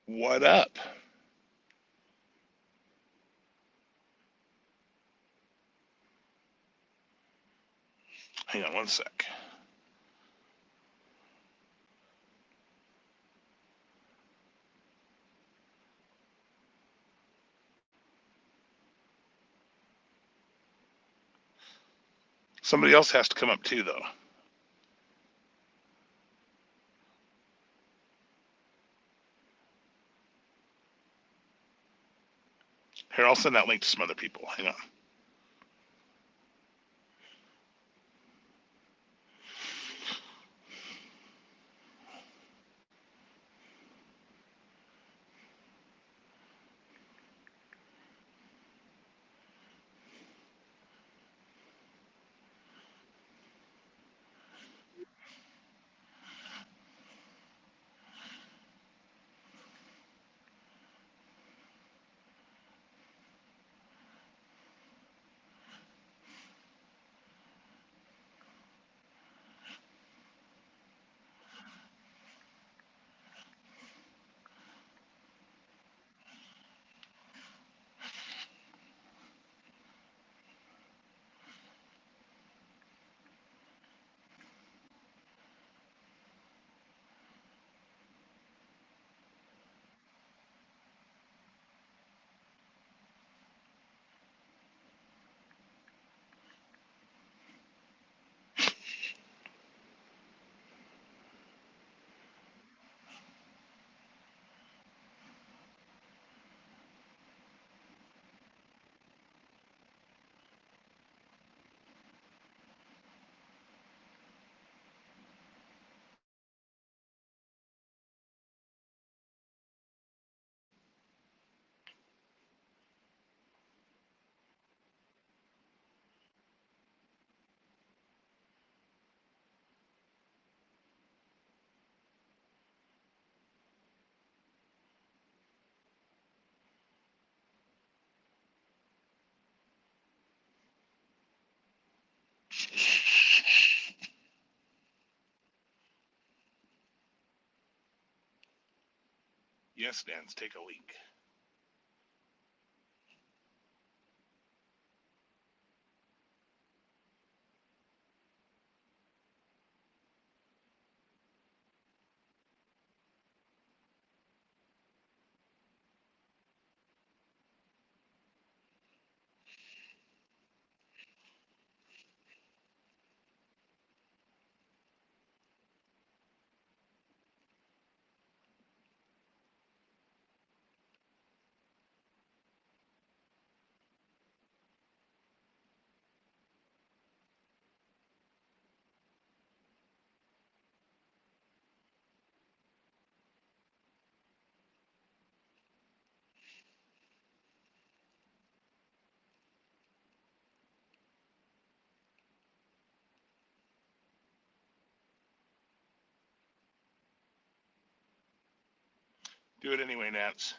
What up? Hang on one sec. Somebody else has to come up too, though. Here, I'll send that link to some other people. Hang on. Yes, Nance, take a link. Do it anyway, Nance.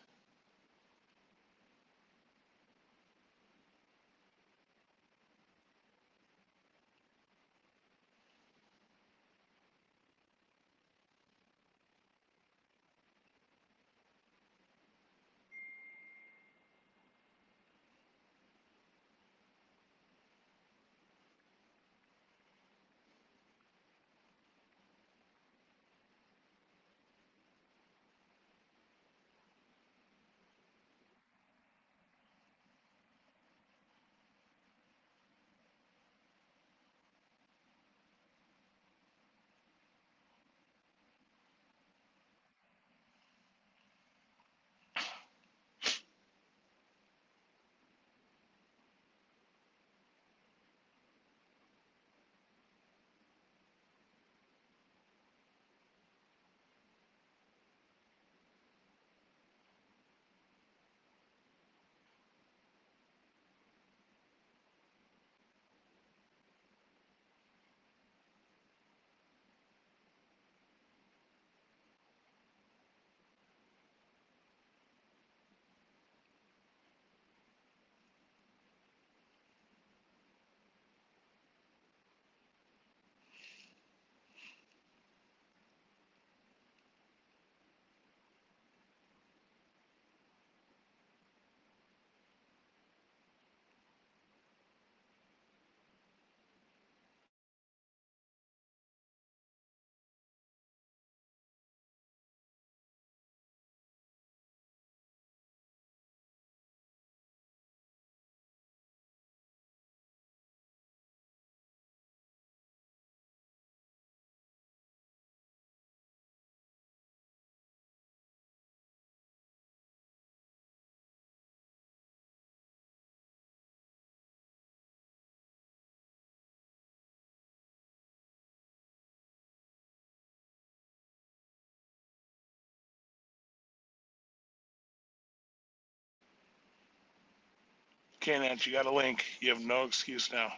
Okay, Nance, you got a link. You have no excuse now.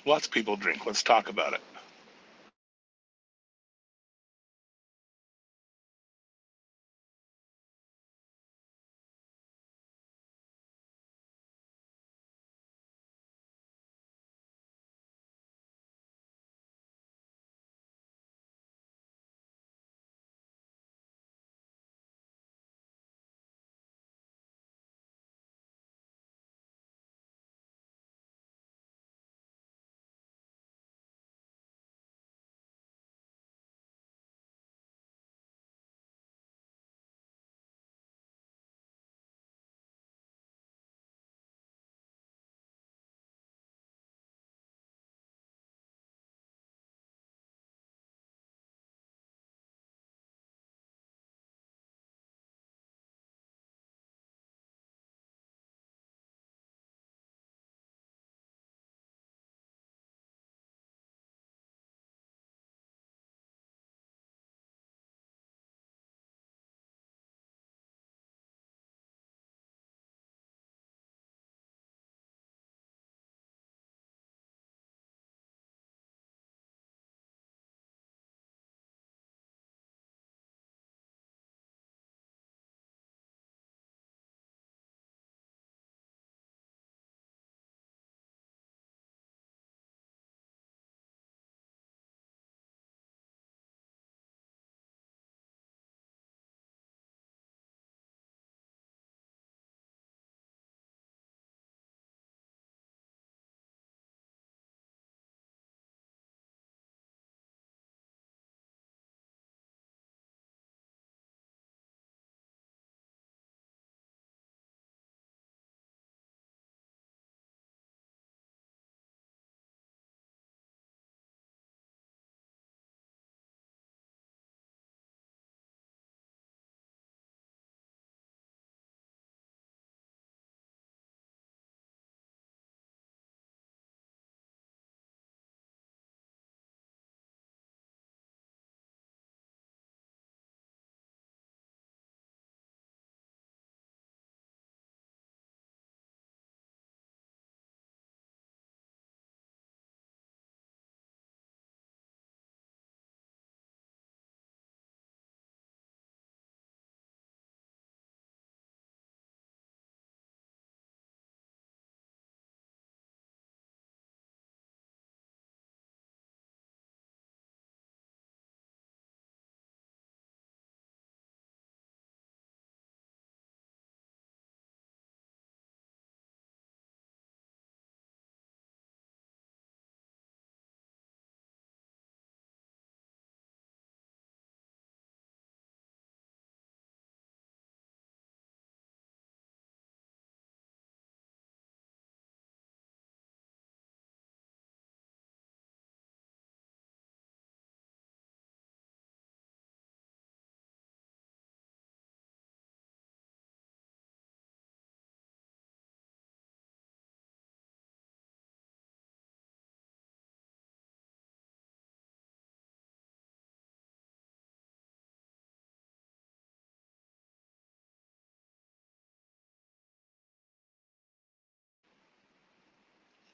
Lots of people drink. Let's talk about it.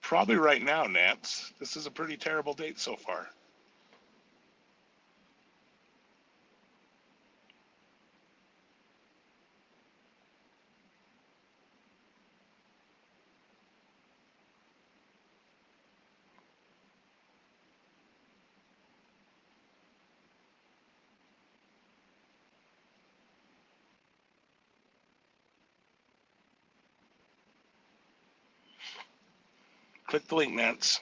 Probably right now, Nance. This is a pretty terrible date so far. Click the link, Nance.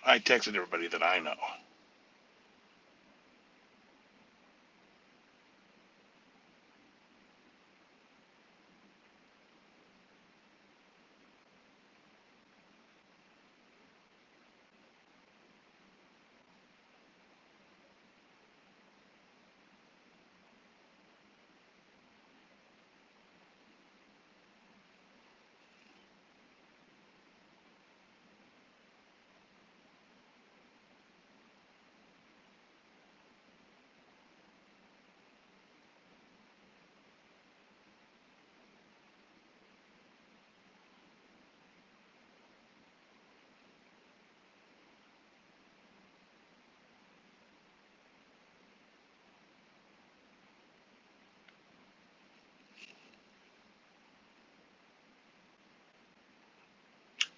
I texted everybody that I know.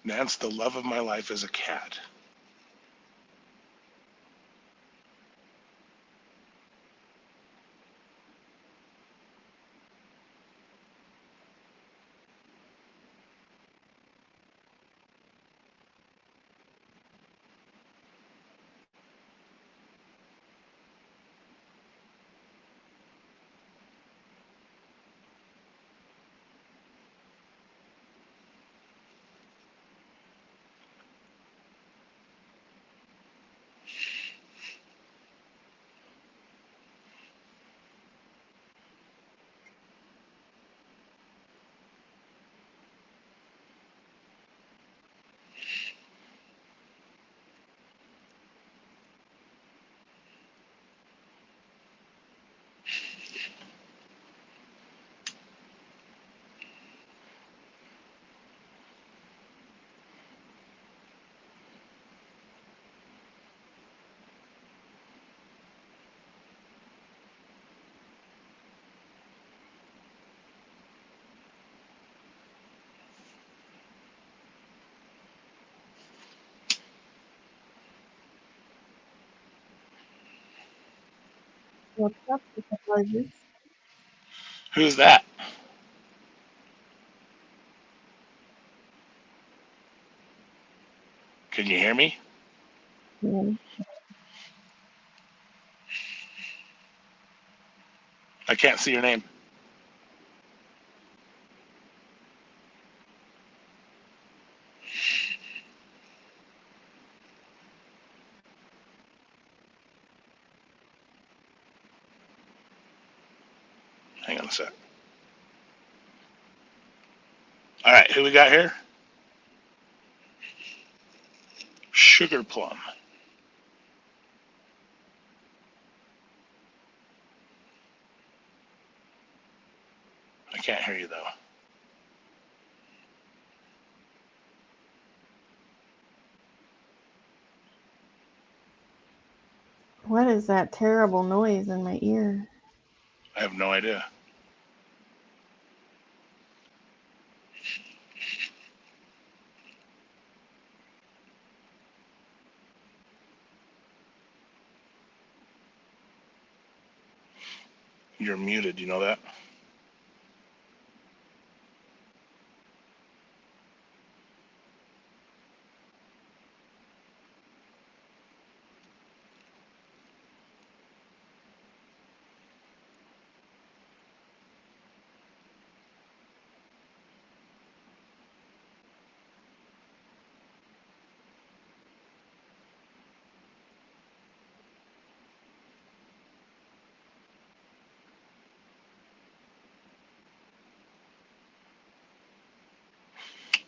Nance, the love of my life is a cat. What's up, Apologies. Who's that? Can you hear me? Yeah. I can't see your name. Hang on a sec. All right, who we got here? Shh. Sugar plum. I can't hear you though. What is that terrible noise in my ear? I have no idea. You're muted, you know that?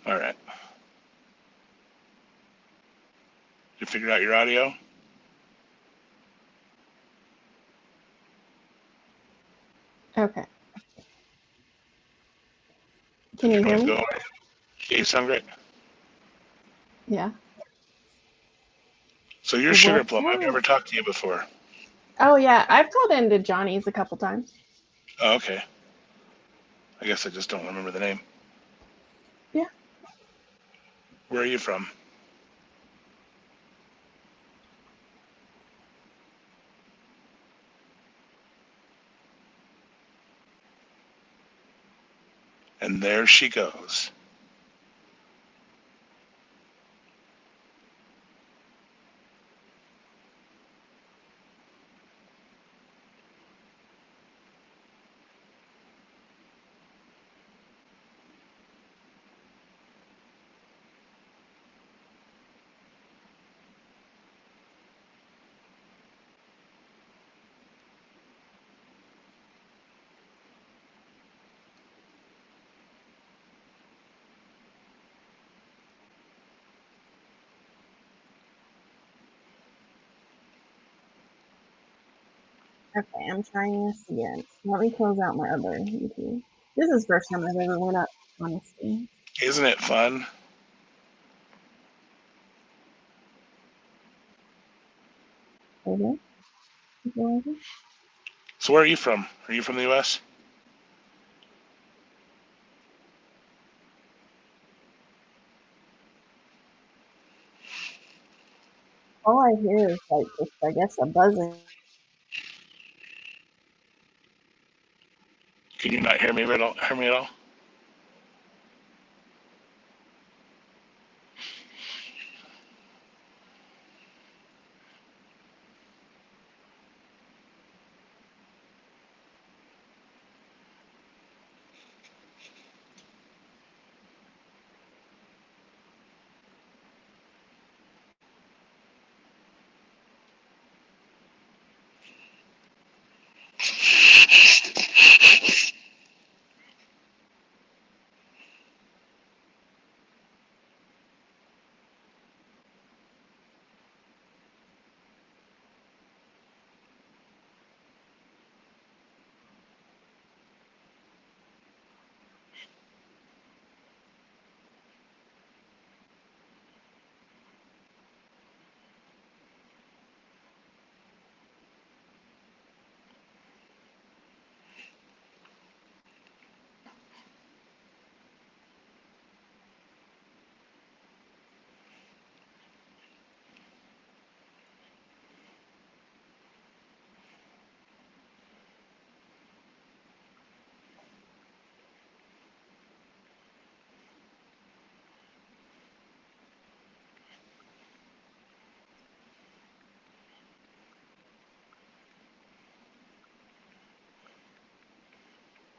All right. You figured out your audio? Okay. Can you hear me? Go. Yeah, you sound great. Yeah. So you're Sugar What's Plum. I've up? never talked to you before. Oh yeah, I've called into Johnny's a couple times. Oh, okay. I guess I just don't remember the name. Yeah. Where are you from? And there she goes. Okay, I'm trying this again. Let me close out my other YouTube. This is the first time I've ever went up on this thing. Isn't it fun? Okay. So where are you from? Are you from the U.S.? All I hear is like just, I guess, a buzzing. Can you not hear me at all? Hear me at all?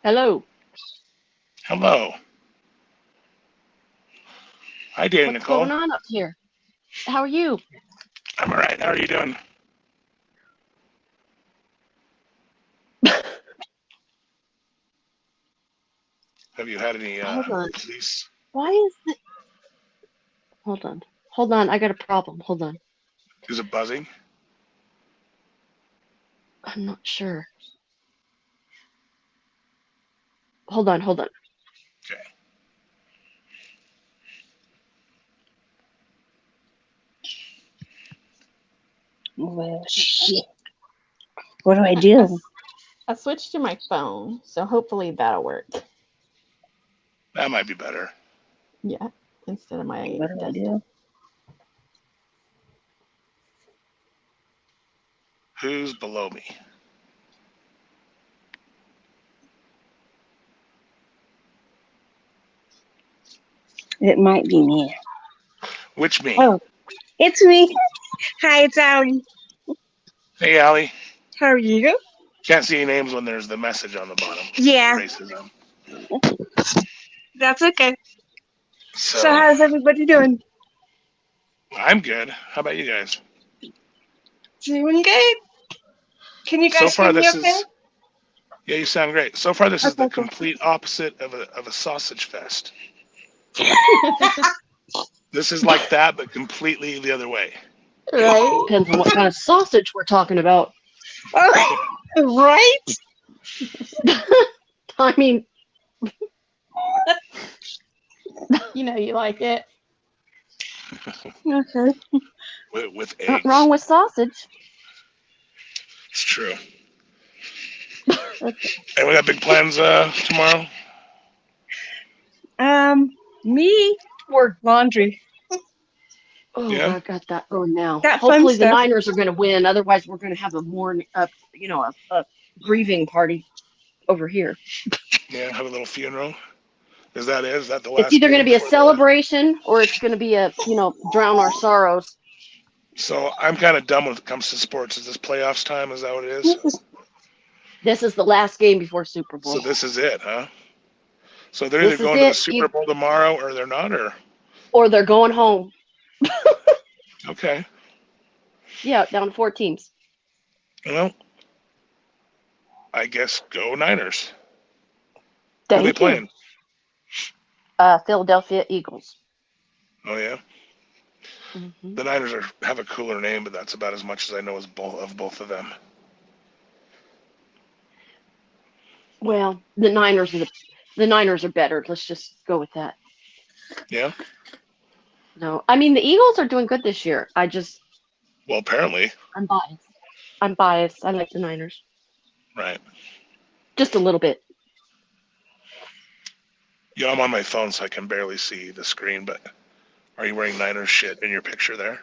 Hello. Hello. Hi, Dana What's Nicole. going on up here? How are you? I'm all right. How are you doing? Have you had any Hold on. police? Why is it? Hold on. Hold on, I got a problem. Hold on. Is it buzzing? I'm not sure. Hold on, hold on. Okay. Well, shit. What do I do? I switched to my phone, so hopefully that'll work. That might be better. Yeah, instead of my What do I desktop. do? Who's below me? It might be me. Which me? Oh, it's me. Hi, it's Allie. Hey, Allie. How are you? Can't see any names when there's the message on the bottom. Yeah, Racism. that's okay. So, So how's everybody doing? I'm good. How about you guys? Doing good. Can you So guys far, hear me this okay? is. Yeah, you sound great. So far, this is the Okay, cool. complete opposite of a sausage fest. This is like that, but completely the other way. Right? Depends on what kind of sausage we're talking about. Oh, right? I mean, You know you like it. Okay. With eggs. nothing wrong with sausage. It's true. And we got big plans tomorrow. Me? Work laundry. Oh, Yeah. I got that going now. That fun Hopefully the stuff. Niners are going to win. Otherwise, we're going to have a grieving party over here. Yeah, have a little funeral. Is that it? Is that the last It's either going to game be a before the- celebration or it's going to be drown our sorrows. So I'm kind of dumb when it comes to sports. Is this playoffs time? Is that what it is? This is the last game before Super Bowl. So this is it, huh? So they're This either is going to the it. Super Bowl tomorrow or they're not, Or they're going home. okay. Yeah, down to 4 teams. Well, I guess go Niners. Who are they Thank you. playing? Philadelphia Eagles. Oh yeah. hmm The Niners have a cooler name, but that's about as much as I know of both of them. Well, the Niners are better. Let's just go with that. Yeah. No, I mean the Eagles are doing good this year. Well, apparently, I'm biased. I'm biased. I like the Niners right. just a little bit. Yeah, I'm on my phone, so I can barely see the screen. But are you wearing Niners shit in your picture there?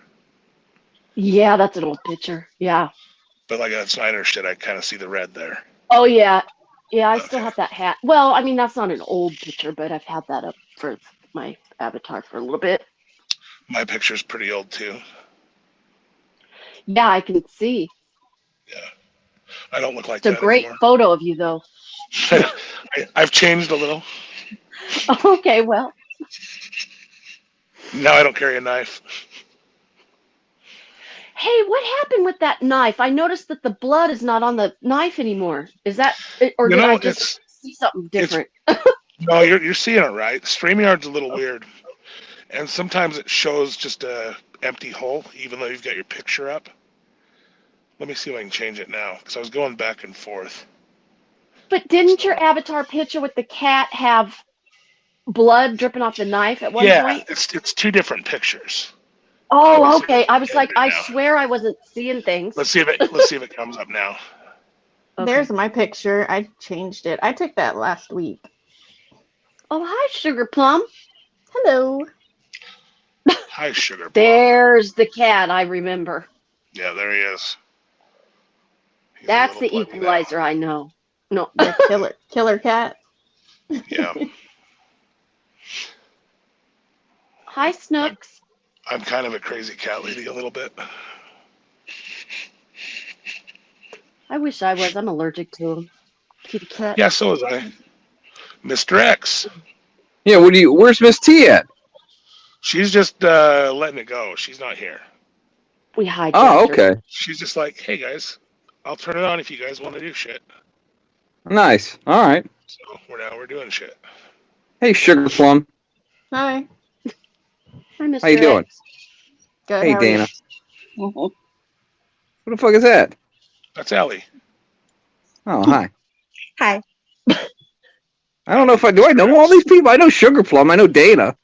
Yeah, that's an old picture. Yeah. But like that's Niners shit. I kind of see the red there. Oh yeah, yeah. I still Okay. have that hat. Well, I mean that's not an old picture, but I've had that up for my avatar for a little bit. My picture's pretty old too. Yeah, I can see. Yeah. I don't look like It's a that great anymore. photo of you, though. I've changed a little. Okay, well, Now I don't carry a knife. hey, what happened with that knife? I noticed that the blood is not on the knife anymore. Is that, or You did I know, just see something different? No, you're seeing it right. StreamYard's a little weird, and sometimes it shows just a empty hole, even though you've got your picture up. Let me see if I can change it now, because I was going back and forth. But didn't your avatar picture with the cat have blood dripping off the knife at one point? it's two different pictures. Oh, okay. I was like, I now. swear I wasn't seeing things. Let's see if it comes up now. Okay. There's my picture. I changed it. I took that last week. Oh, hi, Sugar Plum. Hello. Hi, Sugar Plum. There's the cat I remember. Yeah, there he is. He's a That's little the bloody now. equalizer I know. No. The killer cat. Yeah, Hi, Snooks. I'm kind of a crazy cat lady a little bit. I wish I was. I'm allergic to them. Kitty cat. Yeah, so was I. Mr. X. Yeah, where's Miss T at? She's just letting it go. She's not here. We hijacked Oh, her. okay. She's just like, hey guys, I'll turn it on if you guys want to do shit. Nice. All right. So we're doing shit. Hey, Sugar Plum. Hi. Hi, Mr. How you doing? X. Good. Hey, How are you? Dana. What the fuck is that? That's Ellie. Oh, hi. Hi. I don't know if I know all these people. I know Sugar Plum. I know Dana.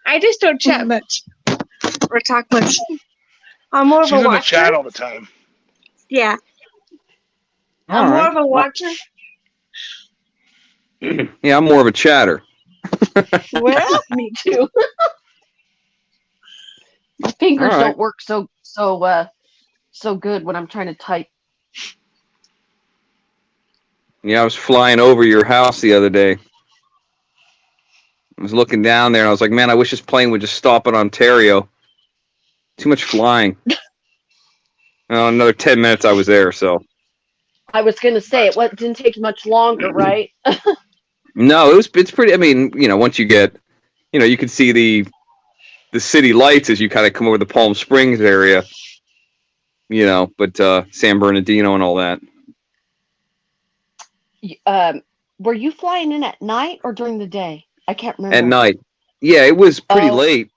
I just don't chat much or talk much. I'm more of She's a in the watcher. chat all the time. Yeah, All I'm more right. of a watcher. Yeah, I'm more of a chatter. Well, Me too. My fingers All right. don't work so good when I'm trying to type. Yeah, I was flying over your house the other day. I was looking down there and I was like, man, I wish this plane would just stop in Ontario. Too much flying. Another 10 minutes I was there, so. I was gonna say it didn't take much longer, right? No, it's pretty, I mean, once you get, you can see the city lights as you kind of come over the Palm Springs area, but San Bernardino and all that. Were you flying in at night or during the day? I can't remember. At night. Yeah, it was pretty late.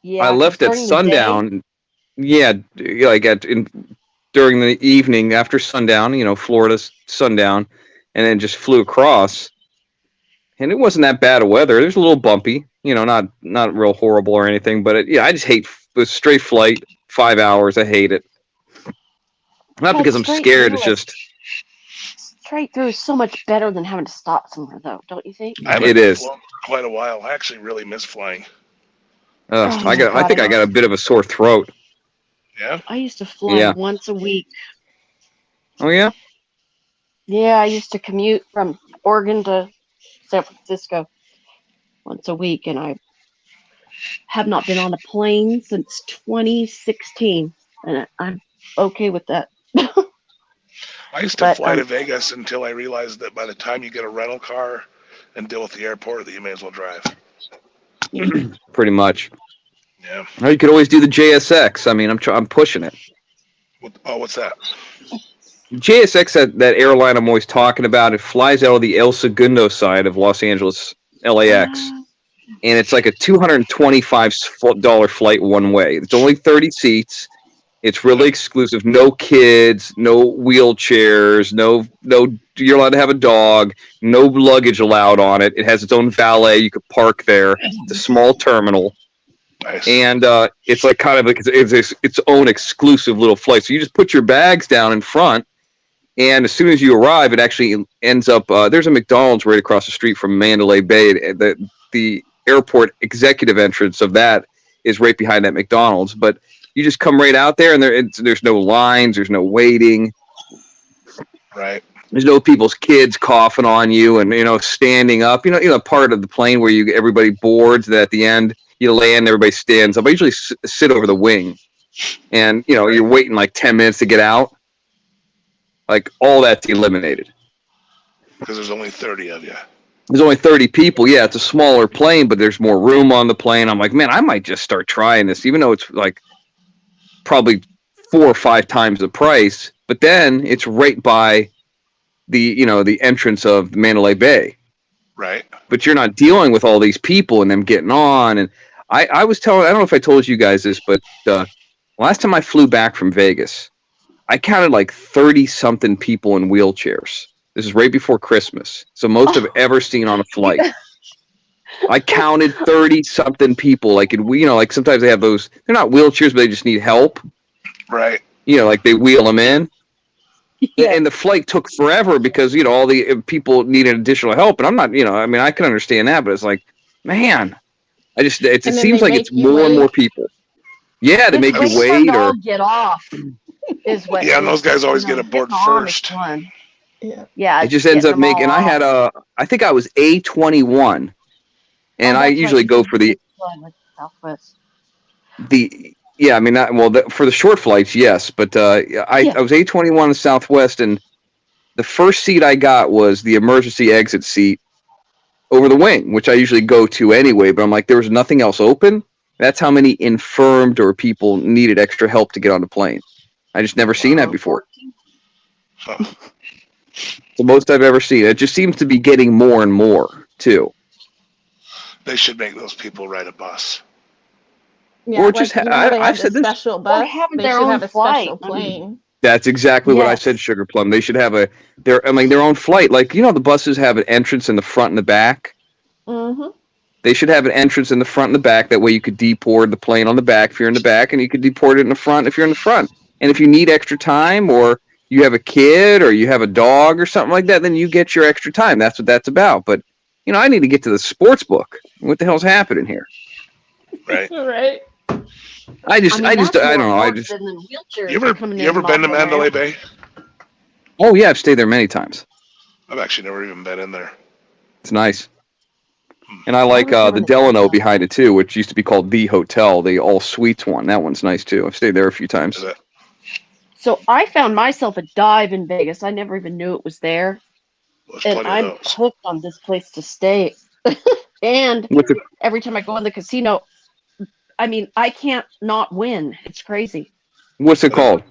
Yeah, I 'cause left at during the day- sundown. Yeah, like during the evening after sundown, Florida's sundown, and then just flew across. And it wasn't that bad of weather. It was a little bumpy, not real horrible or anything. But I just hate the straight flight, 5 hours. I hate it. Not Well, because I'm straight scared. through It's just straight through is so much better than having to stop somewhere, though, don't you think? I haven't It is. flown for quite a while. I actually really miss flying. Oh I my think God, I got a bit of a sore throat. Yeah. I used to fly Yeah. once a week. Oh yeah. Yeah, I used to commute from Oregon to San Francisco once a week, and I have not been on a plane since 2016, and I'm okay with that. I used to But, fly to Vegas until I realized that by the time you get a rental car and deal with the airport, that you may as well drive. Pretty much. Yeah. Or you could always do the JSX. I mean, I'm pushing it. What's that? JSX, that airline I'm always talking about, it flies out of the El Segundo side of Los Angeles, LAX. And it's like a $225 flight one way. It's only 30 seats. It's really exclusive. No kids, no wheelchairs, no. You're allowed to have a dog. No luggage allowed on it. It has its own valet. You could park there. It's a small terminal, Nice. and it's like kind of like it's its own exclusive little flight. So you just put your bags down in front, and as soon as you arrive, it actually ends up. There's a McDonald's right across the street from Mandalay Bay. The airport executive entrance of that is right behind that McDonald's, but you just come right out there, and there's no lines, there's no waiting, Right. there's no people's kids coughing on you, and standing up. Part of the plane where everybody boards. That at the end you land, everybody stands up. I usually sit over the wing, and you're waiting like 10 minutes to get out. Like all that's eliminated Because there's only 30 of you. There's only 30 people. Yeah, it's a smaller plane, but there's more room on the plane. I'm like, man, I might just start trying this, even though it's like probably 4 or 5 times the price. But then it's right by the entrance of Mandalay Bay. Right. But you're not dealing with all these people and them getting on. And I was telling, I don't know if I told you guys this, but last time I flew back from Vegas, I counted like 30-something people in wheelchairs. This is right before Christmas. So most I've ever seen on a flight. I counted 30-something people. Like like sometimes they have those. They're not wheelchairs, but they just need help. Right. Like they wheel them in. Yeah. And the flight took forever because all the people needed additional help. And I'm not. I mean, I can understand that, but it's like, man, it then seems they like make it's you more and wait. more people. Yeah, they make It's you fun wait to or. all get off. Is what? Yeah, and those guys always get aboard getting on is first. fun. Yeah. Yeah. It just ends getting up them making. all I had off. I think I was A21, and Oh, I that's usually right. go for the Fun with Southwest. Yeah, I mean, for the short flights, yes, but I was A21 in Southwest, and the first seat I got was the emergency exit seat over the wing, which I usually go to anyway. But I'm like, there was nothing else open. That's how many infirmed or people needed extra help to get on the plane. I just never seen that before. Huh. It's the most I've ever seen. It just seems to be getting more and more too. They should make those people ride a bus. Yeah, Or like, just you know, they I've have said the this. special bus. have They their should own have a special flight. I mean, plane. That's exactly what I said, yes. Sugar Plum. They should have their own flight. Like, the buses have an entrance in the front and the back. Mm-hmm. They should have an entrance in the front and the back. That way you could deport the plane on the back if you're in the back, and you could deport it in the front if you're in the front. And if you need extra time, or you have a kid, or you have a dog, or something like that, then you get your extra time. That's what that's about. But, I need to get to the sports book. What the hell's happening here? Right. Right. I that's don't know. more I important just. than the wheelchairs You ever coming you ever in been to knocking around. Mandalay Bay? Oh yeah, I've stayed there many times. I've actually never even been in there. It's nice. And I like was there the when it Delano was, behind it too, which used to be called The Hotel, the all suites one. That one's nice too. I've stayed there a few times. Is it? So I found myself a dive in Vegas. I never even knew it was there. Well, there's And plenty I'm of those. hooked on this place to stay. And What's it? every time I go in the casino, I mean, I can't not win. It's crazy. What's it called?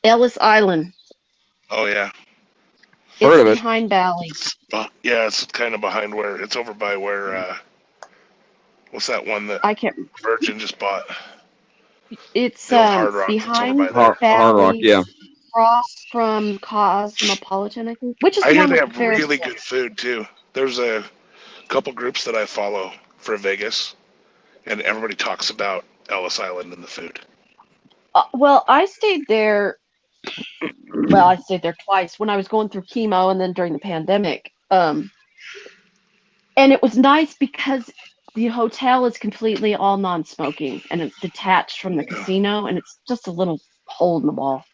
Ellis Island. Oh yeah. Heard of It's it. behind Valley. Yeah, it's kind of behind where it's over by where. What's that one that I can't. Virgin just bought? It's The old Hard Rock. It's over behind by there. Hard Rock, yeah. across from Cosmopolitan, I think. Which is I the hear one they with have the Ferris really wheel. good food too. There's a couple groups that I follow for Vegas, and everybody talks about Ellis Island and the food. Well, I stayed there. Well, I stayed there twice when I was going through chemo and then during the pandemic. And it was nice because the hotel is completely all non-smoking and it's detached from the casino, and it's just a little hole in the wall,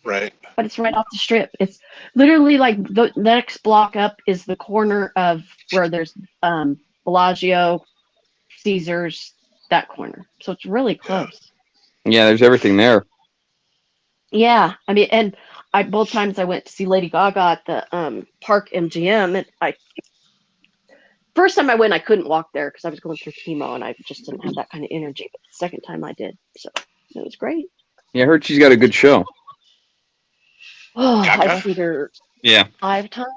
Right. But it's right off the strip. It's literally like the next block up is the corner of where there's Bellagio, Caesars, that corner. So it's really close. Yeah, there's everything there. Yeah, I mean, and both times I went to see Lady Gaga at the Park MGM, and first time I went, I couldn't walk there because I was going through chemo and I just didn't have that kind of energy. But the second time I did, so it was great. Yeah, I heard she's got a good show. Oh, Gaga? I've seen her Yeah. 5 times.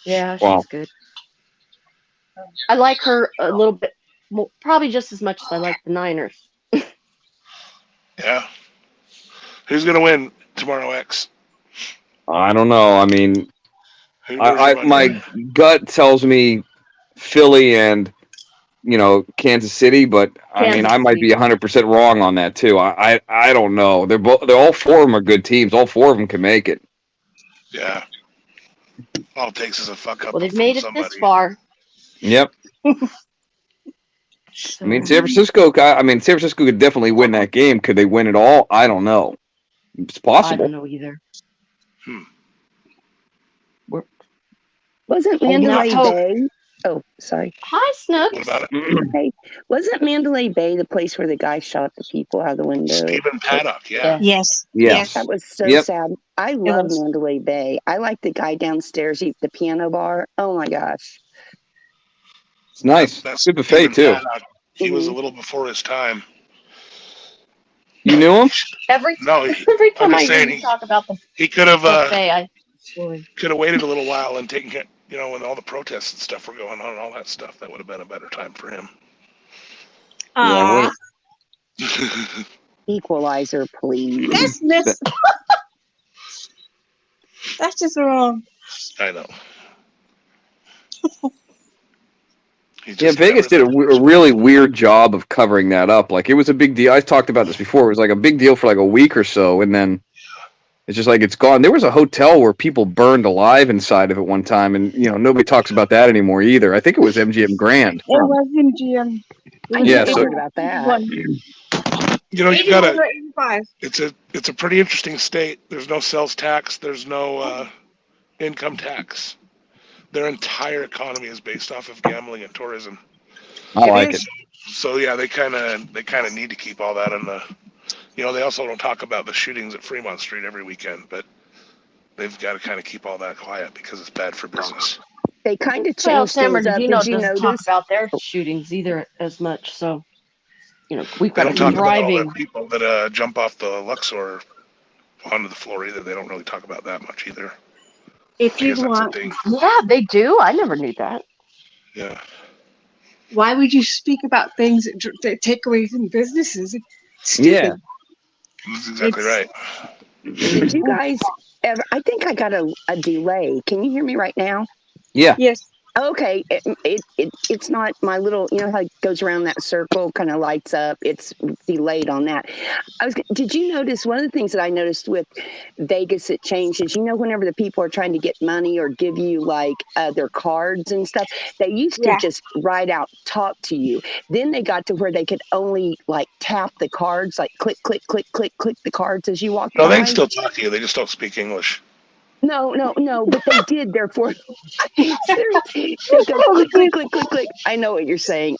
Yeah, she's Wow. good. I like her a little bit more, probably just as much as I like the Niners. Yeah. Who's gonna win tomorrow, X? I don't know. I mean, Where's your money? my gut tells me Philly and Kansas City, but I mean, Kansas I might be City. 100% wrong on that too. I don't know. They're all 4 of them are good teams. All 4 of them can make it. Yeah. All it takes is a fuck up. Well, they've from made it somebody. this far. Yep. So, I mean, San Francisco could definitely win that game. Could they win it all? I don't know. It's I possible. don't know either. Wasn't Oh, Mandalay no. Bay? Oh, sorry. Hi, Snooks. What about it? Hey, wasn't Mandalay Bay the place where the guy shot the people out of the window? Stephen Paddock, yeah. Yes. Yeah. That was so Yep. sad. I love was. Mandalay Bay. I like the guy downstairs, the piano bar. Oh my gosh. It's nice. That's Good buffet Stephen too. Paddock. He was a little before his time. You knew him? Every No, every time I'm I just hear saying you talk about the he could have buffet, I sorry. waited a little while and taken care. When all the protests and stuff were going on and all that stuff, that would have been a better time for him. Aw, Equalizer, please. that's this. That's just wrong. I know. He Yeah, just Vegas did a really weird job of covering that up. Like, it was a big deal. I talked about this before. It was like a big deal for like a week or so, and then it's just like it's gone. There was a hotel where people burned alive inside of it one time, and nobody talks about that anymore either. I think it was MGM Grand. It was in GM. I Yeah, never so- heard about that. you gotta. 85. It's a pretty interesting state. There's no sales tax. There's no income tax. Their entire economy is based off of gambling and tourism. I like it. So yeah, they kind of need to keep all that in the. They also don't talk about the shootings at Fremont Street every weekend, but they've got to kind of keep all that quiet because it's bad for business. They kind of Well, changed San things up. Bernardino Did you doesn't talk notice? about their shootings either as much. So, we've They got don't to talk be about all driving. the people that jump off the Luxor onto the floor either. They don't really talk about that much either. If I you guess that's a want, thing. Yeah, they do. I never knew that. Yeah. Why would you speak about things that take away from businesses? Stupid. Yeah. That's exactly It's- right. Did you guys ever? I think I got a delay. Can you hear me right now? Yeah. Yes. Okay, it's not my little. You know how it goes around that circle, kind of lights up. It's delayed on that. Did you notice one of the things that I noticed with Vegas? It changes. You know, whenever the people are trying to get money or give you like their cards and stuff, they used to Yeah. just write out, talk to you. Then they got to where they could only like tap the cards, like click, click, click, click, click the cards as you walk No, they by. can still talk to you. They just don't speak English. No, but they did. Therefore, seriously, they go click, click, click, click, click. I know what you're saying.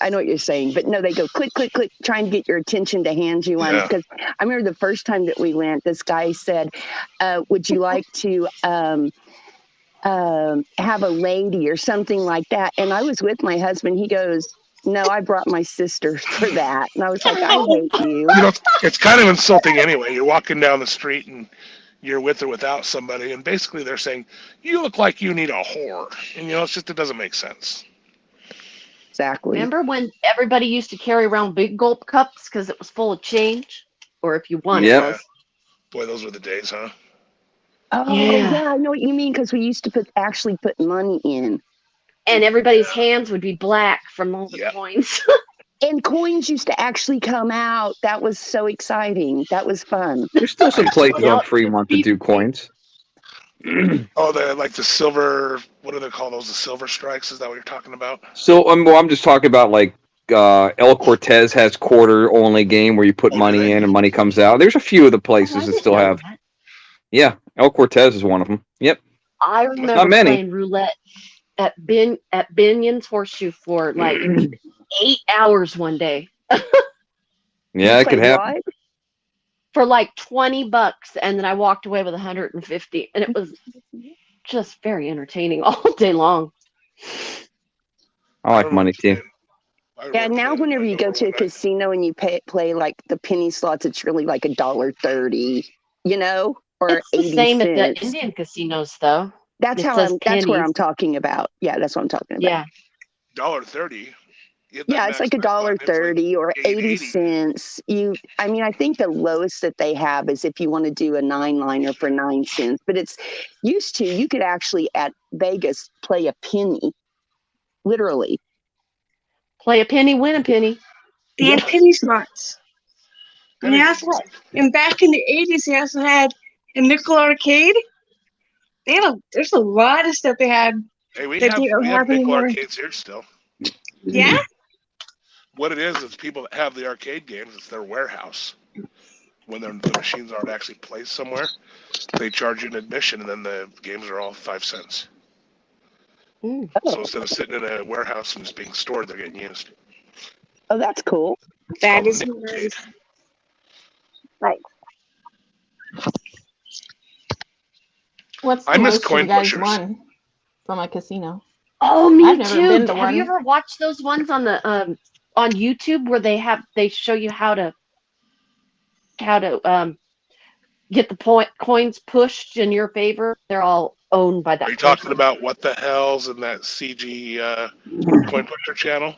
But no, they go click, click, click, trying to get your attention to hand you one. Yeah. Because I remember the first time that we went, this guy said, "Would you like to have a lady or something like that?" And I was with my husband. He goes, "No, I brought my sister for that." And I was like, "I hate you." You know, it's kind of insulting anyway. You're walking down the street and you're with or without somebody, and basically they're saying, "You look like you need a whore," and it's just it doesn't make sense. Exactly. Remember when everybody used to carry around big gulp cups because it was full of change? Or if you won, Yep. it was. Boy, those were the days, huh? Oh Yeah. yeah, I know what you mean. Because we used to actually put money in. And everybody's hands would be black from all the Yep. coins. And coins used to actually come out. That was so exciting. That was fun. There's still some places Now on it's Fremont that do coins. Oh, the silver. What do they call those? The silver strikes? Is that what you're talking about? So well, I'm just talking about like El Cortez has quarter only game where you put Oh, do money they? in and money comes out. There's a few of the Oh, I places that didn't still know have. that. Yeah, El Cortez is one of them. Yep. I Not remember many. playing roulette at Binion's Horseshoe for like 8 hours one day. Yeah, You it could played happen. what? For like $20, and then I walked away with 150, and it was just very entertaining all day long. I like money too. Yeah, now whenever you go to a casino and you play like the penny slots, it's really like $1.30, or It's the 80 same at the cents. Indian casinos, though. That's it how says that's where I'm pennies. talking about. Yeah, that's what I'm talking about. Yeah, $1.30. Yeah, it's like $1.30 or 80 cents. I think the lowest that they have is if you want to do a 9-liner for 9 cents. But it's used to, you could actually at Vegas play a penny, literally. play a penny, win a penny. They had penny slots. And back in the 80s, they also had a nickel arcade. There's a lot of stuff they had. Hey, we that have they don't have nickel anymore. arcades here still. Yeah? What it is people that have the arcade games, it's their warehouse. When the machines aren't actually placed somewhere, they charge you an admission, and then the games are all 5 cents. Mm. So instead of sitting in a warehouse and just being stored, they're getting used. Oh, that's cool. That is nickel arcade. Right. What's the I miss most you coin guys pushers. won from a casino? Oh, me I've never too. been to Have you one. ever watched those ones on the on YouTube where they show you how to get the coins pushed in your favor? They're all owned by that Are you person. talking about What the Hells and that CG coin pusher channel?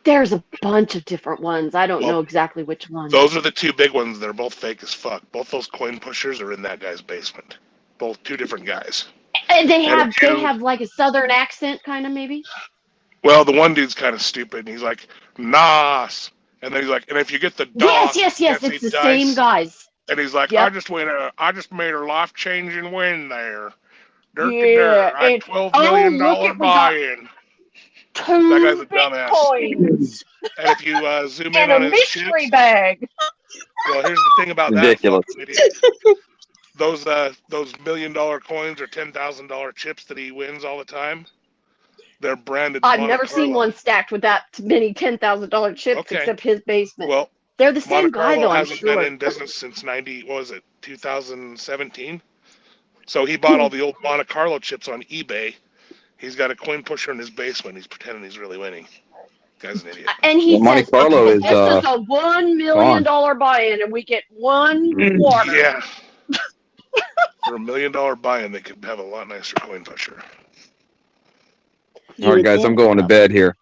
There's a bunch of different ones. I don't Well, know exactly which one. Those are the two big ones. They're both fake as fuck. Both those coin pushers are in that guy's basement. Both two different guys. And they And have like a southern accent, kind of maybe. Well, the one dude's kind of stupid. And he's like, "Nas," and then he's like, "And if you get the DOS, Yes. you can't It's see the dice." same guys. And he's like, Yep. I just made a life-changing win there. Dirt to Yeah, dirt. I had and- $12 oh, million look it, we got buy-in. 2 That guy's a dumbass. Bitcoins And if you zoom in and a on his mystery chips, bag. well, here's the thing about Ridiculous. that fucking idiot. Those $1 million coins or $10,000 chips that he wins all the time, they're branded. I've Monte never seen Carlo. one stacked with that many $10,000 chips Okay. except his basement. Well, They're the same Monte guy Carlo though, I'm hasn't sure. been in business since 2017. So he bought all the old Monte Carlo chips on eBay. He's got a coin pusher in his basement. He's pretending he's really winning. Guy's an idiot. And he Well, Monte says, Carlo is, this is a $1 million buy-in, and we get 1 quarter. Yeah. For $1 million buy-in, they could have a lot nicer coin pusher. All right, guys, I'm going to bed here.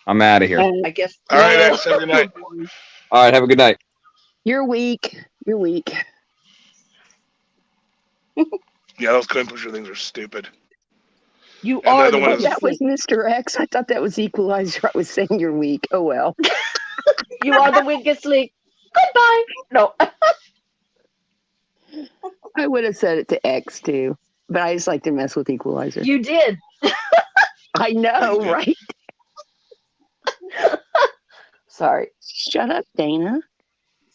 I'm out of here. And I guess. All right, no. X, have a good night. All right, have a good night. You're weak. You're weak. Yeah, those coin pusher things are stupid. You And are they're the the one Oh, one. that's- that was Mr. X. I thought that was Equalizer. I was saying you're weak. Oh well. You are the weakest link. Goodbye. No. I would have said it to X too, but I just like to mess with Equalizer. You did. I know, You did. right? Sorry. Shut up, Dana.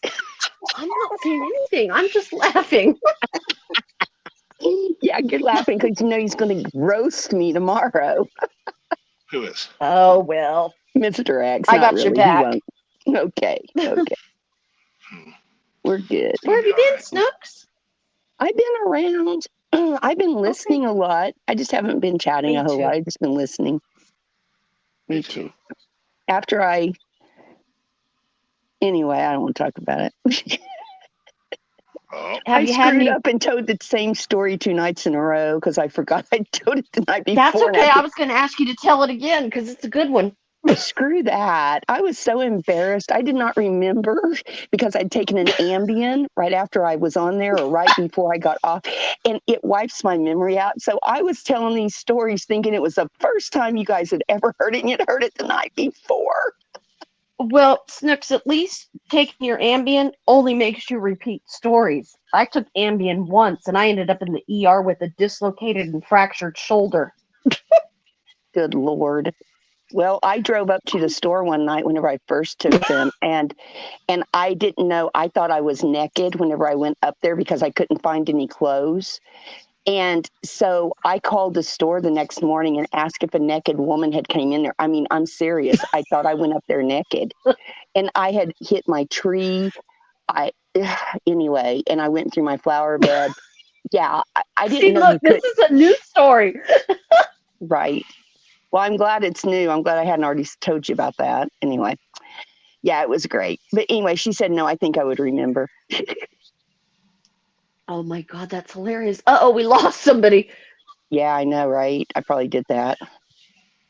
I'm not saying anything. I'm just laughing. Yeah, you're laughing because you know he's going to roast me tomorrow, Who is? Oh, well. Mr. X. I Not got your really. He back. won't. Okay, okay, Hmm. we're good. Where have you been, Snooks? I've been around. I've been listening a lot. I just haven't been chatting Me a whole too. lot. I've just been listening. Me too. After I, anyway, I don't want to talk about it. Oh, Have I you had screwed any? up and told the same story 2 nights in a row because I forgot I told it the night before. That's and okay. I was going to ask you to tell it again because it's a good one. Screw that. I was so embarrassed. I did not remember because I'd taken an Ambien right after I was on there or right before I got off, and it wipes my memory out. So I was telling these stories thinking it was the first time you guys had ever heard it, and you'd heard it the night before. Well, Snooks, at least taking your Ambien only makes you repeat stories. I took Ambien once and I ended up in the ER with a dislocated and fractured shoulder. Good Lord. Well, I drove up to the store one night whenever I first took them, and I didn't know. I thought I was naked whenever I went up there because I couldn't find any clothes. And so I called the store the next morning and asked if a naked woman had came in there. I mean, I'm serious. I thought I went up there naked, and I had hit my tree. Anyway, and I went through my flower bed. Yeah, I didn't See, know look, you this could. is a new story. Right. Well, I'm glad it's new. I'm glad I hadn't already told you about that. Anyway, yeah, it was great. But anyway, she said, no, I think I would remember. Oh my God, that's hilarious. Uh-oh, we lost somebody. Yeah, I know, right? I probably did that.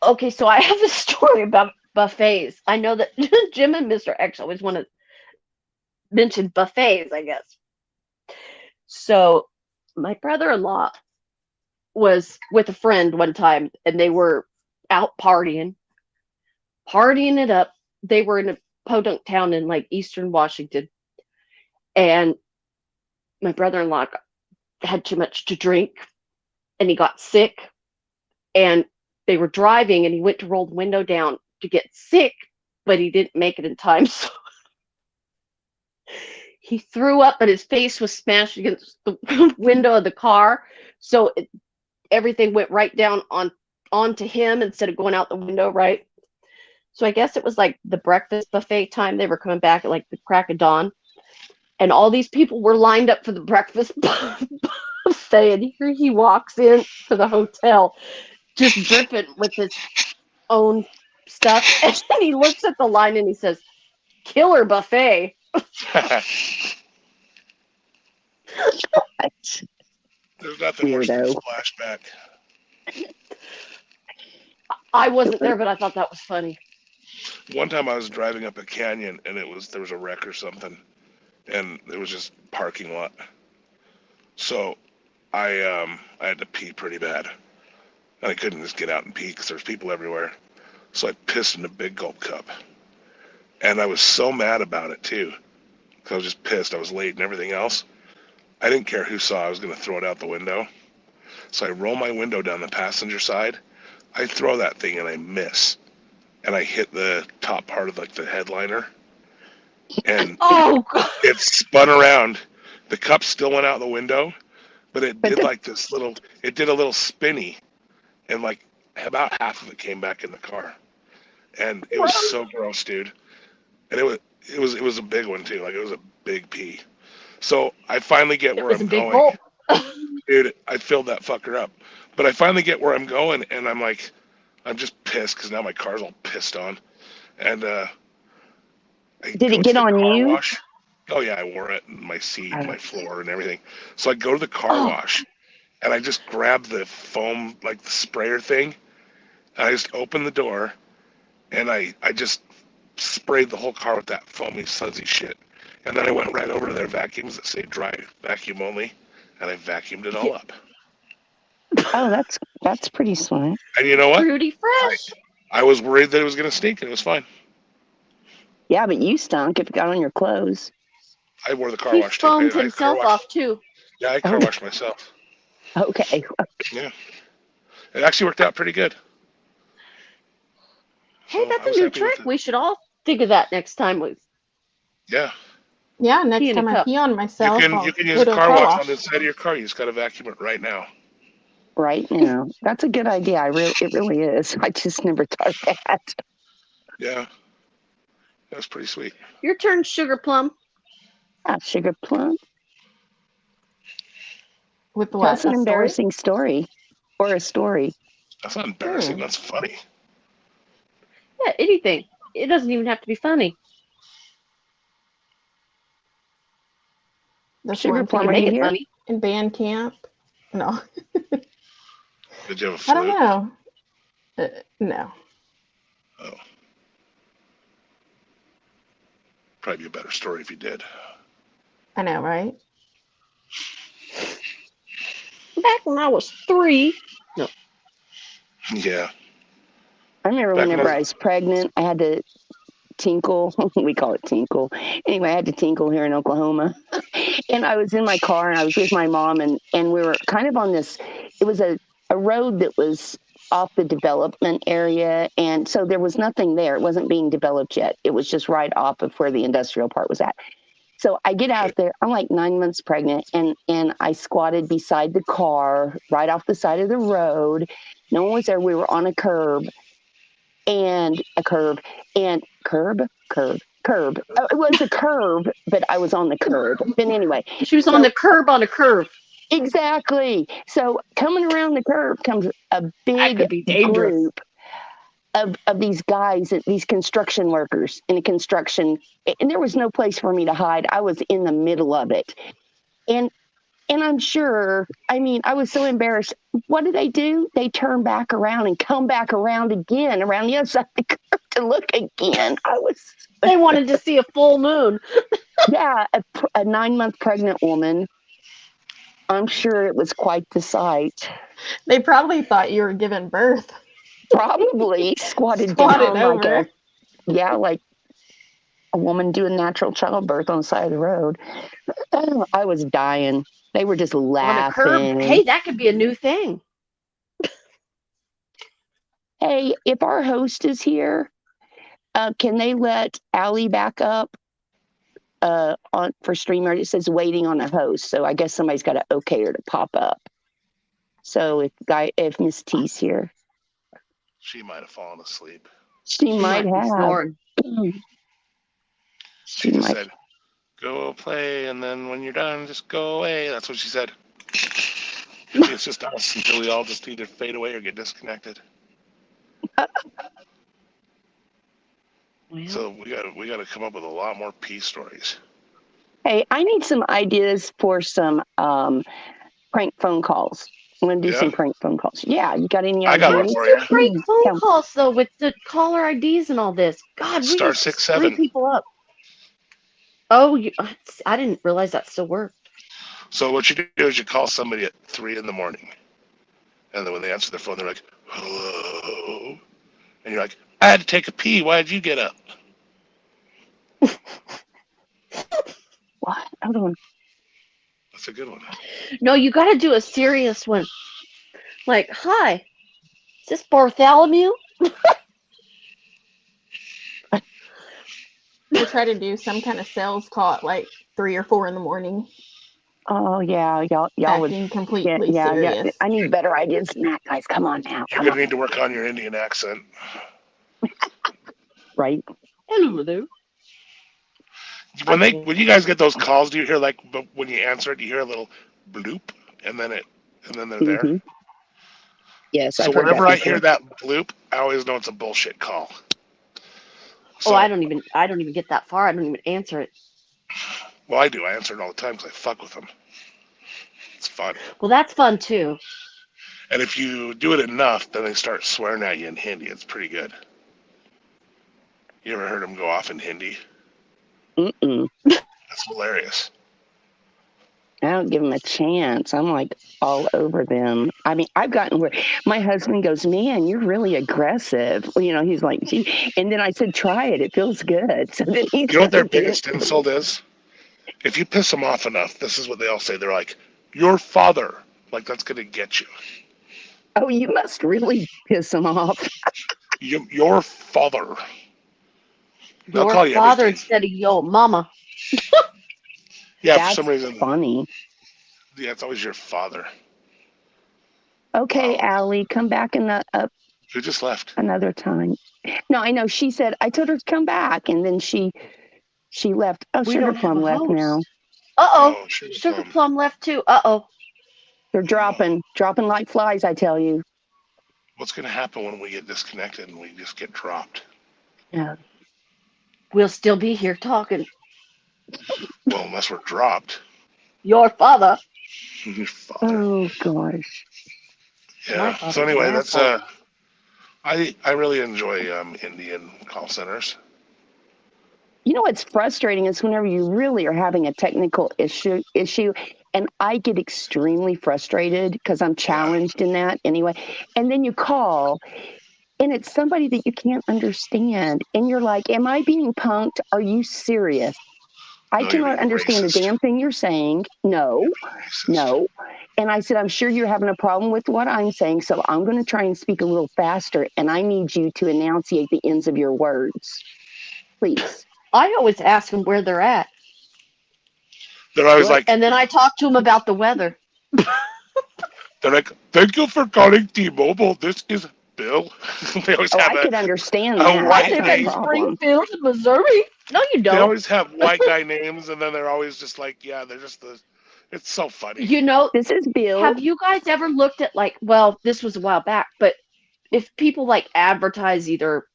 Okay, so I have a story about buffets. I know that Jim and Mr. X always want to mention buffets, I guess. So my brother-in-law was with a friend one time and they were out partying it up. They were in a podunk town in like Eastern Washington. And my brother-in-law had too much to drink and he got sick. And they were driving and he went to roll the window down to get sick, but he didn't make it in time. So he threw up, but his face was smashed against the window of the car. So everything went right down onto him instead of going out the window, right? So I guess it was like the breakfast buffet time. They were coming back at like the crack of dawn. And all these people were lined up for the breakfast buffet. And here he walks in to the hotel, just dripping with his own stuff. And then he looks at the line and he says, "Killer buffet." There's nothing worse than a Weirdo. flashback. I wasn't there, but I thought that was funny. One time I was driving up a canyon and there was a wreck or something, and it was just parking lot. So I had to pee pretty bad, and I couldn't just get out and pee because there's people everywhere. So I pissed in a big gulp cup, and I was so mad about it too, because I was just pissed. I was late and everything else. I didn't care who saw. I was gonna throw it out the window. So I roll my window down the passenger side. I throw that thing and I miss, and I hit the top part of like the headliner, and Oh, God. it spun around. The cup still went out the window, but it did like this little. It did a little spinny, and like about half of it came back in the car, and it was so gross, dude. And it was a big one too. Like it was a big pee. So I finally get It where was a I'm big going. gulp. Dude, I filled that fucker up. But I finally get where I'm going, and I'm like, I'm just pissed because now my car's all pissed on. And I Did go it to get the on car you? wash. Oh yeah, I wore it, and my seat, my floor, and everything. So I go to the car Oh. wash, and I just grab the foam, like the sprayer thing, and I just open the door, and I just sprayed the whole car with that foamy, sudsy shit. And then I went right over to their vacuums that say dry vacuum only, and I vacuumed it all up. Oh, that's pretty smart. And you know what? Fruity fresh. I was worried that it was going to stink, and it was fine. Yeah, but you stunk if it got on your clothes. I wore the car He wash tape. foamed I car himself washed- off too. Yeah, I car washed myself. Okay. Yeah. It actually worked out pretty good. Hey, So that's I a was new happy with trick. it. We should all think of that next time. Yeah. Yeah, Pee next in a time I cup. pee on myself, You I'll can use go a to car wash on the inside of your car. You just got to vacuum it right now. Right now. That's a good idea. It really is. I just never thought of that. Yeah. That's pretty sweet. Your turn, Sugar Plum. Ah, Sugar Plum. with Tell what? us an A story? embarrassing story or a story. That's not embarrassing. That's funny. Yeah, anything. It doesn't even have to be funny. This Sugar one Plum, You are time make you it here? funny. in band camp. No, Did you have a I don't flute? know. No. Oh. Probably be a better story if you did. I know, right? Back when I was 3. Yeah. I remember Back when whenever I I was pregnant, I had to tinkle. We call it tinkle. Anyway, I had to tinkle here in Oklahoma. And I was in my car and I was with my mom and we were kind of on this, it was a road that was off the development area. And so there was nothing there. It wasn't being developed yet. It was just right off of where the industrial part was at. So I get out there, I'm like 9 months pregnant and I squatted beside the car right off the side of the road. No one was there. We were on a curb. It was a curve, but I was on the curb. But anyway, She was on the curb on a curve. exactly. So coming around the curve comes a That big could be dangerous. group of these guys, these construction workers in a construction, and there was no place for me to hide. I was in the middle of it. And I'm sure, I mean, I was so embarrassed. What do? They turn back around and come back around again, around the other side of the curve to look again. They wanted to see a full moon. Yeah, a 9-month pregnant woman. I'm sure it was quite the sight. They probably thought you were giving birth. Probably squatted Squatted down over. like a woman doing natural childbirth on the side of the road. I was dying. They were just On a curb. laughing. Hey, that could be a new thing. Hey, if our host is here, can they let Allie back up on for StreamYard? It says waiting on a host, so I guess somebody's got to okay her to pop up. So if Miss T's here, She might have fallen asleep. she might be have. snoring. She just said, "Go play, and then when you're done, just go away." That's what she said. Maybe it's just us until we all just either fade away or get disconnected. Well, So we got to come up with a lot more pee stories. Hey, I need some ideas for some prank phone calls. I'm gonna do Yeah? some prank phone calls. Yeah, you got any I got one ideas? for you. great phone Tell me. calls though with the caller IDs and all this. God, we Star used to 67. screw people up. Oh, I didn't realize that still worked. So what you do is you call somebody at 3 in the morning, and then when they answer their phone, they're like, "Hello," and you're like, "I had to take a pee. Why did you get up?" What? Hold on. That's a good one. No, you got to do a serious one. Like, hi, is this Bartholomew? They try to do some kind of sales call at like 3 or 4 in the morning, Oh yeah, y'all would. acting completely Yeah. serious. I need better ideas than that, guys. Come on now. You're gonna need to work on your Indian accent. Right? Hello there. When you guys get those calls, do you hear like when you answer it, do you hear a little bloop, and then they're there? Mhm. Yes. So I've heard that whenever I before. hear that bloop, I always know it's a bullshit call. So, Oh, I don't even get that far. I don't even answer it. Well, I do. I answer it all the time because I fuck with them. It's fun. Well, that's fun too. And if you do it enough, then they start swearing at you in Hindi. It's pretty good. You ever heard him go off in Hindi? Mm-mm. That's hilarious. I don't give them a chance. I'm like all over them. I mean, I've gotten where my husband goes, "Man, you're really aggressive." Well, he's like, "Gee," and then I said, "Try it. It feels good." So then he You know what their tried it. biggest insult is? If you piss them off enough, this is what they all say. They're like, "Your father." Like, that's going to get you. Oh, you must really piss him off. Your father. They'll Your call you father everything. instead of yo mama. Yeah, That's for some reason. funny. Yeah, it's always your father. Okay, Wow. Allie, come back Who just left? another time. No, I know. She said I told her to come back, and then she left. Oh, We Sugar don't have Plum a left host. now. Uh-oh. Oh, Sugar Sugar Plum. Plum left too. Uh-oh. They're dropping like flies. I tell you. What's going to happen when we get disconnected and we just get dropped? Yeah. We'll still be here talking. Well, unless we're dropped. Your father. Your father. Oh gosh. My Yeah. father's So anyway, an that's asshole. I really enjoy Indian call centers. You know what's frustrating is whenever you really are having a technical issue, and I get extremely frustrated because I'm challenged in that anyway. And then you call, and it's somebody that you can't understand, and you're like, "Am I being punked? Are you serious? I No, you're cannot being understand a racist. damn thing you're saying. No, Racist. no." And I said, "I'm sure you're having a problem with what I'm saying, so I'm going to try and speak a little faster, and I need you to enunciate the ends of your words, please." I always ask them where they're at. They're always What? like, And then I talk to them about the weather. they're like, "Thank you for calling T-Mobile. This is Bill." They always Oh, have I a could understand a that. white I That's live no in name. problem. Springfield, Missouri. No, you They don't. always have white guy names, and then they're always just like, yeah, they're just the. It's so funny. You know, This is Bill. have you guys ever looked at well, this was a while back, but if people advertise either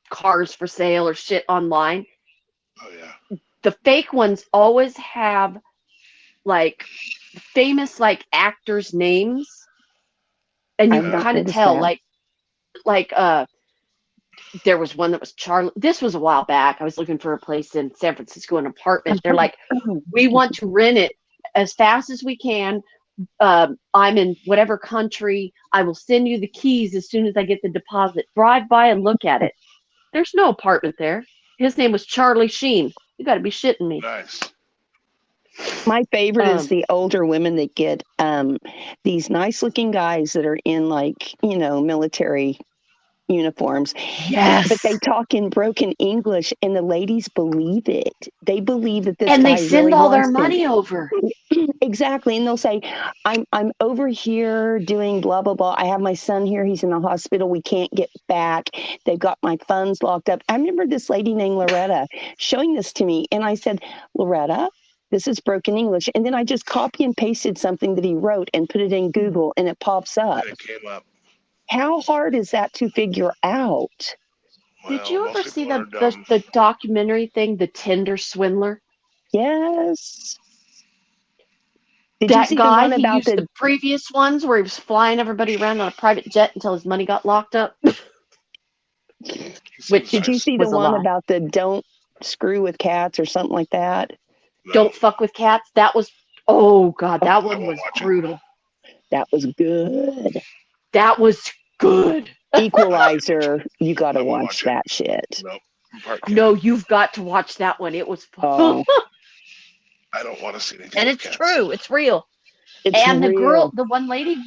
cars for sale or shit online, Oh yeah. the fake ones always have famous actors' names, and you I've can Yeah. not kind of noticed tell that. there was one that was Charlie. This was a while back. I was looking for a place in San Francisco, an apartment. They're like, "We want to rent it as fast as we can. I'm in whatever country. I will send you the keys as soon as I get the deposit. Drive by and look at it." There's no apartment there. His name was Charlie Sheen. You got to be shitting me. Nice. My favorite is Um, the older women that get these nice looking guys that are in military uniforms. Yes. But they talk in broken English and the ladies believe it. They believe that this and guy they send really all their wants them. money over. Exactly. And they'll say, I'm over here doing blah, blah, blah. I have my son here. He's in the hospital. We can't get back. They've got my funds locked up. I remember this lady named Loretta showing this to me. And I said, "Loretta, this is broken English." And then I just copy and pasted something that he wrote and put it in Google and it pops up. And it came up. How hard is that to figure out? Well, Did you ever most see people are the dumb. documentary thing, The Tinder Swindler? Yes. Did you That see guy, the one he about used the previous ones where he was flying everybody around on a private jet until his money got locked up. He seems Which Did you nice. see the was a one lie. about the don't screw with cats or something like that? No, Don't fuck with cats. That was, oh God, that I one won't was watch it. brutal. That was good. That was good. Equalizer, you got I to won't watch watch it. that shit. No, I'm part No, you've got to watch that one. It was Oh, I don't want to see anything. and with it's cats. true. It's real. it's And the real. one lady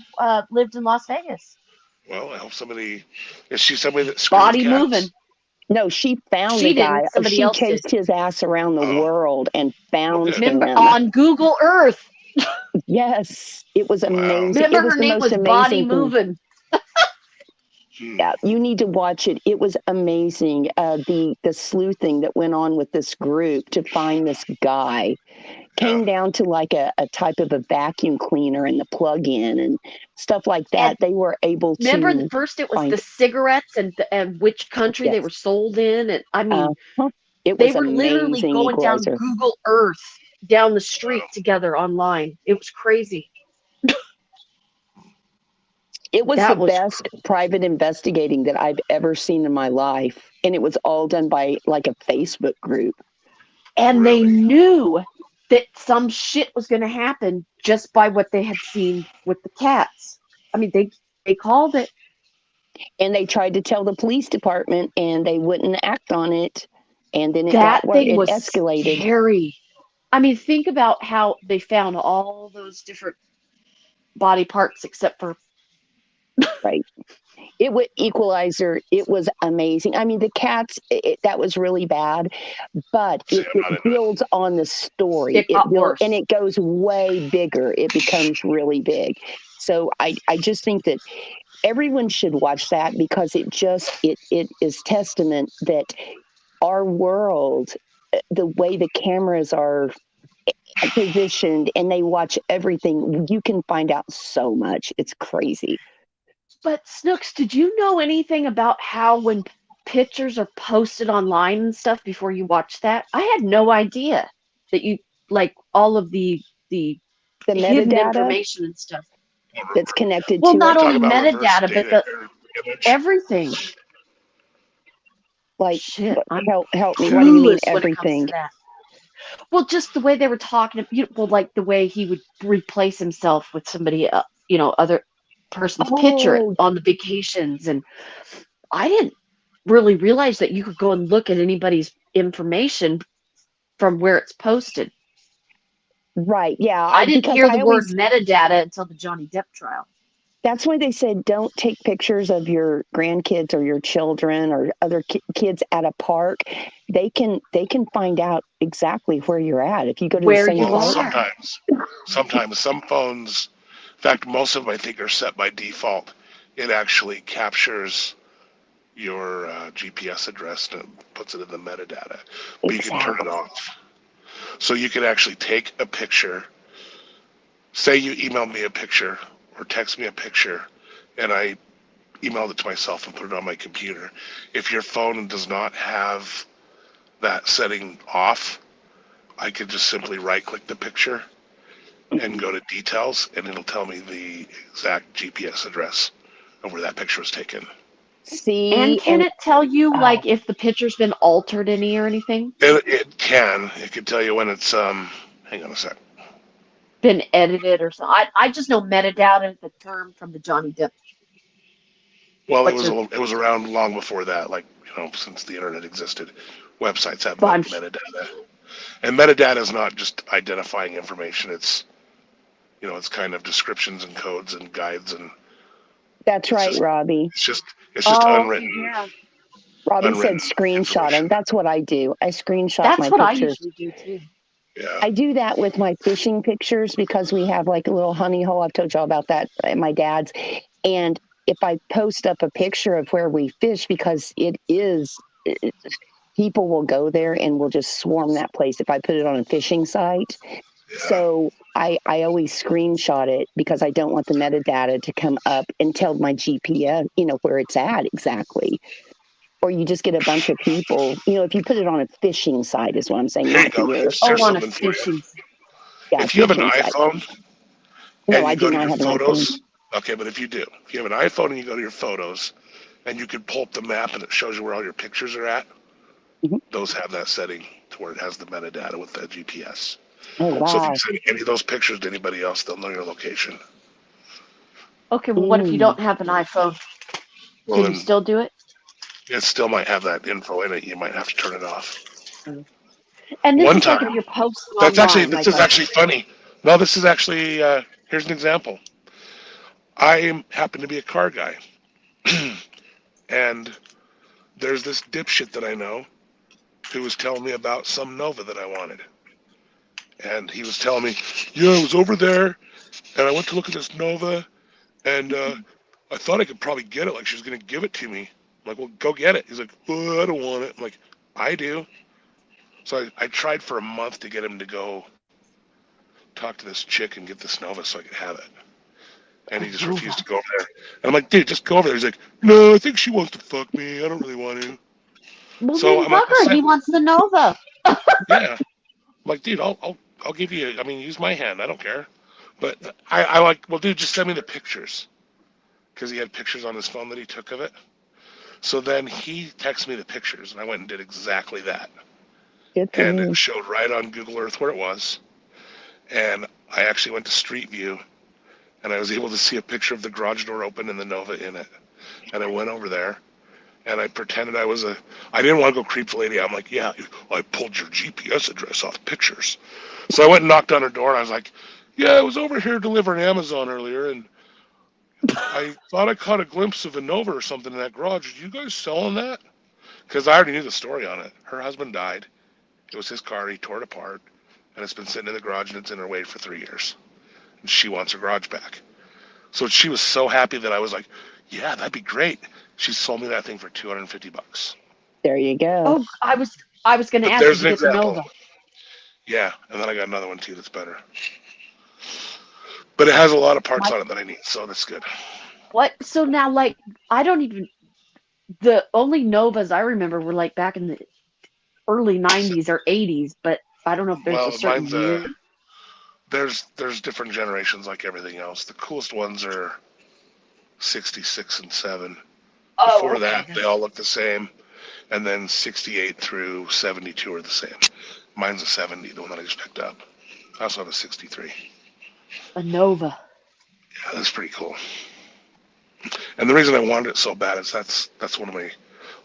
lived in Las Vegas. Well, I hope somebody. Is she somebody that screws Body cats? moving. No, she found She the guy. didn't. Somebody She else did. chased his ass around the Oh. world and found good. Remember him. on Google Earth. Yes, it was Wow. amazing. Remember It was her the name most was Body amazing thing. Moving. Yeah, you need to watch it. It was amazing. The sleuthing that went on with this group to find this guy came down to like a type of a vacuum cleaner and the plug-in and stuff like that. And they were able to remember, first it was find the cigarettes and which country they Yes. were sold in. And I mean, it they was were literally amazing. going down Equalizer. Google Earth down the street Wow. together online. It was crazy. It was That the was best private investigating that I've ever seen in my life. And it was all done by like a Facebook group. and they Really? knew that some shit was going to happen just by what they had seen with the cats. I mean, they called it. And they tried to tell the police department and they wouldn't act on it. And then it That got where thing it was escalated. scary. I mean, think about how they found all those different body parts except for Right. It was Equalizer. It was amazing. I mean, the cats, that was really bad, but See, it I'm not into it. builds on the story. it got worse. And it goes way bigger. It becomes really big. So I just think that everyone should watch that because it is testament that our world, the way the cameras are positioned and they watch everything, you can find out so much. It's crazy. But Snooks, did you know anything about how when pictures are posted online and stuff before you watch that? I had no idea that you like all of the The hidden metadata information and stuff. that's connected Well, to not it, Talk only about reverse metadata, but data the or image. everything. like Shit, I'm help me. What do you mean clueless when it comes everything? to that. Well, just the way they were talking, well, like the way he would replace himself with somebody, other person's picture Oh, on the vacations, and I didn't really realize that you could go and look at anybody's information from where it's posted. right. Yeah. I didn't Because hear I the word always, metadata until the Johnny Depp trial. that's why they said don't take pictures of your grandkids or your children or other kids at a park. They can find out exactly where you're at if you go to the Where same you Well, park. are. sometimes some phones, in fact, most of them I think are set by default. It actually captures your GPS address and puts it in the metadata, but you can turn it Exactly. off. So you can actually take a picture. Say you emailed me a picture or text me a picture, and I emailed it to myself and put it on my computer. If your phone does not have that setting off, I could just simply right-click the picture and go to details, and it'll tell me the exact GPS address of where that picture was taken. See, And can it tell you oh, like if the picture's been altered any or anything? It can. It can tell you when it's hang on a sec. Been edited or something? I just know metadata is the term from the Johnny Depp. Well, What's your it was around long before that, like since the internet existed. Websites have bunch? metadata, and metadata is not just identifying information. It's it's kind of descriptions and codes and guides, and that's it's right, just Robbie. it's just Oh, unwritten yeah. Robbie said unwritten screenshot them. information. That's what I do. I screenshot That's my what I pictures. usually do too. Yeah. I do that with my fishing pictures because we have like a little honey hole. I've told y'all about that at my dad's. And if I post up a picture of where we fish, because people will go there and will just swarm that place if I put it on a fishing site. Yeah. So I always screenshot it because I don't want the metadata to come up and tell my GPS, where it's at exactly. Or you just get a bunch of people, if you put it on a fishing site is what I'm saying, Here you not go. here. Here's Oh, on a something for you. fishing. Yeah, If you have an fishing site. iPhone No, and I you do go to not your have an iPhone. photos, okay, but if you have an iPhone and you go to your photos, and you can pull up the map and it shows you where all your pictures are at, Mhm. those have that setting to where it has the metadata with the GPS. Oh, So if you wow. send any of those pictures to anybody else, they'll know your location. Okay, well, what if you Mm. don't have an iPhone? Well, Can you then still do it? it still might have that info in it. You might have to turn it off. And this One is like if time, you're posting this online, is like actually funny. No, this is actually, here's an example. I happen to be a car guy. And there's this dipshit that I know who was telling me about some Nova that I wanted. And he was telling me, yeah, I was over there and I went to look at this Nova and I thought I could probably get it. Like she was going to give it to me. I'm like, well, go get it. He's like, well, I don't want it. I'm like, I do. So I tried for a month to get him to go talk to this chick and get this Nova so I could have it. And he just refused to go over there. And I'm like, dude, just go over there. He's like, no, I think she wants to fuck me. I don't really want to. well, So then I'm like, fuck her. He wants the Nova. yeah. I'm like, dude, I'll give you. I mean, use my hand. I don't care. But I like, well, dude, just send me the pictures. because he had pictures on his phone that he took of it. So then he texted me the pictures, and I went and did exactly that. Good for And you. it showed right on Google Earth where it was. And I actually went to Street View, and I was able to see a picture of the garage door open and the Nova in it. And I went over there, and I pretended I didn't want to go creep the lady. I'm like, yeah, I pulled your GPS address off pictures. So I went and knocked on her door, and I was like, yeah, I was over here delivering Amazon earlier, and I thought I caught a glimpse of a Nova or something in that garage. Are you guys selling that? Because I already knew the story on it. Her husband died. It was his car. He tore it apart, and it's been sitting in the garage, and it's in her way for 3 years. And she wants her garage back. So she was so happy that I was like, yeah, that'd be great. She sold me that thing for $250. There you go. Oh, I was going to But ask there's you an to get the example. Nova. Yeah, and then I got another one too that's better. But it has a lot of parts on it that I need, so that's good. What? So now, like, I don't even. The only Novas I remember were like back in the early 90s or 80s, but I don't know if there's Well, a certain mine's year. there's different generations like everything else. The coolest ones are 66 and 7. Oh, Before okay. that, they all look the same. And then 68 through 72 are the same. Mine's a 70, the one that I just picked up. I also have a 63. A Nova. Yeah, that's pretty cool. And the reason I wanted it so bad is that's one of my.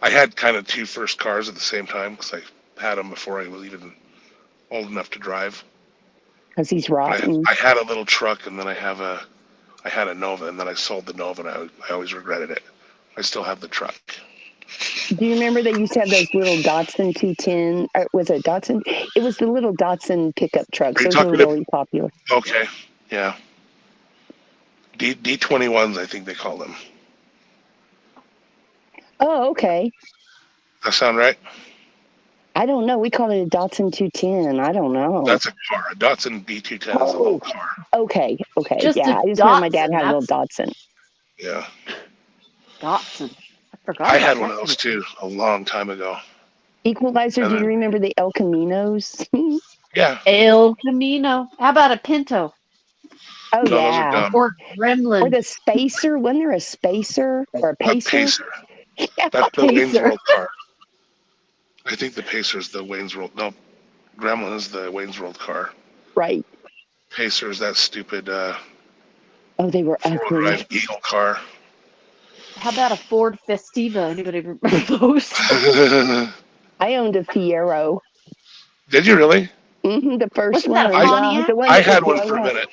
I had kind of two first cars at the same time because I had them before I was even old enough to drive. Because he's But rotten. I had a little truck, and then I had a Nova, and then I sold the Nova, and I always regretted it. I still have the truck. Do you remember they used to have those little Datsun 210? Or was it Datsun? It was the little Datsun pickup trucks. Are you Those were talking about- really popular. Okay, yeah. D21s, I think they call them. Oh, okay. That sound right? I don't know. We call it a Datsun 210. I don't know. That's a car. A Datsun D210 is a little car. Okay. Just Yeah, a I just know my dad Datsun, had a little Datsun. Yeah. Datsun. I forgot. I about had one that of those too a long time ago. Equalizer, do you remember the El Caminos? Yeah. El Camino. How about a Pinto Oh, No, those are yeah. dumb. or Gremlin? Or the Spacer. Wasn't there a Spacer or a A Pacer? Pacer. Yeah. That's the Wayne's Pacer. World car. I think the Pacer is the Wayne's World. No, Gremlin is the Wayne's World car. Right. Pacer is that stupid Oh, they were four-wheel ugly. drive Eagle car. How about a Ford Festiva? Anybody remember those? I owned a Fiero. Did you really? The first Wasn't that one. a yeah, Pontiac? the one I that had would one for a blow up. minute.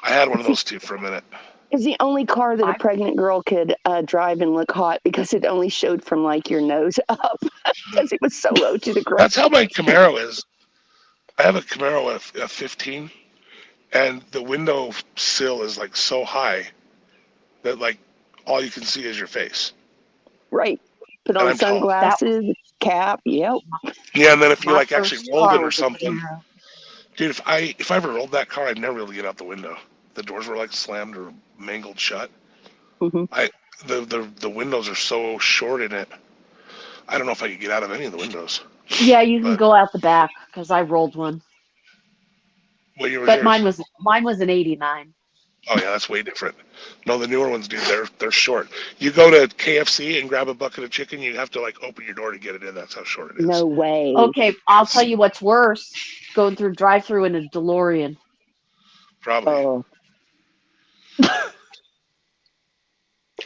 I had one of those too for a minute. It's the only car that a I- pregnant girl could drive and look hot because it only showed from like your nose up because it was so low to the ground. That's how my Camaro is. I have a Camaro F15, and the window sill is like so high that like all you can see is your face. Right. Put And on I'm tall. sunglasses, cap. Yep. Yeah, and then if you My like first actually rolled car it or was a something, Camaro. dude, if I ever rolled that car, I'd never be able to get out the window. The doors were like slammed or mangled shut. hmm The windows are so short in it. I don't know if I could get out of any of the windows. Yeah, you can But- go out the back because I rolled one, What year was but yours? mine was an '89. Oh yeah, that's way different. No, the newer ones, dude, they're short. You go to KFC and grab a bucket of chicken, you have to like open your door to get it in. That's how short it is. No way. Okay, I'll tell you what's worse: going through drive-through in a DeLorean. Probably. Oh,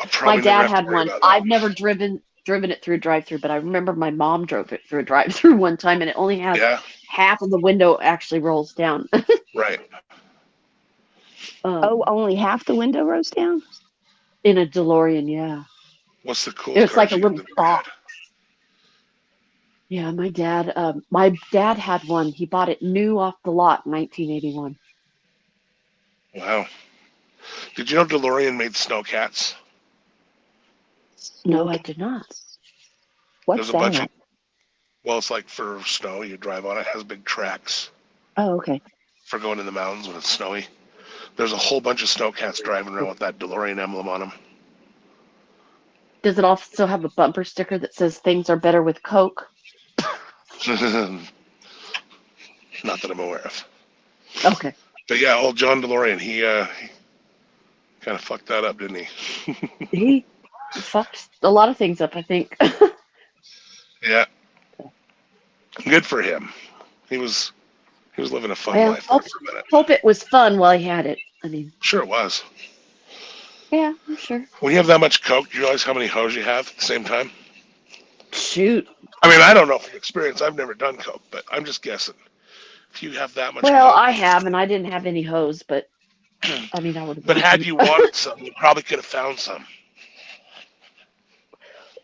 I'll probably My dad never have to had worry one. about that. I've never driven it through a drive-through, but I remember my mom drove it through a drive-through one time, and it only has Yeah, half of the window actually rolls down. right. oh, only half the window rolls down? In a DeLorean, yeah. What's the coolest? It was like cars a you little ever had? box. Yeah, my dad had one. He bought it new off the lot in 1981. Wow. Did you know DeLorean made snowcats? No, I did not. What's There's a that? bunch of. Well, it's like for snow. You drive on it. It has big tracks Oh, okay. for going in the mountains when it's snowy. There's a whole bunch of snowcats driving around with that DeLorean emblem on them. Does it also have a bumper sticker that says things are better with Coke? Not that I'm aware of. Okay. But yeah, old John DeLorean, Kind of fucked that up, didn't he? He fucked a lot of things up, I think. Yeah. Good for him. He was living a fun Well, life there for a minute. hope it was fun while he had it. I mean, Sure it was. yeah, I'm sure. When you have that much coke, do you realize how many hoes you have at the same time? Shoot. I mean, I don't know from experience. I've never done coke, but I'm just guessing. If you have that much Well, coke, I have, and I didn't have any hose, but I mean, I would have. but had you wanted some, you probably could have found some.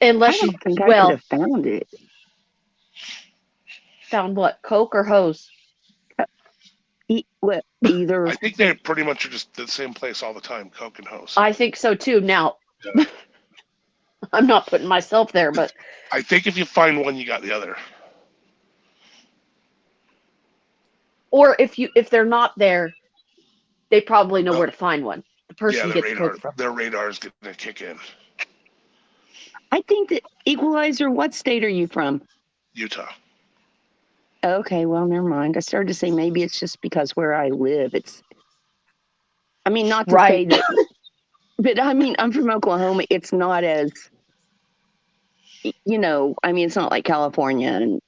I Unless you don't think I could well have found it. found what, Coke or hose? Either. I think they pretty much are just the same place all the time, coke and hose. I think so too. Now, Yeah. I'm not putting myself there, but I think if you find one, you got the other. or if they're not there, they probably know where to find one. The person Yeah, gets Coke from. their radar is going to kick in. I think that Equalizer. What state are you from? Utah. Okay, well, never mind. I started to say maybe it's just because where I live. I mean, not to say Right. that, but I mean, I'm from Oklahoma. It's not as, I mean, it's not like California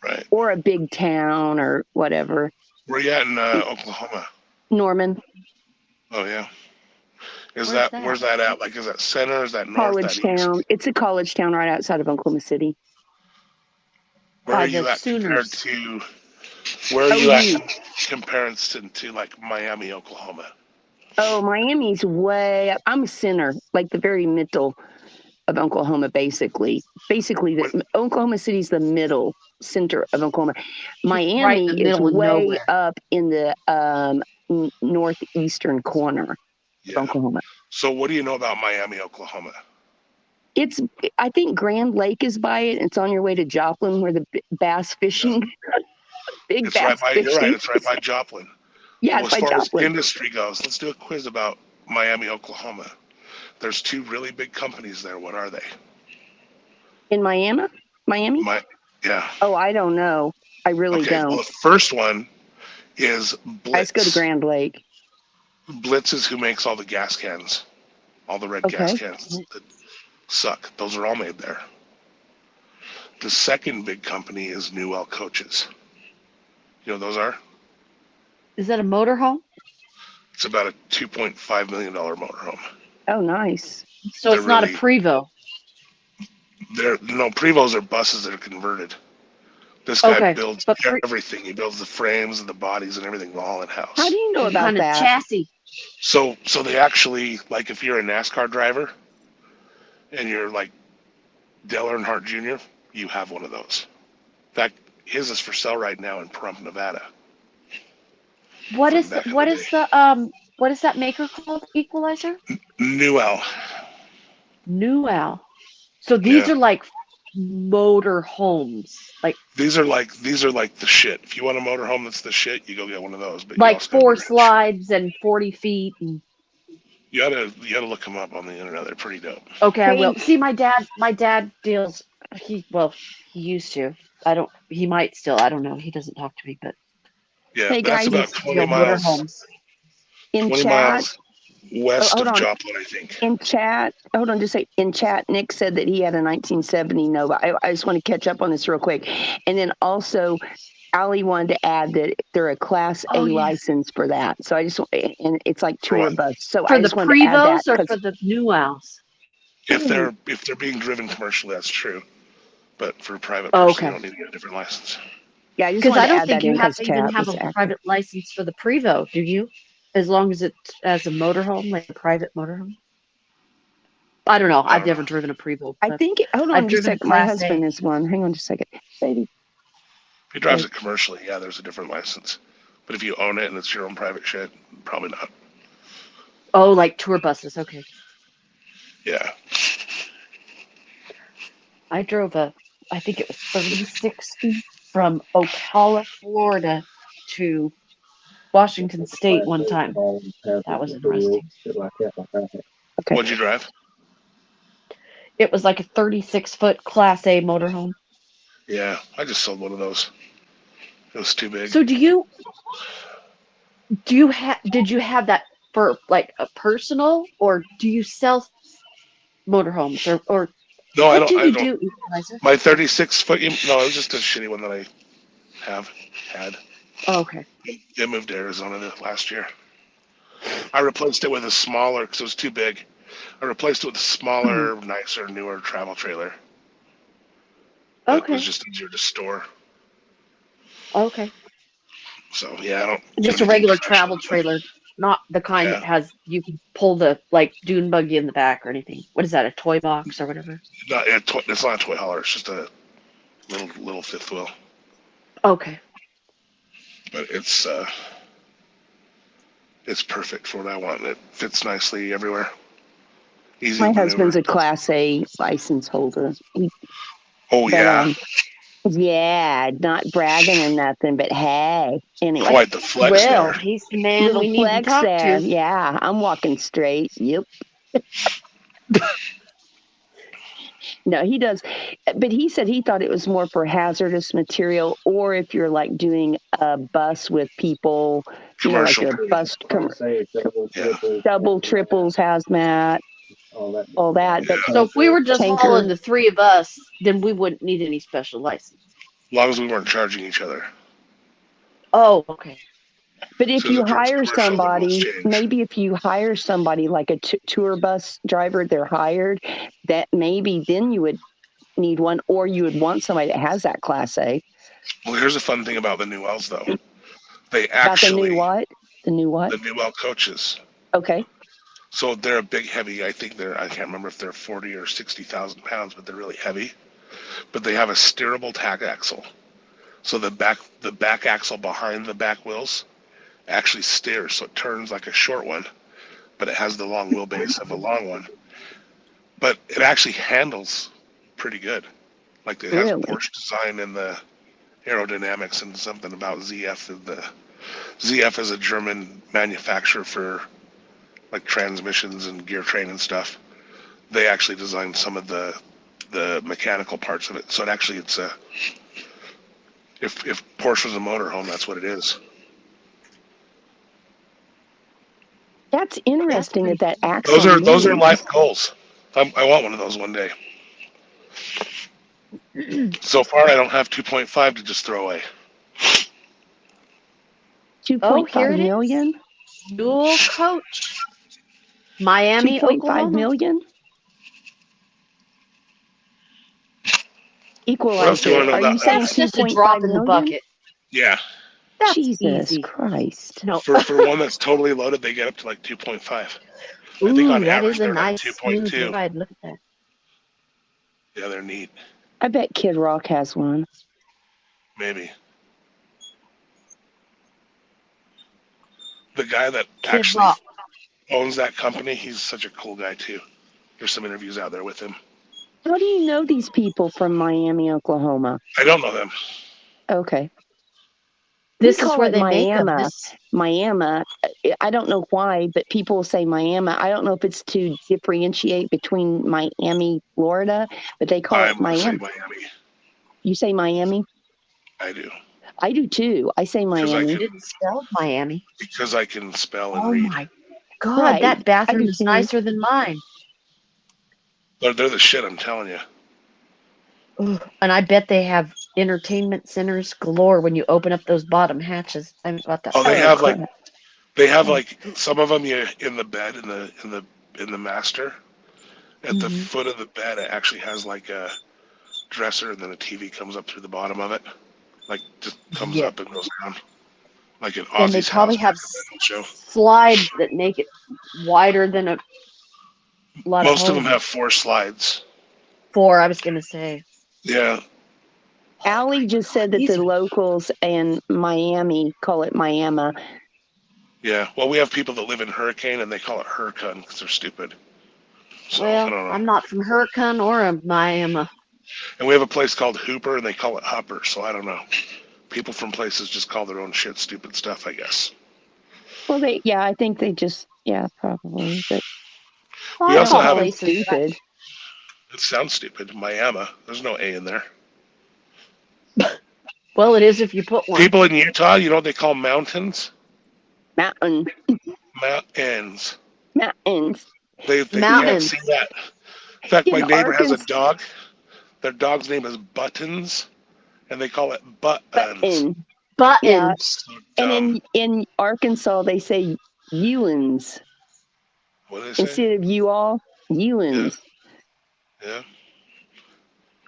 Right. or a big town or whatever. Where you at in Oklahoma? Norman, Oh, yeah. Where's that? Where's that at? Like, is that center? Is that north? college That east? town. It's a college town right outside of Oklahoma City. Where are the you at compared Sooners. to? Where are you OU. at comparison to like Miami, Oklahoma? Oh, Miami's way up. I'm a center, like the very middle of Oklahoma, basically. Basically, Oklahoma City's the middle center of Oklahoma. Miami right in the is middle of way nowhere. up in the northeastern corner of Yeah. Oklahoma. So what do you know about Miami, Oklahoma? I think Grand Lake is by it. It's on your way to Joplin, where the bass fishing, big It's bass right by. fishing. You're right. It's right by Joplin. Yeah, Well, it's as by far as Joplin. industry goes, let's do a quiz about Miami, Oklahoma. There's two really big companies there. What are they? In Miami? Yeah. Oh, I don't know. I really Okay. don't. Well, the first one is I just go to Blitz. Grand Lake. Blitz is who makes all the gas cans, all the red Okay. gas cans that suck. Those are all made there. The second big company is Newell Coaches. You know what those are? Is that a motorhome? It's about a $2.5 million motorhome. Oh, nice. So They're it's not a really- Prevost. Prevos are buses that are converted. This guy Okay, builds but everything. He builds the frames and the bodies and everything all in house. How do you know What about kind of that? chassis? So they actually, like, if you're a NASCAR driver and you're like Dale Earnhardt Jr., you have one of those. In fact, his is for sale right now in Pahrump, Nevada. What From is back in what the is day. what is that maker called? Equalizer? Newell. Newell. So these Yeah. are like motor homes, like These are like the shit. If you want a motorhome that's the shit, you go get one of those. But you like also gotta 4 be rich. slides and 40 feet. And You gotta look them up on the internet. They're pretty dope. okay, I Hey. will. See, my dad deals. He used to. He might still. I don't know. He doesn't talk to me, but Yeah, Hey, that's guys, about used to 20 deal miles. motorhomes. In 20 chat, miles west hold of on. Joplin, I think. hold on, just say in chat, Nick said that he had a 1970 Nova. I just want to catch up on this real quick. And then also, Allie wanted to add that they're a Class A Oh, yeah. license for that. So I just, and it's like For tour what? bus. So For I the just wanted to add that. Prevost or 'cause- for the Newells? If they're being driven commercially, that's true. But for a private Oh, person, okay. you don't need to get a different license. yeah, I just Because wanted I to don't add think that you in have because to even chat have was a active. private license for the Prevost, do you? As long as it's as a motorhome, like a private motorhome. I don't know. I I've don't never know. driven a Prevost. I but think, hold I've on just a driven a second. My Class A. husband is one. Hang on just a second. Baby. If he drives it commercially, yeah, there's a different license. But if you own it and it's your own private shit, probably not. Oh, like tour buses. Okay. Yeah. I drove I think it was 3060 from Ocala, Florida to Washington State one time. That was interesting. Okay. What'd you drive? It was like a 36-foot Class A motorhome. Yeah, I just sold one of those. It was too big. So did you have that for like a personal, or do you sell motorhomes, or No, I what don't. do I you don't. do, Equalizer? My 36-foot. No, it was just a shitty one that I had. Oh, okay. It moved to Arizona last year. I replaced it with a smaller because it was too big. I replaced it with a smaller, nicer, newer travel trailer. It Okay. was just easier to store. Okay. So yeah, I don't. do Just a anything regular professional. travel trailer, not the kind Yeah. that has you can pull the like dune buggy in the back or anything. What is that? A toy box or whatever? It's not a toy hauler. It's just a little fifth wheel. Okay. But it's perfect for what I want. It fits nicely everywhere. Easy My to husband's maneuver. a Class A license holder. Oh But, yeah, yeah, not bragging or nothing, but hey, anyway, quite the flex Well, there. he's the man little we need to flex talk there. to. Yeah, I'm walking straight. Yep. No, he does. But he said he thought it was more for hazardous material, or if you're like doing a bus with people, you know, like Commercial. a bus, Yeah. double, triples, hazmat, all that. But So if we were just Tanker. hauling the three of us, then we wouldn't need any special license. As long as we weren't charging each other. Oh, okay. But if So you if it was hire commercial, the rules somebody, change. maybe if you hire somebody like a tour bus driver, they're hired, that maybe then you would need one, or you would want somebody that has that Class A. Well, here's the fun thing about the new L's though. They About the actually new what? The new what? the new L coaches. Okay. So they're a big, heavy. I can't remember if they're 40 or 60,000 pounds, but they're really heavy. But they have a steerable tack axle. So the back axle behind the back wheels actually steers, so it turns like a short one, but it has the long wheelbase of a long one. But it actually handles pretty good. Like it has Really? Porsche design in the aerodynamics and something about ZF. The ZF is a German manufacturer for like transmissions and gear train and stuff. They actually designed some of the mechanical parts of it. So it's a if Porsche was a motorhome, that's what it is. That's interesting that axle. Those are moves. life goals. I want one of those one day. So far, I don't have 2.5 to just throw away. Oh, here 2.5 it million? is. Dual coach. Miami, 2.5 Oklahoma. million? What else do you Equalizer. want to know Are you about saying That's just a 2.5 drop in the million? bucket. Yeah, That's Jesus easy. Christ. No. for one that's totally loaded, they get up to like 2.5. I think Ooh, on that average is a they're like nice smooth 2.2. ride. Look at that. Yeah, they're neat. I bet Kid Rock has one. Maybe. The guy that Kid actually Rock. owns that company, he's such a cool guy too. There's some interviews out there with him. How do you know these people from Miami, Oklahoma? I don't know them. Okay. This We is call where it they make them. Miami. This, Miami. I don't know why, but people say Miami. I don't know if it's to differentiate between Miami, Florida, but they call I'm it gonna say Miami. Miami. You say Miami? I do. I do too. I say Because Miami. you didn't spell Miami. Because I can spell and Oh read. my God, Right. that bathroom I do is too. nicer than mine. They're the shit, I'm telling you. Ugh. And I bet they have entertainment centers galore when you open up those bottom hatches. I haven't got that. Oh, they Oh, have crap. like some of them in the bed in the master. At the Mhm. foot of the bed, it actually has like a dresser, and then a TV comes up through the bottom of it, like just comes Yeah. up and goes down, like an And they Ozzy's probably house have show. slides that make it wider than a lot Most of them hoses. have 4 slides. 4, I was gonna say. Yeah, Allie just said that These the are- locals in Miami call it Miami. yeah. Well, we have people that live in Hurricane, and they call it Hurricane because they're stupid. So I Well, don't know. I'm not from Hurricane or a Miami. And we have a place called Hooper, and they call it Hupper. So I don't know. People from places just call their own shit stupid stuff, I guess. Well, I think they just, probably. But We also All have a- places. stupid. It sounds stupid. Miami. There's no A in there. Well, it is if you put one. People in Utah, you know what they call mountains? Mountain. Mountains. Mountains. They can't Mountains. see that. In fact, my In neighbor has a Arkansas, dog. Their dog's name is Buttons, and they call it Buttons. button. Buttons. And Dumb. in Arkansas, they say Ewans What do they say? instead of you all. Ewans. Yeah.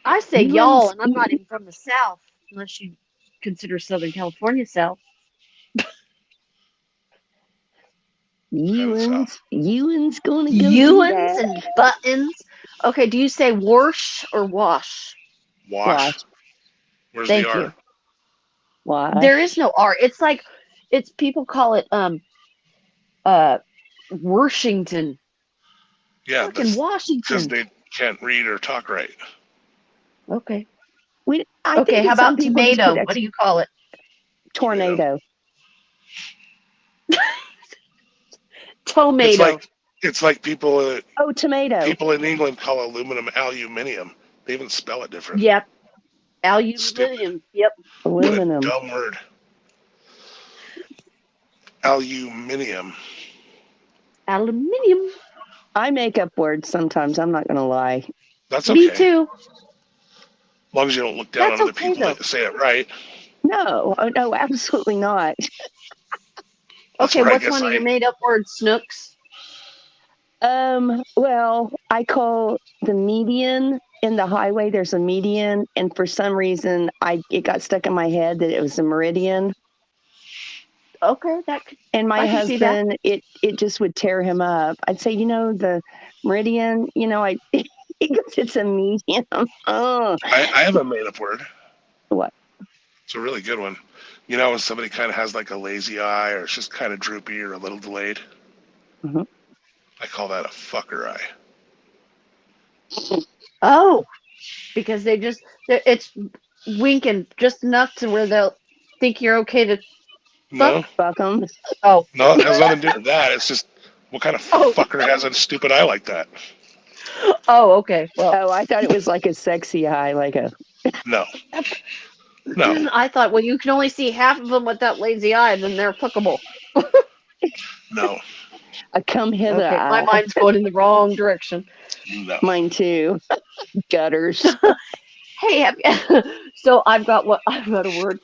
I say Ewans. y'all, and I'm not even from the South, unless you consider Southern California South. Ewans. Ewans gonna go do Ewans that. and buttons. Okay, do you say wash or wash? Wash. Wash. Where's Thank the R? you. Wash. There is no R. It's like people call it Washington. Yeah, Fucking because Washington. they can't read or talk right. Okay. I Okay, think how some about people just tomato? put What do you call it? tornado. Tomato. It's like people Oh, tomato. people in England call aluminum aluminium. They even spell it different. Yep. Aluminium. Yep. What a Aluminum. dumb word. Aluminium. Aluminium. I make up words sometimes. I'm not gonna lie. That's okay. Me too. As long as you don't look down That's on other okay, people though. that say it right. No, no, absolutely not. That's Okay, where I what's guess one of your made up words, Snooks? Well, I call the median in the highway. There's a median, and for some reason, it got stuck in my head that it was a meridian. Okay, that could, And my I can see that. husband, it just would tear him up. I'd say, the meridian, he goes, it's a median. Oh, I have a made up word. what? It's a really good one. You know, when somebody kind of has like a lazy eye or it's just kind of droopy or a little delayed? Mhm. I call that a fucker eye. Oh, because it's winking just enough to where they'll think you're okay to. No, Fuck them. Oh, no, it has nothing to do with that. It's just what kind of Oh. fucker has a stupid eye like that? oh, okay. Well, Oh, I thought it was like a sexy eye, like a. No. No. I thought, well, you can only see half of them with that lazy eye, then they're applicable. No. A come hither Okay, my eye. mind's going in the wrong direction. No. Mine too. Gutters. Hey, so I've got a word.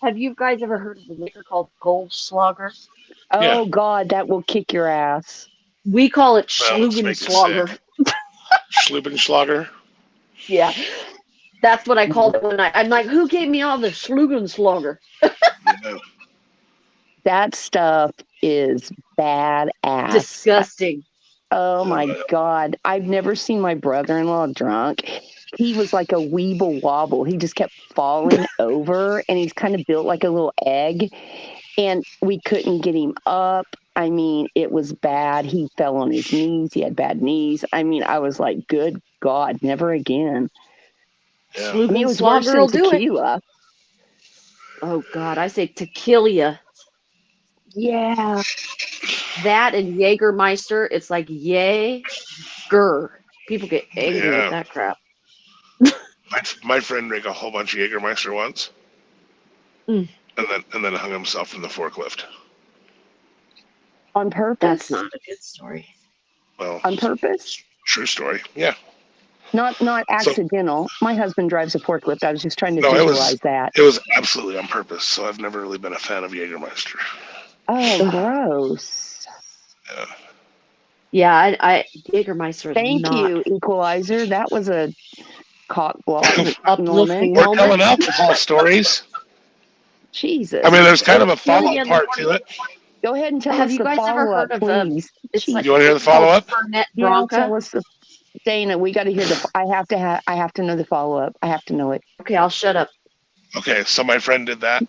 Have you guys ever heard of the liquor called Goldschlager? Yeah. Oh God, that will kick your ass. We call it Well, let's make it Schlugenschlager. sick. Schlubenschlager? Yeah, that's what I called it when I'm like, who gave me all the Schlugenschlager? Yeah. That stuff is badass. Disgusting. Oh my God. I've never seen my brother-in-law drunk. He was like a weeble wobble. He just kept falling over, and he's kind of built like a little egg, and we couldn't get him up. I mean, it was bad. He fell on his knees. He had bad knees. I mean, I was like, good God, never again. Yeah. I mean, it was worse Schlugenschlager will than do it. tequila. Oh God, I say tequila. Yeah. That and Jägermeister, it's like Jaeger. People get angry Yeah. with that crap. My friend drank a whole bunch of Jägermeister once. Mm. And then hung himself from the forklift. On purpose? That's not a good story. Well, On purpose? true story. Yeah. Not accidental. My husband drives a forklift. I was just trying to No, it was- visualize that. It was absolutely on purpose, so I've never really been a fan of Jägermeister. Oh, gross. Yeah. Yeah, I Jägermeister is Thank not you, Equalizer. That was a cock block uplifting moment. We're moment. telling alcohol stories. Jesus. I mean, there's kind of a Really follow-up part to it. Go ahead and tell Have us you the guys ever follow-up, heard of please. It's like You wanna hear the it's called follow-up? Fernet Yeah, Branca. tell us Dana, we got to hear I have to know the follow-up. I have to know it. Okay, I'll shut up. Okay, so my friend did that.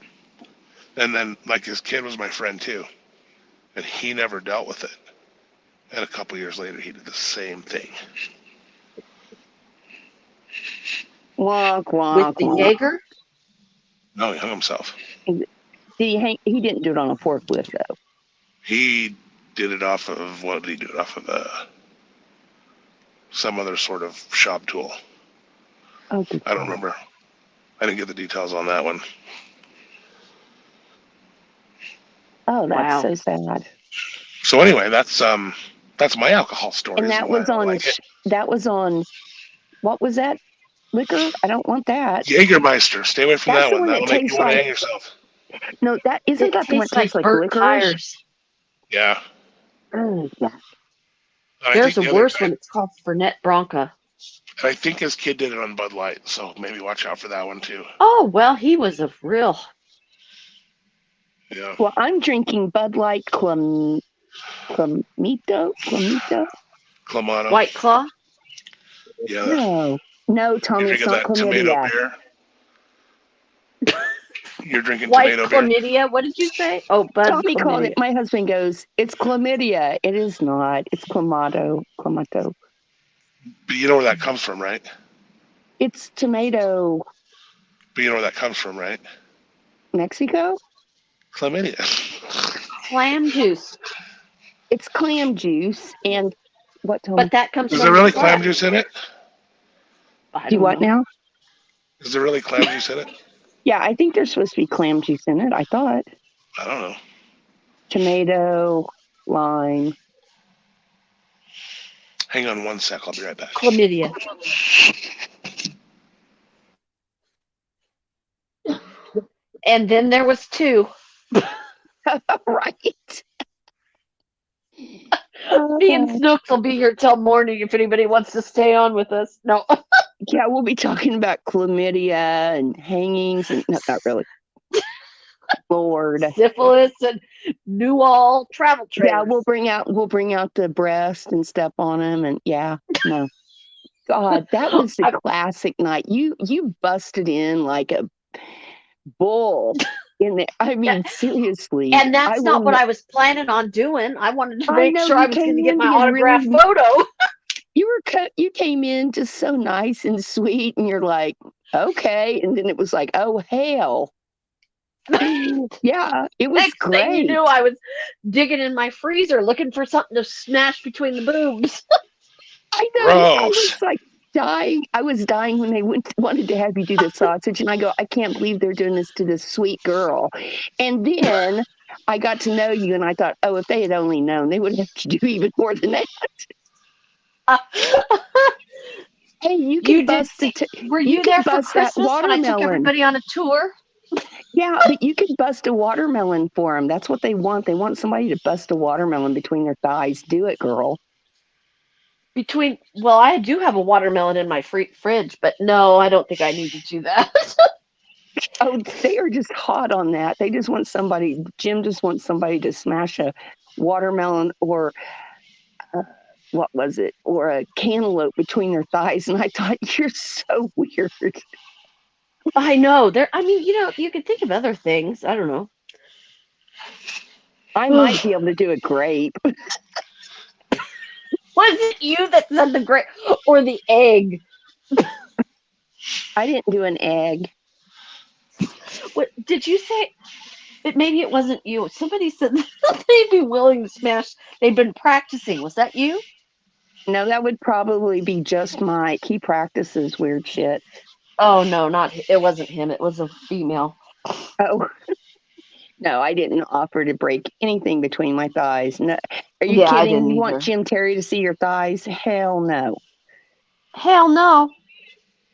And then, like, his kid was my friend, too. And he never dealt with it. And a couple years later, he did the same thing. Wonk, wonk, With the wonk. Jaeger? No, he hung himself. He didn't do it on a forklift, though. He did it off of, what did he do it off of? Some other sort of shop tool. Oh, good I don't God. remember. I didn't get the details on that one. Oh, that's Wow. so sad. So anyway, that's my alcohol stories. And that and why was I on. like it. That was on. What was that? Liquor? I don't want that. Jägermeister. Stay away from That's that the one. one that That'll make you tastes want to like. hang yourself. No, that isn't It that the one tastes that tastes like burnt licorice? tires. Yeah. Oh, yeah. And There's a the other worse guy- one. It's called Fernet Branca. And I think his kid did it on Bud Light, so maybe watch out for that one too. Oh, well, he was a real. Yeah. Well, I'm drinking Bud Light Clamito. Clamato. White Claw? Yeah. No, Tommy, You're it's drinking not that tomato chlamydia. beer. You're drinking White tomato beer. chlamydia? What did you say? Oh, Bud Tommy called chlamydia. it. My husband goes, "It's chlamydia." It is not. It's clamato. But you know where that comes from, right? It's tomato. But you know where that comes from, right? Mexico. Chlamydia. Clam juice. It's clam juice and what? Tommy? But that comes Is from there really the clam juice in it? I Do don't what know. now? Is there really clam juice in it? Yeah, I think there's supposed to be clam juice in it. I thought I don't know. tomato, lime. Hang on one sec. I'll be right back. Chlamydia. And then there was two. Right. Me and Snooks will be here till morning if anybody wants to stay on with us. No. Yeah, we'll be talking about chlamydia and hangings and no, not really. Lord. Syphilis and Newall travel trailers. Yeah, we'll bring out the breast and step on them and yeah, no. God, that was the classic night. You busted in like a bull in there. I mean, seriously. And that's not what I I was planning on doing. I wanted to I make know, sure you I was going came to get in my being autographed really- photo. You came in just so nice and sweet, and you're like, okay, and then it was like, oh hell. Yeah, it was Next thing you great. knew, I was digging in my freezer looking for something to smash between the boobs. I know. I Gross. was like dying. I was dying when they wanted to have you do the sausage, and I go, I can't believe they're doing this to this sweet girl. And then I got to know you, and I thought, oh, if they had only known, they would have to do even more than that. Hey, you can You bust did. Were you you can there for bust that Christmas when I took watermelon. everybody on a tour? Yeah, but you could bust a watermelon for them. That's what they want. They want somebody to bust a watermelon between their thighs. Do it, girl. Well, I do have a watermelon in my fridge, but no, I don't think I need to do that. Oh, they are just hot on that. They just want somebody. Jim just wants somebody to smash a watermelon or what was it? Or a cantaloupe between their thighs. And I thought, you're so weird. I know. I mean, you could think of other things. I don't know. I might be able to do a grape. Was it you that said the grape or the egg? I didn't do an egg. What did you say? Maybe it wasn't you. Somebody said they'd be willing to smash. They'd been practicing. Was that you? No, that would probably be just Mike. He practices weird shit. Oh no, it wasn't him. It was a female. Oh. No, I didn't offer to break anything between my thighs. No. Are you Yeah, I kidding? didn't You want either. Jim Terry to see your thighs? Hell no. Hell no.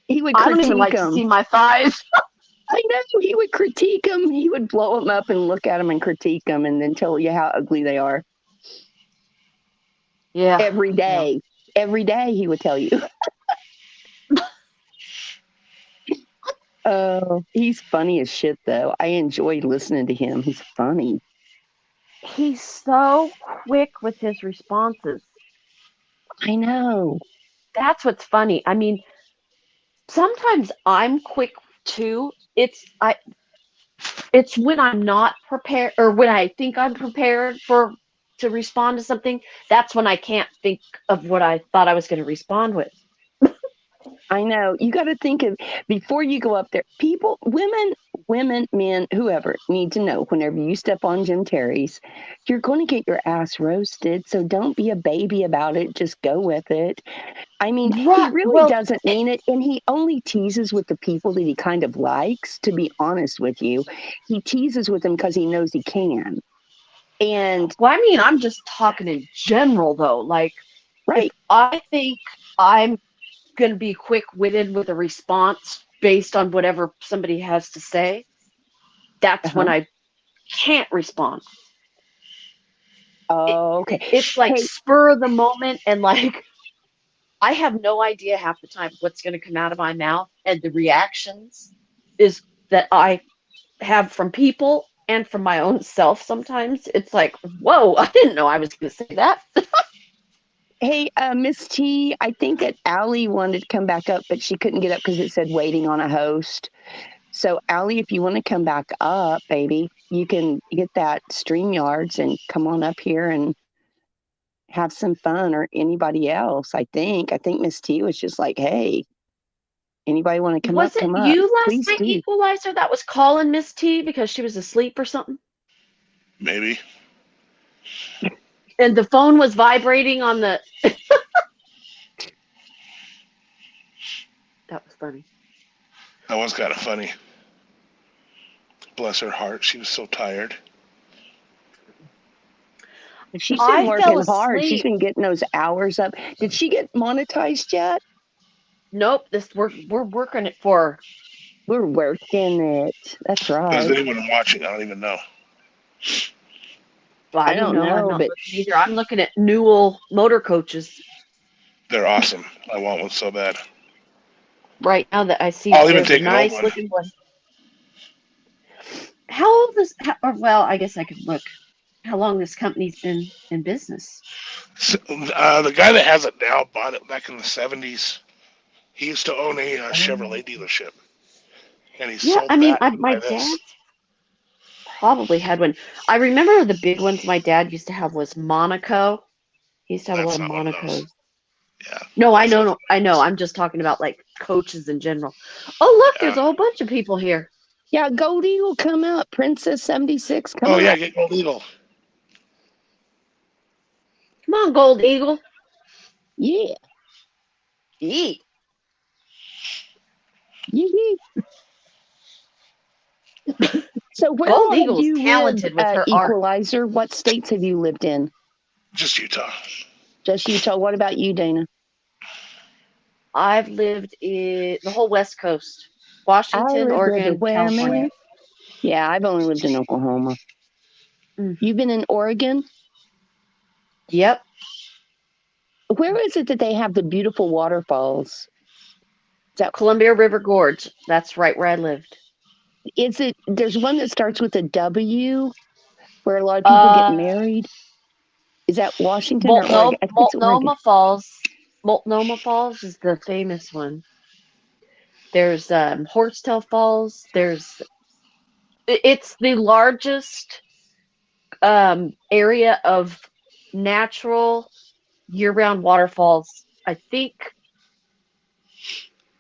He would I don't even critique like to them. see my thighs. I know. He would critique them. He would blow them up and look at them and critique them and then tell you how ugly they are. Yeah. Every day. Every day he would tell you. Oh, he's funny as shit, though. I enjoy listening to him. He's funny. He's so quick with his responses. I know. That's what's funny. I mean, sometimes I'm quick too. It's when I'm not prepared or when I think I'm prepared to respond to something. That's when I can't think of what I thought I was going to respond with. I know. You got to think of, before you go up there, people, women, men, whoever, need to know whenever you step on Jim Terry's, you're going to get your ass roasted. So don't be a baby about it. Just go with it. I mean, he really doesn't mean it. And he only teases with the people that he kind of likes, to be honest with you. He teases with them because he knows he can. And Well, I mean, I'm just talking in general, though. Like, if right, I think I'm going to be quick-witted with a response based on whatever somebody has to say, that's when uh-huh. I can't respond. Oh, okay. It's like Hey, spur of the moment, and like I have no idea half the time what's going to come out of my mouth, and the reactions is that I have from people and from my own self. Sometimes it's like, whoa, I didn't know I was going to say that. hey, Miss T, I think that Allie wanted to come back up, but she couldn't get up because it said waiting on a host. So, Allie, if you want to come back up, baby, you can get that StreamYards and come on up here and have some fun, or anybody else. I think Miss T was just like, hey, anybody want to come up? Was it Come up. you last Please night, do. Equalizer, that was calling Miss T because she was asleep or something? Maybe. And the phone was vibrating on the. That was funny. That was kind of funny. Bless her heart. She was so tired. She's I been fell working hard. She's asleep. been getting those hours up. Did she get monetized yet? Nope, we're working it for her. We're working it. That's Is right. anyone watching? I don't even know. I don't know. I'm know, not but looking either. I'm looking at Newell motor coaches They're awesome. I want one so bad. right now that I see I'll even there's a take an old nice one. looking one. How old is? Or, well, I guess I could look. How long this company's been in business? So, the guy that has it now bought it back in the 70s. He used to own a Chevrolet dealership, and he Yeah, sold I mean, that to my buy dad this. probably had one. I remember the big ones my dad used to have was Monaco. He used to have a lot That's of not one of those. Monacos. Yeah. No, I That's know, not. no, I know. I'm just talking about like coaches in general. Oh, look, Yeah. there's a whole bunch of people here. yeah, Gold Eagle, come up. Princess 76, come Oh yeah, up. get Gold Eagle. Come on, Gold Eagle. Yeah. Eat. Yee. So where Gold all have Eagle is you lived, talented with her art. Equalizer? What states have you lived in? Just Utah. Just Utah. What about you, Dana? I've lived in the whole West Coast, I Washington, lived Oregon, everywhere, California. man. Yeah, I've only lived in Oklahoma. Mm. You've been in Oregon? Yep. Where is it that they have the beautiful waterfalls? Columbia River Gorge. That's right where I lived. Is it? There's one that starts with a W, where a lot of people get married. Is that Washington or Oregon? I think it's Oregon. Multnomah Falls. Multnomah Falls is the famous one. There's Horsetail Falls. It's the largest area of natural year-round waterfalls. I think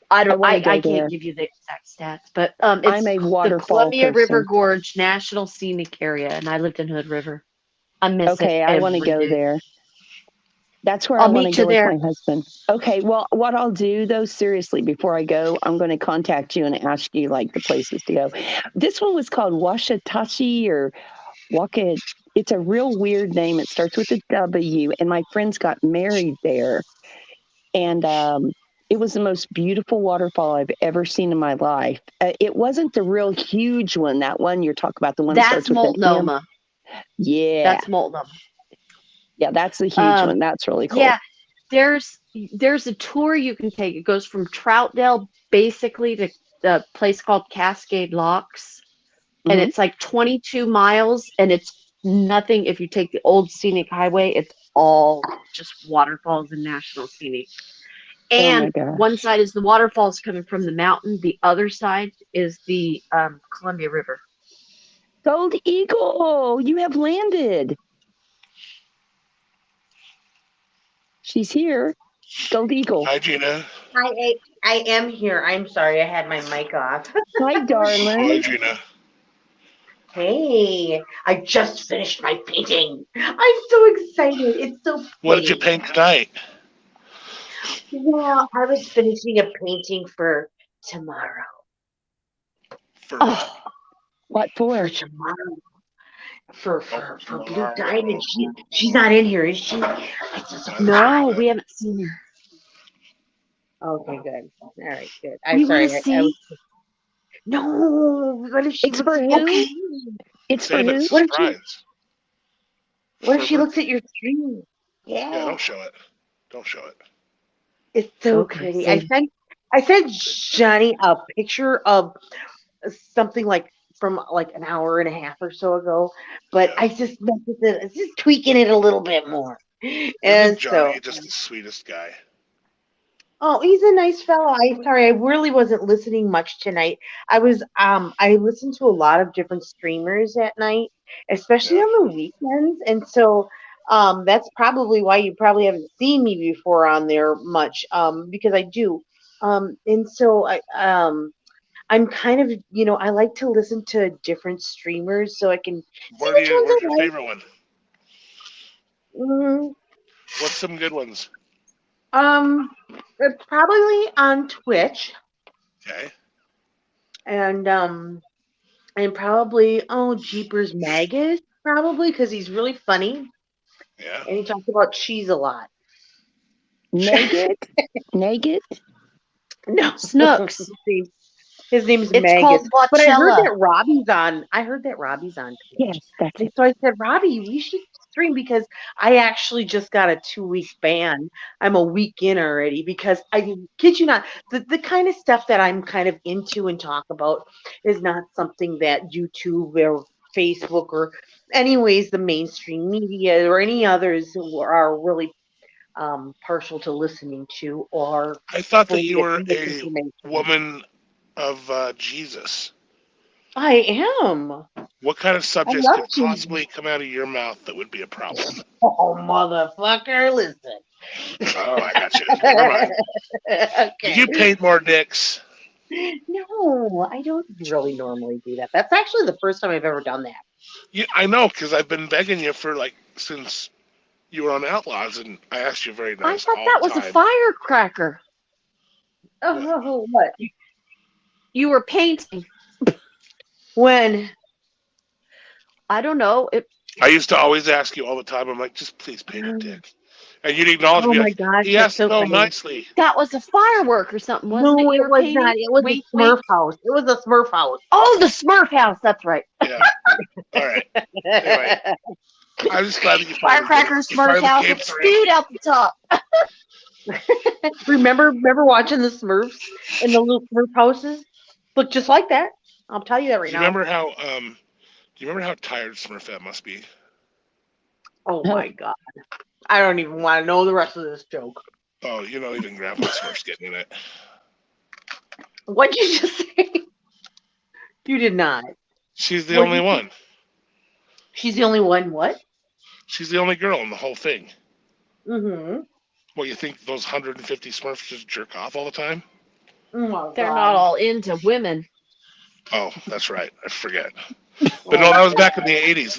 I want to I go there. can't give you the exact stats, but I'm it's a the waterfall Columbia River person. Gorge National Scenic Area, and I lived in Hood River. I miss it Okay, I want to every go day. there. That's where I I'll want to meet you go with there. my husband. Okay, well, what I'll do though, seriously, before I go, I'm going to contact you and ask you like the places to go. This one was called Washatashi or Waka. It's a real weird name. It starts with a W, and my friends got married there, and it was the most beautiful waterfall I've ever seen in my life. It wasn't the real huge one. That one you're talking about, the one that That's starts with an M. Multnomah. Yeah, That's Multnomah. yeah, that's the huge one. That's really cool. Yeah, there's a tour you can take. It goes from Troutdale basically to the place called Cascade Locks, and Mhm. it's like 22 miles, and it's nothing. If you take the old scenic highway, it's all just waterfalls and national scenic. Oh my And gosh. one side is the waterfalls coming from the mountain. The other side is the Columbia River. Gold Eagle, you have landed. She's here. Gold Eagle. Hi, Gina. I am here. I'm sorry, I had my mic off. Hi, Hi, darling. Gina. Hey, I just finished my painting. I'm so excited. It's so What did you pretty. paint tonight? Well, I was finishing a painting for tomorrow. For what? Oh, What For for? tomorrow. for Blue Diamond. She's not in here, is she? No, we haven't seen him. Okay, good. All right, good. We I'm want sorry. to I see. was, no, what if she It's looks for at who? your Okay. stream? It's for Save it. who? What if she Surprise. what if For she her. looks at your stream? Yeah, Yeah. don't show it. Don't show it. It's so Okay, pretty. save. I sent Johnny a picture of something like from like an hour and a half or so ago, but Yeah. I just meant to it's just tweaking it a little bit more. Isn't And Johnny so just the sweetest guy? oh, he's a nice fellow. I really wasn't listening much tonight. I listened to a lot of different streamers at night, especially Yeah. on the weekends. And so that's probably why you probably haven't seen me before on there much. Because I do. And so I'm kind of, I like to listen to different streamers so I can see which ones Where's I your like. favorite one? Mhm. What's some good ones? Probably on Twitch. Okay. And probably Jeepers Magus probably because he's really funny Yeah. and he talks about cheese a lot. Nugget? Nugget? No, Snooks. his name's It's Magus. called But I heard Watchella. that Robbie's on. I heard that Robbie's on Twitch. Yes, that's And it. so I said, Robbie, we should stream because I actually just got a 2-week ban. I'm a week in already because I kid you not, the kind of stuff that I'm kind of into and talk about is not something that YouTube or Facebook or anyways the mainstream media or any others who are really partial to listening to or I thought that for you me to were get a information. woman of Jesus. I am. What kind of I subjects love could cheese. possibly come out of your mouth that would be a problem? Oh, motherfucker, listen. Oh, I got you. Never mind. Okay. Did you paint more dicks? No, I don't really normally do that. That's actually the first time I've ever done that. Yeah, I know, because I've been begging you for since you were on Outlaws, and I asked you very I nice thought all that the was a time. firecracker. Oh, what? You were painting. When? I don't know. I used to always ask you all the time. I'm like, just please paint her dick, and you'd acknowledge Oh me. my Like, gosh, he that's asked so so funny. nicely. That was a firework or something, wasn't No, it? You it were was painting? not. It was Wink, a wink. Smurf house. It was a Smurf house. Oh, the Smurf house. That's right. Yeah. All right. Anyway, I'm just glad that you finally Firecracker, you Smurf finally house came with through. spewed out the top. remember watching the Smurfs in the little Smurf houses? Look just like that. I'll tell you that right Do you now. remember how Do you remember how tired Smurfette must be? Oh my god. I don't even want to know the rest of this joke. Oh, even Grandpa Smurf's getting in it. What'd you just say? You did not. She's the What'd only you one. She's the only one. What? She's the only girl in the whole thing. Mm-hmm. What, you think those 150 Smurfs just jerk off all the time? Oh, They're God. not all into women. Oh, that's right. I forget. But no, that was back in the 80s.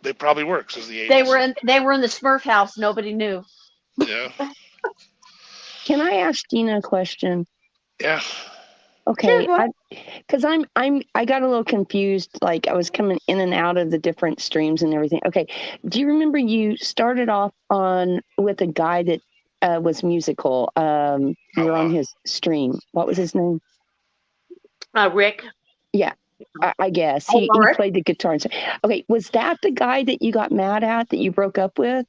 They probably were, 'cause it was the 80s. They were in the Smurf house. Nobody knew. Yeah. Can I ask Dina a question? Yeah. Okay, Sure, because I got a little confused. Like I was coming in and out of the different streams and everything. Okay, do you remember you started off with a guy that was musical? You were on his stream. What was his name? Rick. Yeah, I guess he played the guitar and stuff. Okay, was that the guy that you got mad at that you broke up with?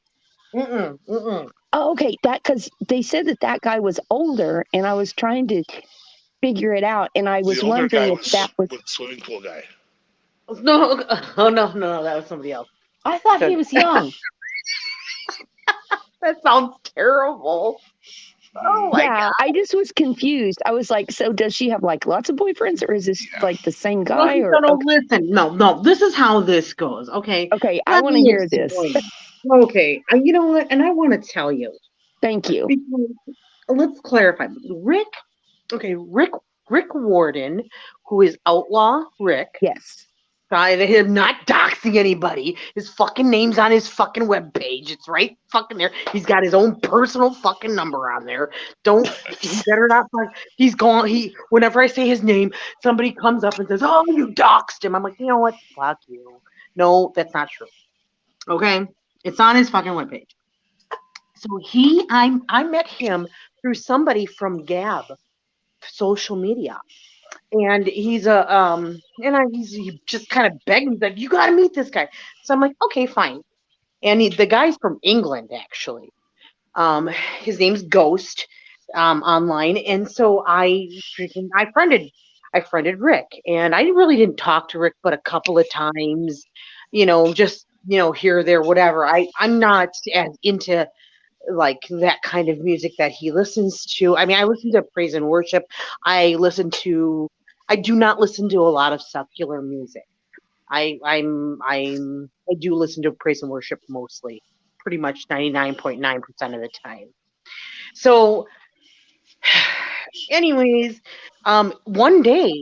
Mm-mm. Oh, okay, because they said that guy was older, and I was trying to figure it out, and I was The older guy wondering if that was the swimming pool guy. No, no, that was somebody else. I thought he was young. That sounds terrible. Oh my God. I just was confused. I was like, so does she have like lots of boyfriends, or is this like the same guy? Listen, no, this is how this goes. Okay. Okay, I want to hear this. Okay, you know what? And I want to tell you. Thank you. Because, let's clarify. Rick Warden, who is Outlaw Rick. Yes. Him not doxing anybody. His fucking name's on his fucking webpage. It's right fucking there. He's got his own personal fucking number on there. He better not. He's gone. Whenever I say his name, somebody comes up and says, "Oh, you doxed him." I'm like, you know what? Fuck you. No, that's not true. Okay, it's on his fucking webpage. So I met him through somebody from Gab social media, and he's he's he just kind of begged me like, you got to meet this guy. So I'm like, okay, fine. And the guy's from England actually. His name's Ghost, online, and so I friended Rick, and I really didn't talk to Rick but a couple of times, just here or there, whatever. I'm not as into like that kind of music that he listens to. I mean, I listen to praise and worship. I do not listen to a lot of secular music. I do listen to praise and worship mostly, pretty much 99.9% of the time. So, anyways, one day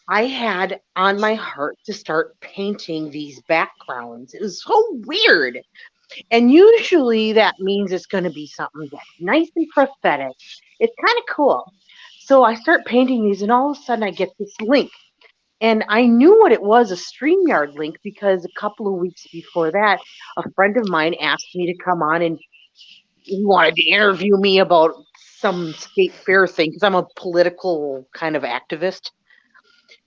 I had on my heart to start painting these backgrounds. It was so weird. And usually that means it's going to be something that's nice and prophetic. It's kind of cool. So I start painting these, and all of a sudden I get this link. And I knew what it was, a StreamYard link, because a couple of weeks before that, a friend of mine asked me to come on, and he wanted to interview me about some state fair thing, because I'm a political kind of activist.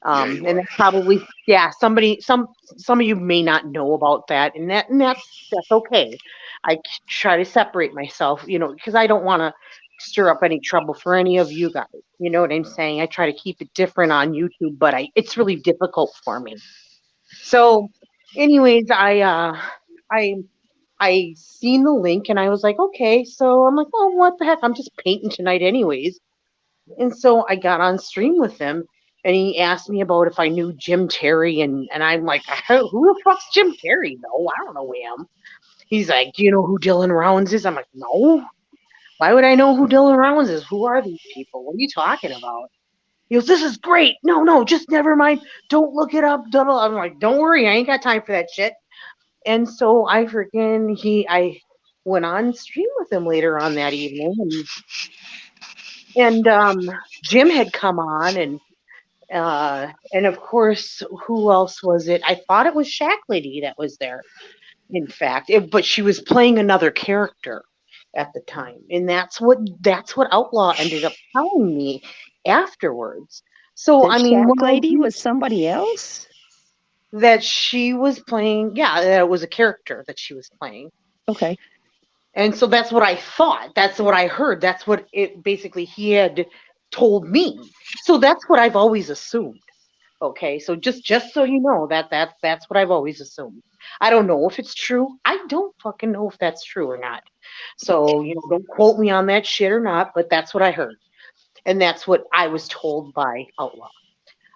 You And are. that's probably, yeah, some of you may not know about that, and that's okay. I try to separate myself, because I don't want to stir up any trouble for any of you guys. You know what I'm saying? I try to keep it different on YouTube, but it's really difficult for me. So, anyways, I seen the link and I was like, okay. So I'm like, oh, what the heck? I'm just painting tonight, anyways. And so I got on stream with him, and he asked me about if I knew Jim Terry, and I'm like, who the fuck's Jim Terry? No, I don't know him. He's like, do you know who Dylan Rounds is? I'm like, no. Why would I know who Dylan Rounds is? Who are these people? What are you talking about? He goes, this is great. No, just never mind. Don't look it up. I'm like, don't worry, I ain't got time for that shit. And so I went on stream with him later on that evening, and Jim had come on, and of course, who else was it? I thought it was Shack Lady that was there, in fact, but she was playing another character at the time, and that's what Outlaw ended up telling me afterwards. So The I mean, Shack Lady was somebody else? that she was playing, yeah, that it was a character that she was playing. Okay. And so that's what I thought. That's what I heard. That's what it basically he had told me. So that's what I've always assumed. Okay, so just so you know, that's what I've always assumed. I don't know if it's true. I don't fucking know if that's true or not. So, don't quote me on that shit or not, but that's what I heard. And that's what I was told by Outlaw.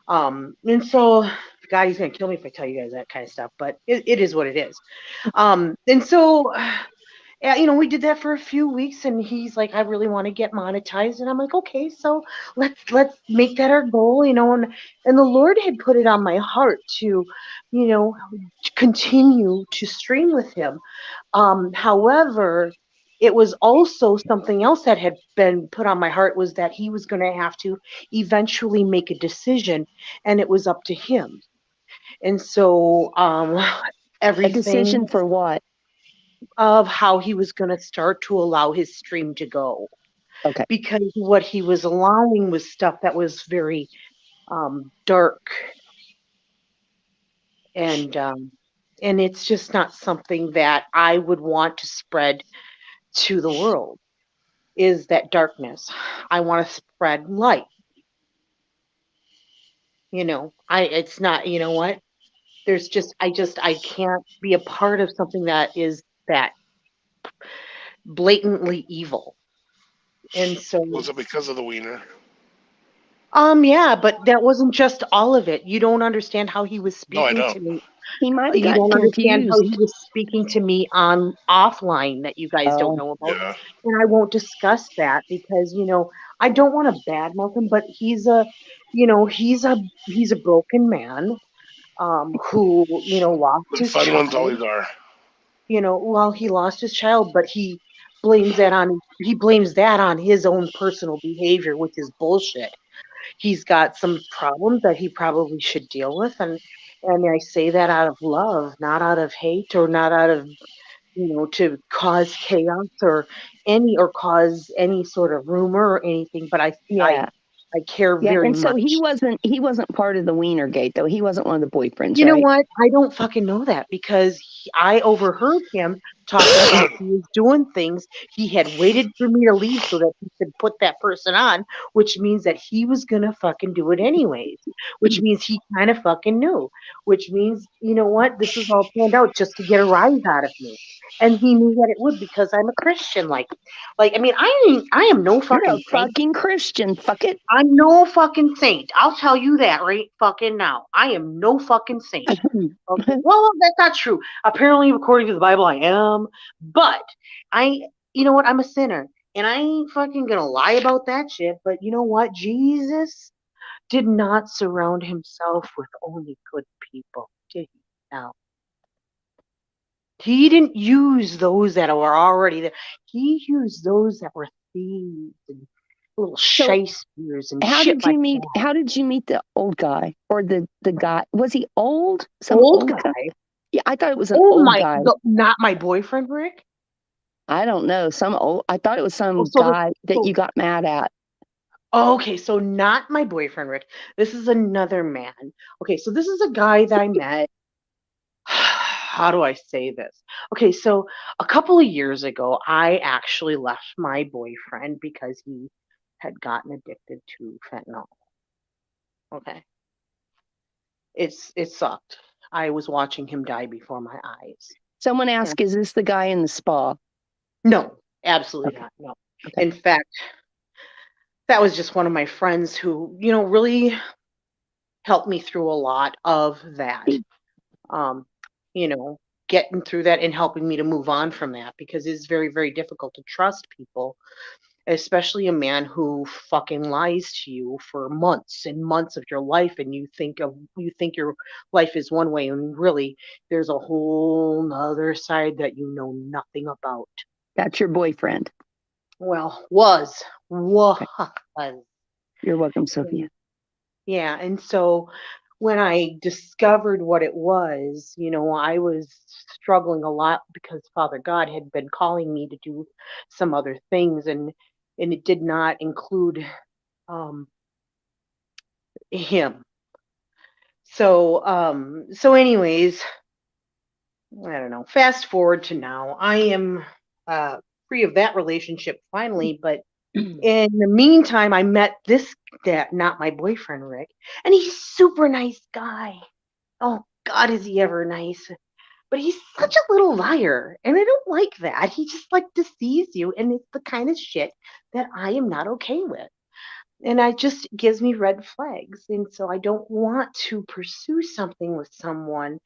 And so God, he's gonna kill me if I tell you guys that kind of stuff, but it is what it is. And so we did that for a few weeks, and he's like, I really want to get monetized, and I'm like, okay, so let's make that our goal, and the Lord had put it on my heart to, continue to stream with him. However, it was also something else that had been put on my heart, was that he was going to have to eventually make a decision, and it was up to him. And so everything, a decision for what? Of how he was going to start to allow his stream to go. Okay. Because what he was allowing was stuff that was very dark, and it's just not something that I would want to spread to the world. Is that darkness? I want to spread light. It's not. You know what? There's just I can't be a part of something that is that blatantly evil. And so, Was it because of the wiener? Yeah, but that wasn't just all of it. You don't understand how he was No, I speaking don't. to me. He might have You got don't understand how he confused. was speaking to me on offline that you guys don't Oh. know about. Yeah. And I won't discuss that because, I don't want to badmouth him, but he's a broken man, who, lost The his fun child. ones always are. Well, he lost his child, but he blames that on his own personal behavior, which is bullshit. He's got some problems that he probably should deal with, and I mean, I say that out of love, not out of hate or not out of, to cause chaos or cause any sort of rumor or anything. But Yeah. I care Yeah. very And so much. he wasn't part of the Wiener Gate though. He wasn't one of the boyfriends, You know right? what? I don't fucking know that because I overheard him talking about he was doing things. He had waited for me to leave so that he could put that person on, which means that he was gonna fucking do it anyways. Which means he kind of fucking knew. Which means, you know what? This was all planned out just to get a rise out of me. And he knew that it would because I'm a Christian. I mean, I am no You're fucking a saint. fucking Christian. Fuck it. I'm no fucking saint. I'll tell you that right fucking now. I am no fucking saint. Okay. Well, that's not true. Apparently, according to the Bible, I am. But you know what? I'm a sinner. And I ain't fucking gonna lie about that shit. But you know what? Jesus did not surround himself with only good people, did he? No. He didn't use those that were already there. He used those that were thieves and little So shysters and shit like that. how did you meet the old guy or the guy? Was he old? Some Old old guy? guy. Yeah, I thought it was an Oh old my, guy. not my boyfriend, Rick. I don't know. I thought it was Oh, some guy that so you got mad at. okay, so not my boyfriend, Rick. This is another man. Okay, so this is a guy that I met. How do I say this? Okay, so a couple of years ago, I actually left my boyfriend because he had gotten addicted to fentanyl. Okay, it sucked. I was watching him die before my eyes. Someone And asked, is this the guy in the spa? no, absolutely Okay. not. No. Okay. In fact, that was just one of my friends who, really helped me through a lot of that. Um, getting through that and helping me to move on from that because it's very, very difficult to trust people, especially a man who fucking lies to you for months and months of your life and you think your life is one way and really there's a whole nother side that you know nothing about. That's your boyfriend. Well, was. You're welcome, Sophia. Yeah, and so when I discovered what it was, I was struggling a lot because Father God had been calling me to do some other things, and it did not include him. So anyways, I don't know. Fast forward to now, I am free of that relationship finally, but in the meantime, I met this not my boyfriend, Rick, and he's super nice guy. Oh God, is he ever nice? But he's such a little liar, and I don't like that. He just deceives you, and it's the kind of shit that I am not okay with. And it just gives me red flags, and so I don't want to pursue something with someone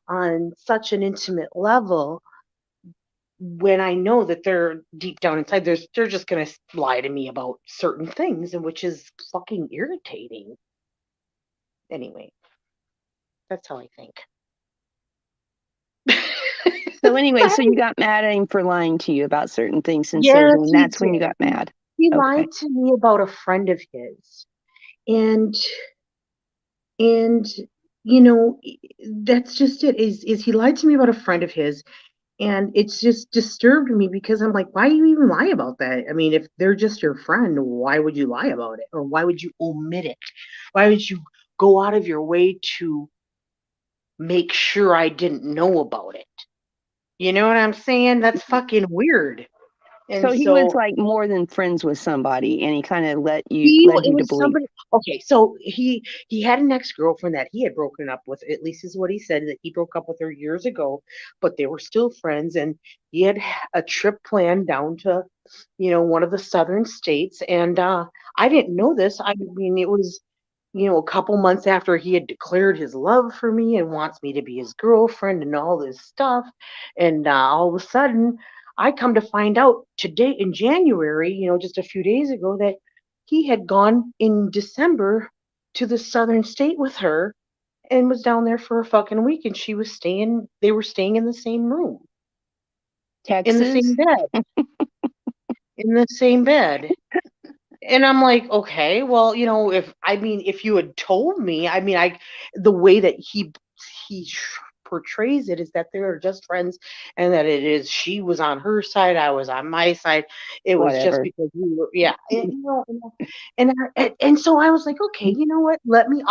on such an intimate level when I know that they're deep down inside, they're just gonna lie to me about certain things, and which is fucking irritating. Anyway, that's how I think. So anyway, so you got mad at him for lying to you about certain things, and Yes, so then that's when you got mad. He Okay. lied to me about a friend of his, and that's just it. Is he lied to me about a friend of his, and it's just disturbed me because I'm like, why do you even lie about that? I mean, if they're just your friend, why would you lie about it, or why would you omit it? Why would you go out of your way to make sure I didn't know about it? You know what I'm saying? That's fucking weird. And So he was like more than friends with somebody, and he kind of led you to believe. somebody. Okay, so he had an ex-girlfriend that he had broken up with. At least is what he said, that he broke up with her years ago, but they were still friends. And he had a trip planned down to, one of the southern states. And I didn't know this. I mean, it was, a couple months after he had declared his love for me and wants me to be his girlfriend and all this stuff. And all of a sudden, I come to find out today in January, just a few days ago, that he had gone in December to the southern state with her and was down there for a fucking week, and they were staying in the same room. Texas? In the same bed. In the same bed. And I'm like, okay, well, if you had told me, I mean, the way that he he portrays it is that they're just friends, and that it is she was on her side, I was on my side. It was just Whatever. because we were, yeah, and so I was like, okay, you know what? Let me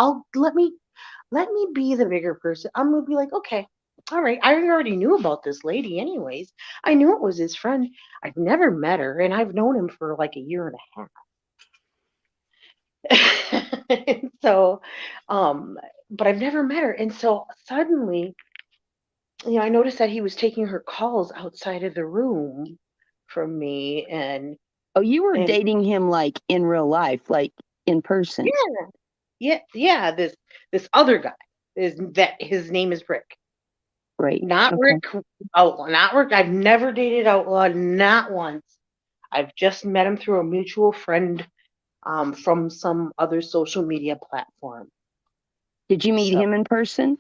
be the bigger person. I'm gonna be like, okay, all right. I already knew about this lady, anyways. I knew it was his friend. I've never met her, and I've known him for like a year and a half. And so, but I've never met her. And so suddenly, I noticed that he was taking her calls outside of the room from me, Oh, you were and dating him like in real life, like in person. yeah. This other guy his name is Rick, Right. not Okay. Rick Outlaw, not Rick. I've never dated Outlaw, not once. I've just met him through a mutual friend, from some other social media platform. Did you meet So him in person?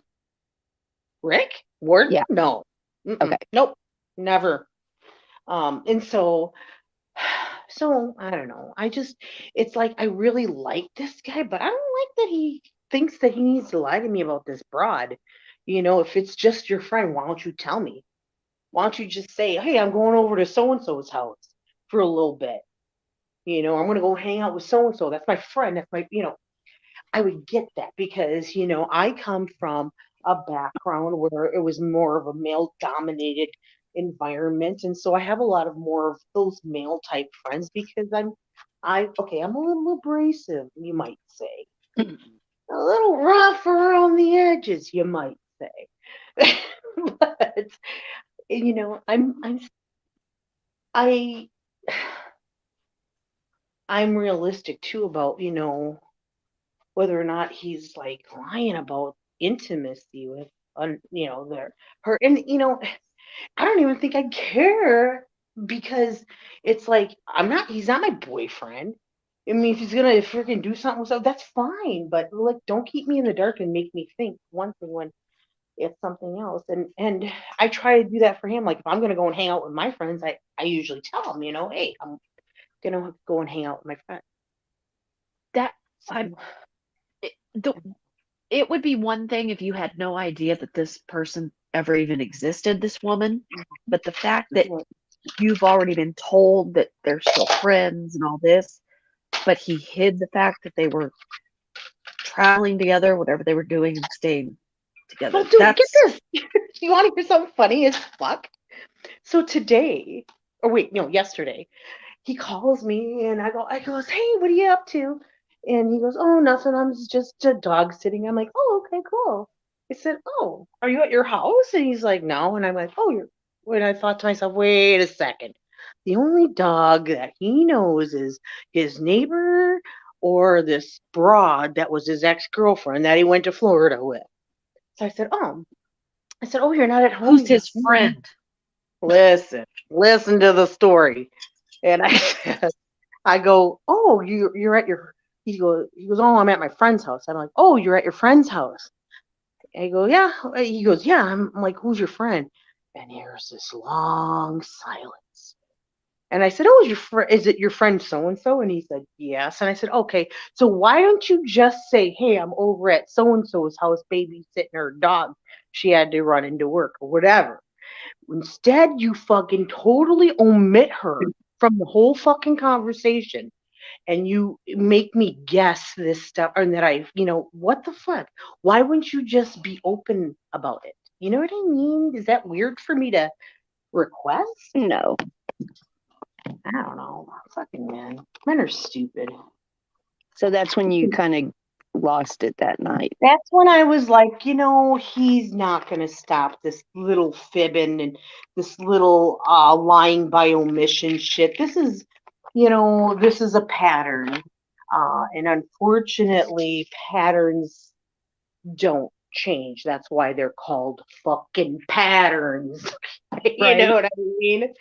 Rick Warden? Yeah. No. Okay. Nope. Never. And so I don't know. It's like I really like this guy, but I don't like that he thinks that he needs to lie to me about this broad. If it's just your friend, why don't you tell me? Why don't you just say, hey, I'm going over to so and so's house for a little bit. I'm gonna go hang out with so and so. That's my friend. That's my, I would get that because, I come from a background where it was more of a male dominated environment. And so I have a lot of more of those male type friends because I'm a little abrasive, you might say. A little rough around the edges, you might say. But, I, I'm realistic too about, whether or not he's like lying about intimacy with her, and I don't even think I care because it's like he's not my boyfriend. I mean, if he's gonna freaking do something with that's fine, but like don't keep me in the dark and make me think one thing when it's something else. And I try to do that for him. Like if I'm gonna go and hang out with my friends, I usually tell him, hey, I'm gonna go and hang out with my friends. That I'm it would be one thing if you had no idea that this person ever even existed, this woman, but the fact that you've already been told that they're still friends and all this, but he hid the fact that they were traveling together, whatever they were doing, and staying together. Well, dude, get this. You want to hear something funny as fuck? So today, or wait, no, yesterday, he calls me and I goes, hey, what are you up to? And he goes, oh, nothing. I'm just dog sitting. I'm like, oh, okay, cool. I said, oh, are you at your house? And he's like, no. And I'm like, oh, you're. When I thought to myself, wait a second. The only dog that he knows is his neighbor or this broad that was his ex-girlfriend that he went to Florida with. So I said, oh, you're not at home. Who's his friend? Listen to the story. And I go, oh, you're at your. He goes, oh, I'm at my friend's house. I'm like, oh, you're at your friend's house. I go, yeah. He goes, yeah. I'm like, who's your friend? And here's this long silence. And I said, oh, is it your friend so and so? And he said, yes. And I said, okay. So why don't you just say, hey, I'm over at so and so's house babysitting her dog. She had to run into work or whatever. Instead, you fucking totally omit her from the whole fucking conversation, and you make me guess this stuff, and that what the fuck? Why wouldn't you just be open about it? You know what I mean? Is that weird for me to request? No. I don't know. Fucking men are stupid. So that's when you kind of lost it that night. That's when I was like, he's not going to stop this little fibbing and this little lying by omission shit. This is, this is a pattern. And unfortunately, patterns don't change. That's why they're called fucking patterns. You know what I mean?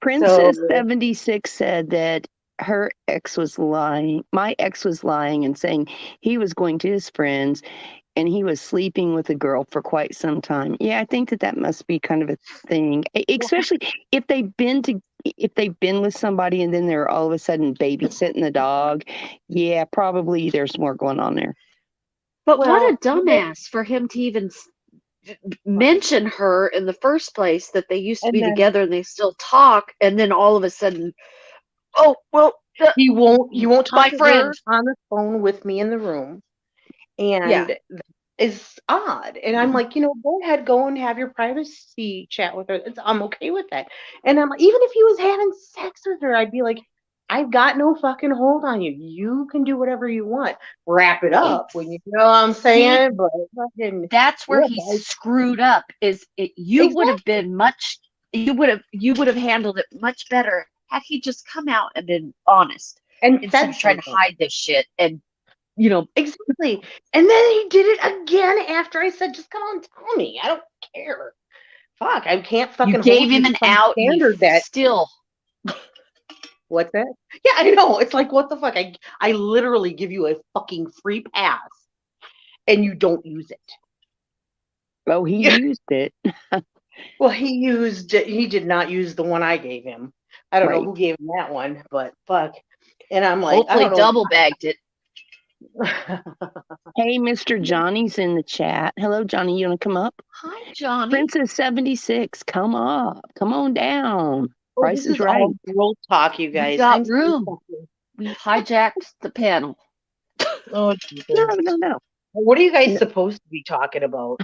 Princess 76 said that her ex was lying. My ex was lying and saying he was going to his friends and he was sleeping with a girl for quite some time. Yeah, I think that must be kind of a thing, especially if they've been with somebody and then they're all of a sudden babysitting the dog. Yeah, probably there's more going on there. But what a dumbass for him to even mention her in the first place, that they used to And be then together and they still talk, and then all of a sudden, oh well, he won't talk my to friend. her on the phone with me in the room, Yeah. and is odd. And I'm like, go ahead, go and have your privacy chat with her. I'm okay with that. And I'm even if he was having sex with her, I'd be like, I've got no fucking hold on you. You can do whatever you want. Wrap it up when you know what I'm See, saying. But fucking that's where yeah, he guys. screwed up. You would have Exactly. been much. You would have handled it much better had he just come out and been honest And instead said of trying to something. hide this shit. And Exactly. And then he did it again after I said, just come on, tell me. I don't care. Fuck, I can't you fucking gave hold him you to an some out, and he standard that still. what's that? Yeah, I know. It's like what the fuck? I literally give you a fucking free pass and you don't use it. Oh, he used it. Well, he did not use the one I gave him. I don't know Right. who gave him that one, but fuck. And I'm like, I Hopefully, don't know. double bagged it. Hey, Mr. Johnny's in the chat. Hello, Johnny. You want to come up? Hi, Johnny. Princess 76, come up. Come on down. Oh, Price this is is right. all girl talk, you We guys. got I'm so room. sorry. We hijacked the panel. Oh, No, Jesus. no. What are you guys No. supposed to be talking about?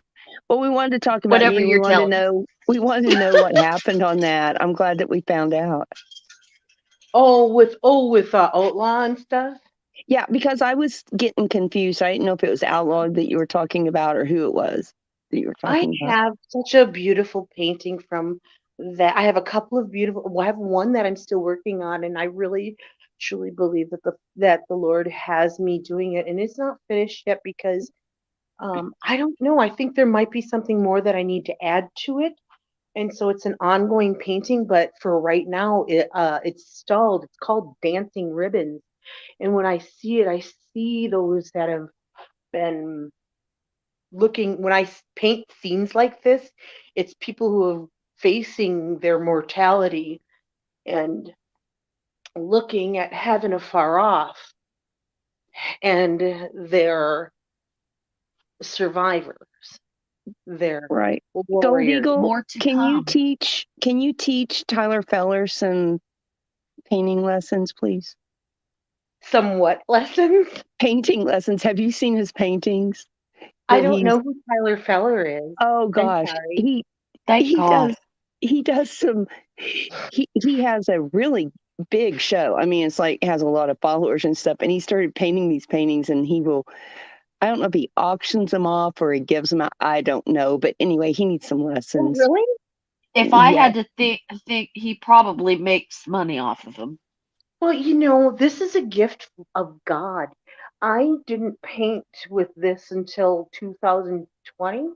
Well, we wanted to talk about Whatever you. you're telling us. We wanted to know what happened on that. I'm glad that we found out. With Outlaw and stuff. Yeah, because I was getting confused. I didn't know if it was Outlawed that you were talking about or who it was that you were I talking about. have such a beautiful painting from that. I have a couple of beautiful. Well, I have one that I'm still working on, and I really, truly believe that the Lord has me doing it, and it's not finished yet because I don't know. I think there might be something more that I need to add to it, and so it's an ongoing painting. But for right now, it's stalled. It's called Dancing Ribbons, and when I see it, I see those that have been looking when I paint scenes like this, it's people who are facing their mortality and looking at heaven afar off, and they're survivors, they're Right. Gold warriors. Eagle, More to can you come. teach Tyler Feller some painting lessons, please? Somewhat lessons. Painting lessons. Have you seen his paintings? I That don't he's know who Tyler Feller is. oh I'm gosh. sorry. Thank He God. does some he has a really big show. I mean, it's like has a lot of followers and stuff. And he started painting these paintings, and I don't know if he auctions them off or he gives them out. I don't know. But anyway, he needs some Oh, lessons. really? If I Yeah. had to think he probably makes money off of them. Well, this is a gift of God. I didn't paint with this until 2020.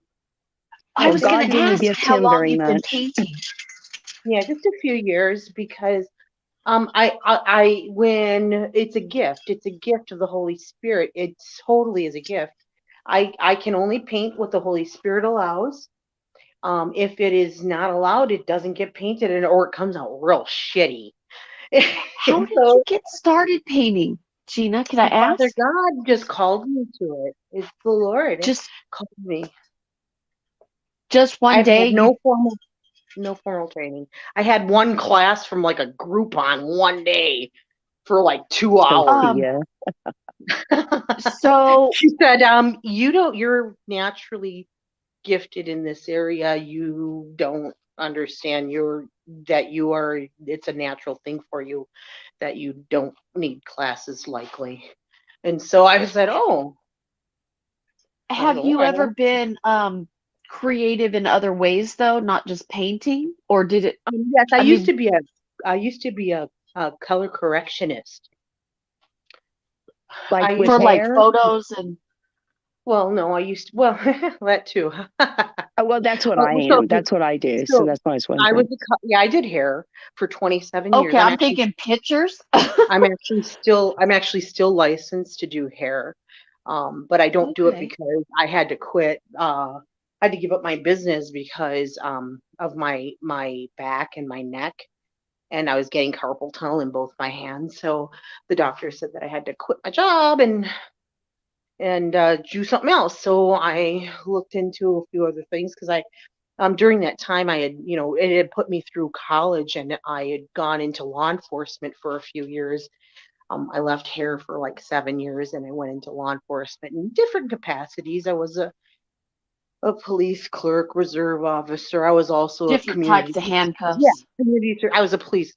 I was God going to didn't ask gift how him long very you've been much. painting. Yeah, just a few years because I when it's a gift of the Holy Spirit. It totally is a gift. I can only paint what the Holy Spirit allows. If it is not allowed, it doesn't get painted, or it comes out real shitty. How did you So get started painting, Gina? Can I ask? Father God just called me to it. It's the Lord Just called me. one I've day. had no formal training. I had one class from like a Groupon one day for like 2 hours. Sophia. So She said, you're naturally gifted in this area. You don't understand it's a natural thing for you, that you don't need classes likely. And so I said, oh. have you ever been creative in other ways though, not just painting? Or did it Yes, I used mean, to be a color correctionist. Like I with for like hair? photos and Well, no, that too. Well, that's what I So, am. That's what I do. So so that's why I was I wondering. I did hair for 27 years. okay, I'm thinking pictures. I'm actually still licensed to do hair. But I don't do it Okay. because I had to quit. I had to give up my business because of my back and my neck, and I was getting carpal tunnel in both my hands. So the doctor said that I had to quit my job and and do something else. So I looked into a few other things because during that time I had, it had put me through college and I had gone into law enforcement for a few years. I left here for like 7 years and I went into law enforcement in different capacities. I was a police clerk, reserve officer. I was also a Different types of handcuffs. I was a police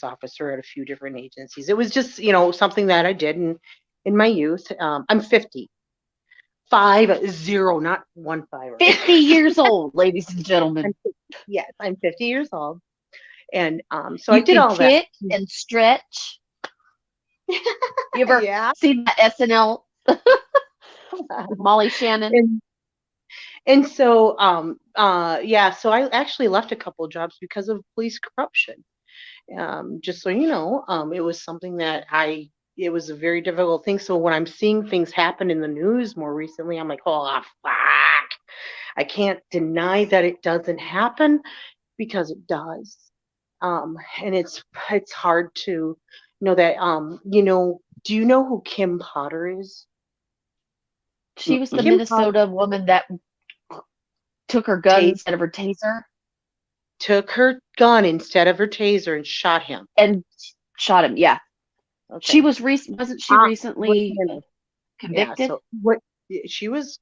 officer at a few different agencies. It was just, something that I did in my youth. I'm 50. 50, not 15. 50 years old, ladies and gentlemen. Yes, I'm 50 years old. And so You I did can all that. kick and stretch. You ever Yeah. seen that SNL with Molly Shannon? And so so I actually left a couple of jobs because of police corruption. Just so you know, it was something that it was a very difficult thing. So when I'm seeing things happen in the news more recently, I'm like, oh, fuck. I can't deny that it doesn't happen because it does. And it's hard to know that, do you know who Kim Potter is? She was the Kim Minnesota woman that took her gun instead of her taser. Took her gun instead of her taser and shot him. Yeah. Okay. She wasn't she recently convicted?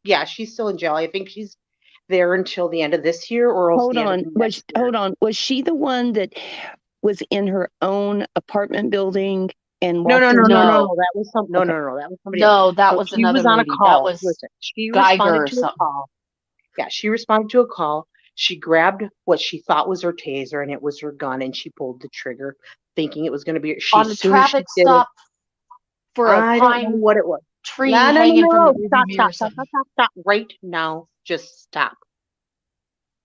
Yeah, so she's still in jail. I think she's there until the end of this year or hold on. Was she the one that was in her own apartment building and no, that was somebody. No, that was another was on lady. A call. That was she Geiger responded to a call. Yeah, she responded to a call. She grabbed what she thought was her taser, and it was her gun, and she pulled the trigger, thinking it was going to be. On a traffic stop for a pine. I don't know what it was. Tree hanging from the rearview mirror. Stop right now. Just stop.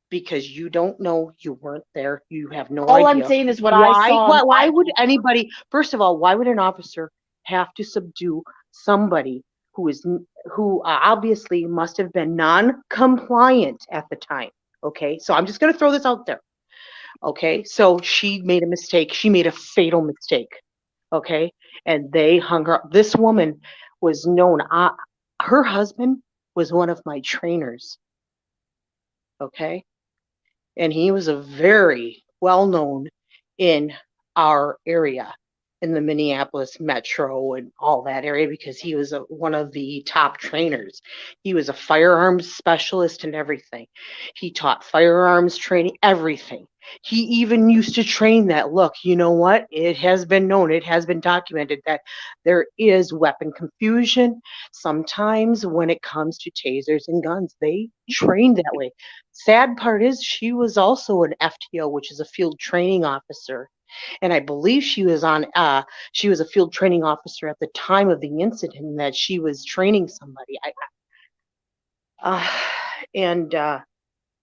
Because you don't know, you weren't there, you have no idea. All I'm saying is what I saw. Why would anybody? First of all, why would an officer have to subdue somebody who obviously must have been non-compliant at the time? Okay, so I'm just going to throw this out there. Okay, so she made a mistake. She made a fatal mistake. Okay, and they hung her up. This woman was known. Her husband was one of my trainers. Okay, and he was a very well-known in our area, in the Minneapolis metro and all that area, because he was one of the top trainers. He was a firearms specialist and everything. He taught firearms training, everything. He even used to train that, look, you know what? It has been known, it has been documented that there is weapon confusion. Sometimes when it comes to tasers and guns, they train that way. Sad part is she was also an FTO, which is a field training officer. And I believe she was a field training officer at the time of the incident that she was training somebody.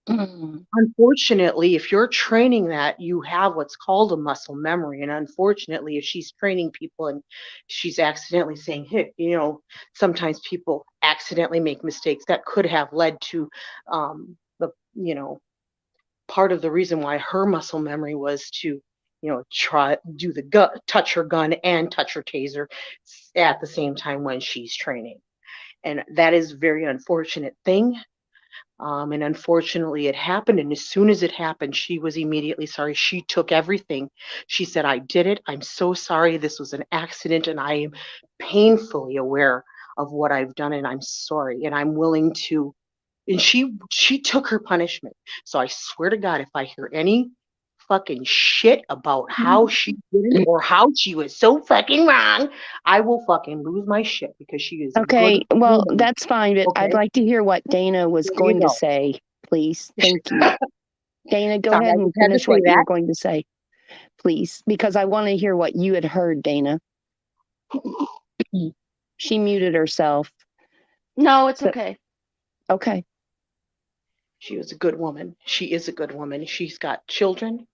Unfortunately, if you're training that, you have what's called a muscle memory. And unfortunately, if she's training people and she's accidentally saying, hey, sometimes people accidentally make mistakes that could have led to part of the reason why her muscle memory was to touch her gun and touch her taser at the same time when she's training. And that is a very unfortunate thing. And unfortunately it happened. And as soon as it happened, she was immediately sorry. She took everything. She said, I did it. I'm so sorry. This was an accident and I am painfully aware of what I've done and I'm sorry. And I'm willing to, and she took her punishment. So I swear to God, if I hear any fucking shit about how she did it or how she was so fucking wrong, I will fucking lose my shit because she is okay. Well, woman. That's fine, but okay. I'd like to hear what Dana was going to say, please. Thank you. Dana, go ahead and finish what you were going to say, please, because I want to hear what you had heard, Dana. She muted herself. No, it's okay. Okay. She was a good woman. She is a good woman. She's got children.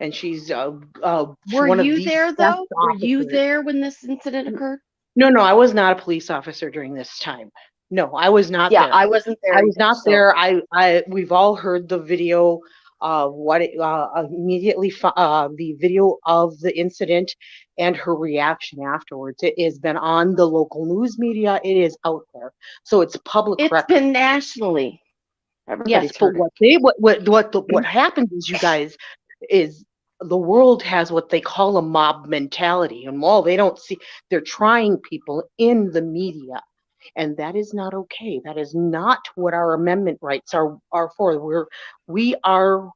And she's were you there though? Were you there when this incident occurred? No, I was not a police officer during this time. No, I was not there. I wasn't there. I was not there. We've all heard the video immediately the video of the incident and her reaction afterwards. It has been on the local news media. It is out there, so it's public It's record. been nationally. Yes, Everybody's but heard it. what happens is, you guys, is the world has what they call a mob mentality, and while they don't see, they're trying people in the media, and that is not okay. That is not what our amendment rights are for. We are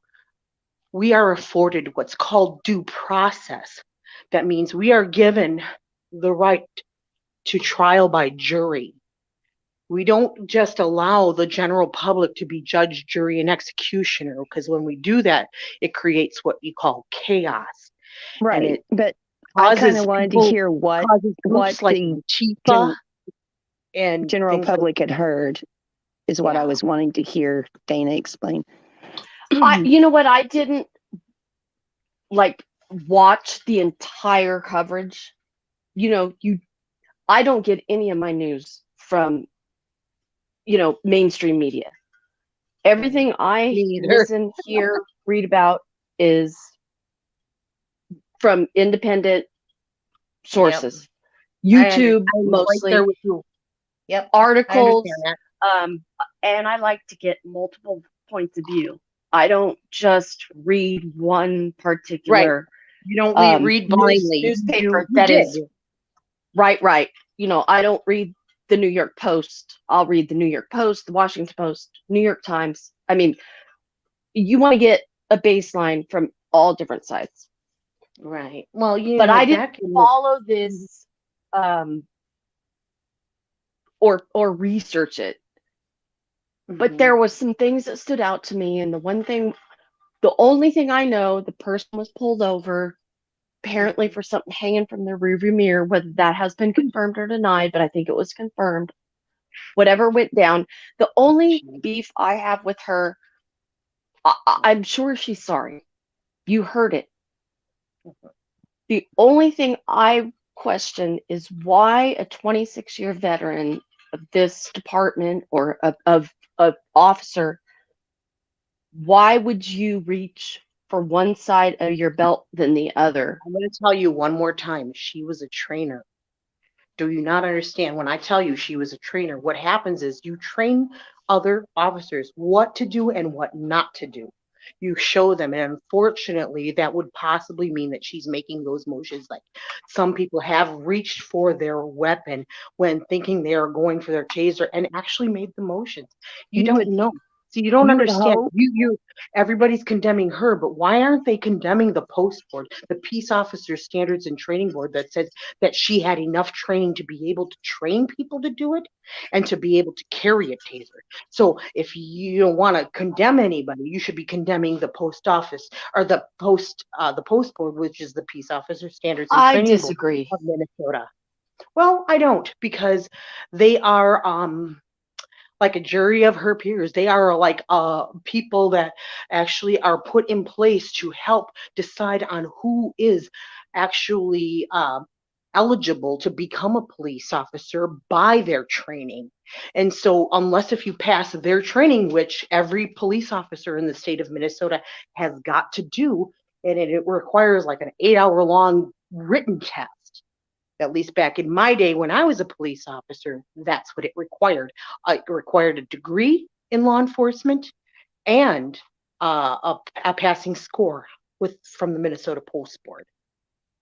we are afforded what's called due process. That means we are given the right to trial by jury. We don't just allow the general public to be judge, jury, and executioner, because when we do that, it creates what you call chaos. And Right. it But I kind causes of wanted to people, hear what causes what groups like the Antifa and general things like public had heard is what I Yeah. was wanting to hear Dana explain. You know what? I didn't like watch the entire coverage. I don't get any of my news from, mainstream media. Everything I Me either. listen, hear, read about is from independent sources. YouTube I'm mostly, right there with you. Yep. I articles, understand that. and I like to get multiple points of view. I don't just read one particular You don't read news- blindly. newspaper You that did. is right. I don't read the New York Post. I'll read the New York Post, the Washington Post, New York Times. I mean, you want to get a baseline from all different sides. Right. Well, But I back didn't in follow this or research it. But there was some things that stood out to me, and the only thing I know, the person was pulled over apparently for something hanging from their rearview mirror, whether that has been confirmed or denied, but I think it was confirmed. Whatever went down, the only beef I have with her, I'm sure she's sorry. You heard it. The only thing I question is why a 26-year veteran of this department or of officer, why would you reach for one side of your belt than the other? I'm going to tell you one more time. She was a trainer. Do you not understand? When I tell you she was a trainer, what happens is you train other officers what to do and what not to do. You show them, and unfortunately, that would possibly mean that she's making those motions. Like some people have reached for their weapon when thinking they are going for their taser and actually made the motions. You don't know. See, you don't you would understand. hope- Everybody's condemning her, but why aren't they condemning the post board, the Peace Officers Standards and Training Board, that says that she had enough training to be able to train people to do it and to be able to carry a taser? So if you don't want to condemn anybody, you should be condemning the post office or the post board, which is the Peace Officers Standards and I Training disagree. Board of Minnesota. Well, I don't, because they are like a jury of her peers. They are like people that actually are put in place to help decide on who is actually eligible to become a police officer by their training. And so unless if you pass their training, which every police officer in the state of Minnesota has got to do, and it requires like an 8-hour long written test. At least back in my day when I was a police officer, that's what it required. It required a degree in law enforcement and a passing score from the Minnesota Post Board.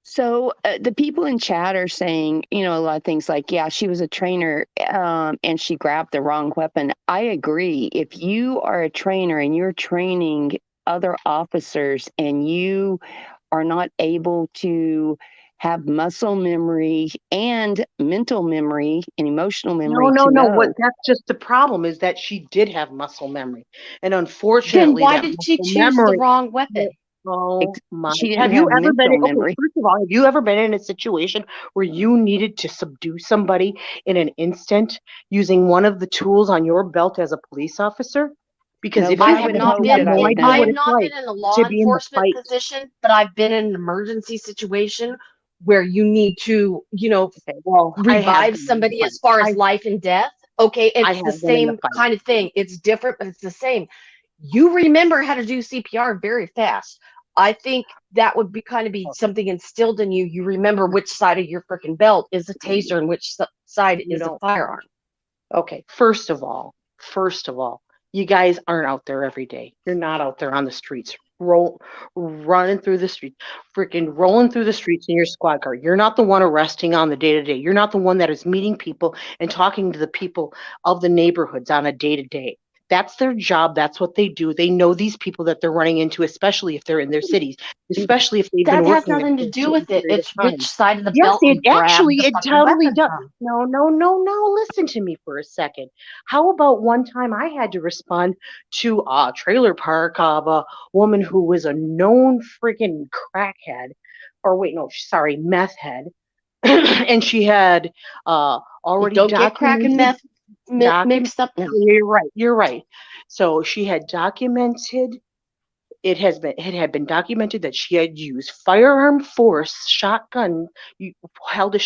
So the people in chat are saying, a lot of things like, yeah, she was a trainer and she grabbed the wrong weapon. I agree. If you are a trainer and you're training other officers and you are not able to have muscle memory and mental memory and emotional memory. No. That's just the problem, is that she did have muscle memory, and unfortunately, Then why did she choose the wrong weapon? Oh my! She didn't Have you have ever been? mental Okay, memory. first of all, have you ever been in a situation where you needed to subdue somebody in an instant using one of the tools on your belt as a police officer? Because No, if but you I have would not hope been. that I had done I it. have not been in a law to be in the enforcement fight. position, but I've been in an emergency situation where you need to, Okay, well, I have revive been in the somebody fight. as far as life and death. Okay, I it's the have been in the same fight. kind of thing. It's different, but it's the same. you remember how to do CPR very fast. I think that would be kind of be something instilled in you. You remember which side of your freaking belt is a taser and which side You is a don't. firearm. Okay, first of all, you guys aren't out there every day. You're not out there on the streets, running through the streets, freaking rolling through the streets in your squad car. You're not the one arresting on the day to day. You're not the one that is meeting people and talking to the people of the neighborhoods on a day to day. That's their job. That's what they do. They know these people that they're running into, especially if they're in their cities, especially if they've been That has working there nothing for to a do with certain it. period of It's time. which side of the Yes, belt you grab the it fucking totally weapon does. from. No. Listen to me for a second. How about one time I had to respond to a trailer park of a woman who was a known freaking crackhead, or wait, no, sorry, meth head, and she had already Don't get crack and documented. meth mixed up now. You're right. So she had documented. It had been documented that she had used firearm force shotgun. Held a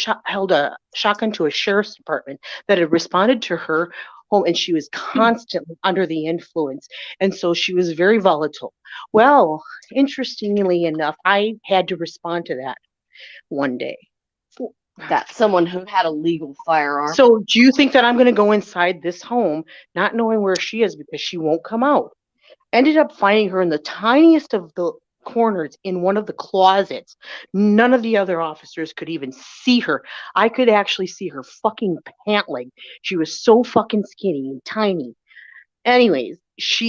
shotgun to a sheriff's department that had responded to her home, and she was constantly under the influence, and so she was very volatile. Well, interestingly enough, I had to respond to that one day. That's someone who had a legal firearm. So do you think that I'm going to go inside this home not knowing where she is because she won't come out? Ended up finding her in the tiniest of the corners in one of the closets. None of the other officers could even see her. I could actually see her fucking pant leg. She was so fucking skinny and tiny. Anyways,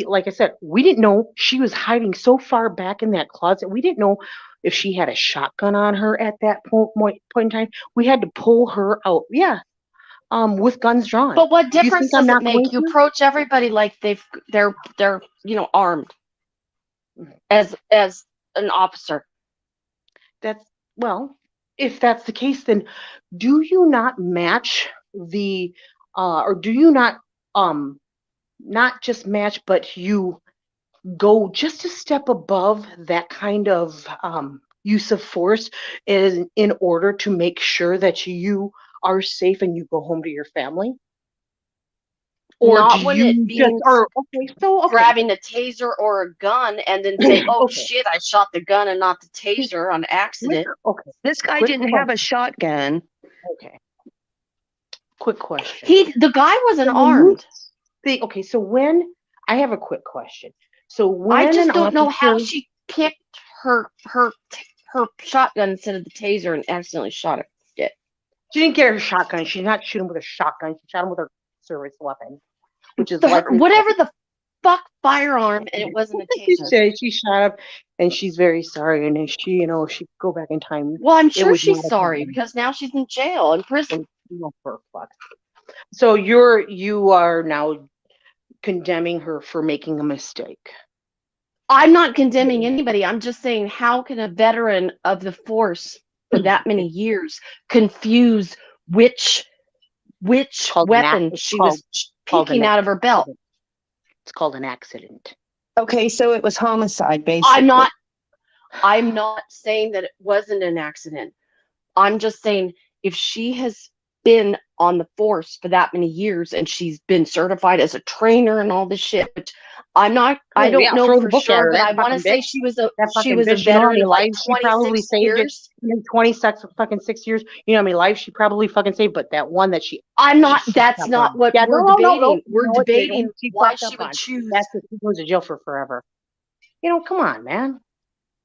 like I said, we didn't know she was hiding so far back in that closet. We didn't know if she had a shotgun on her at that point in time. We had to pull her out. Yeah. With guns drawn. But what Do you difference think I'm does it not going make? You to? approach everybody like they're armed as an officer. If that's the case, then do you not match the or do you not just match, but you go just a step above that kind of use of force in order to make sure that you are safe and you go home to your family? Or Not do when you it just means grabbing a taser or a gun and then say, "Oh Okay. shit, I shot the gun and not the taser on accident." Okay. This guy Quick didn't have a shotgun. Okay. Quick question. The guy wasn't So when you armed. okay, so when I have a quick question. So when I just an don't know how officer- she picked her shotgun instead of the taser and accidentally shot it. She didn't get her shotgun. She did not shoot him with a shotgun. She shot him with her service weapon, which is likely whatever the fuck firearm, and it wasn't a taser. She shot him, and she's very sorry. And if she, she could go back in time. Well, I'm it sure was she's not a sorry taser. because now she's in jail, in prison. For fuck. So you are now condemning her for making a mistake. I'm not condemning anybody. I'm just saying, how can a veteran of the force for that many years confuse which weapon she was peeking out of her belt? It's called an accident. Okay, so it was homicide, basically. I'm not saying that it wasn't an accident. I'm just saying if she has been on the force for that many years and she's been certified as a trainer and all this shit, which I don't know for sure, but I want to say she was a veteran of like 26 years. 6 years. You know how many lives she probably fucking saved, but that one that that's not what we're debating. We're debating why she would choose. That's what she goes to jail for forever. Come on, man.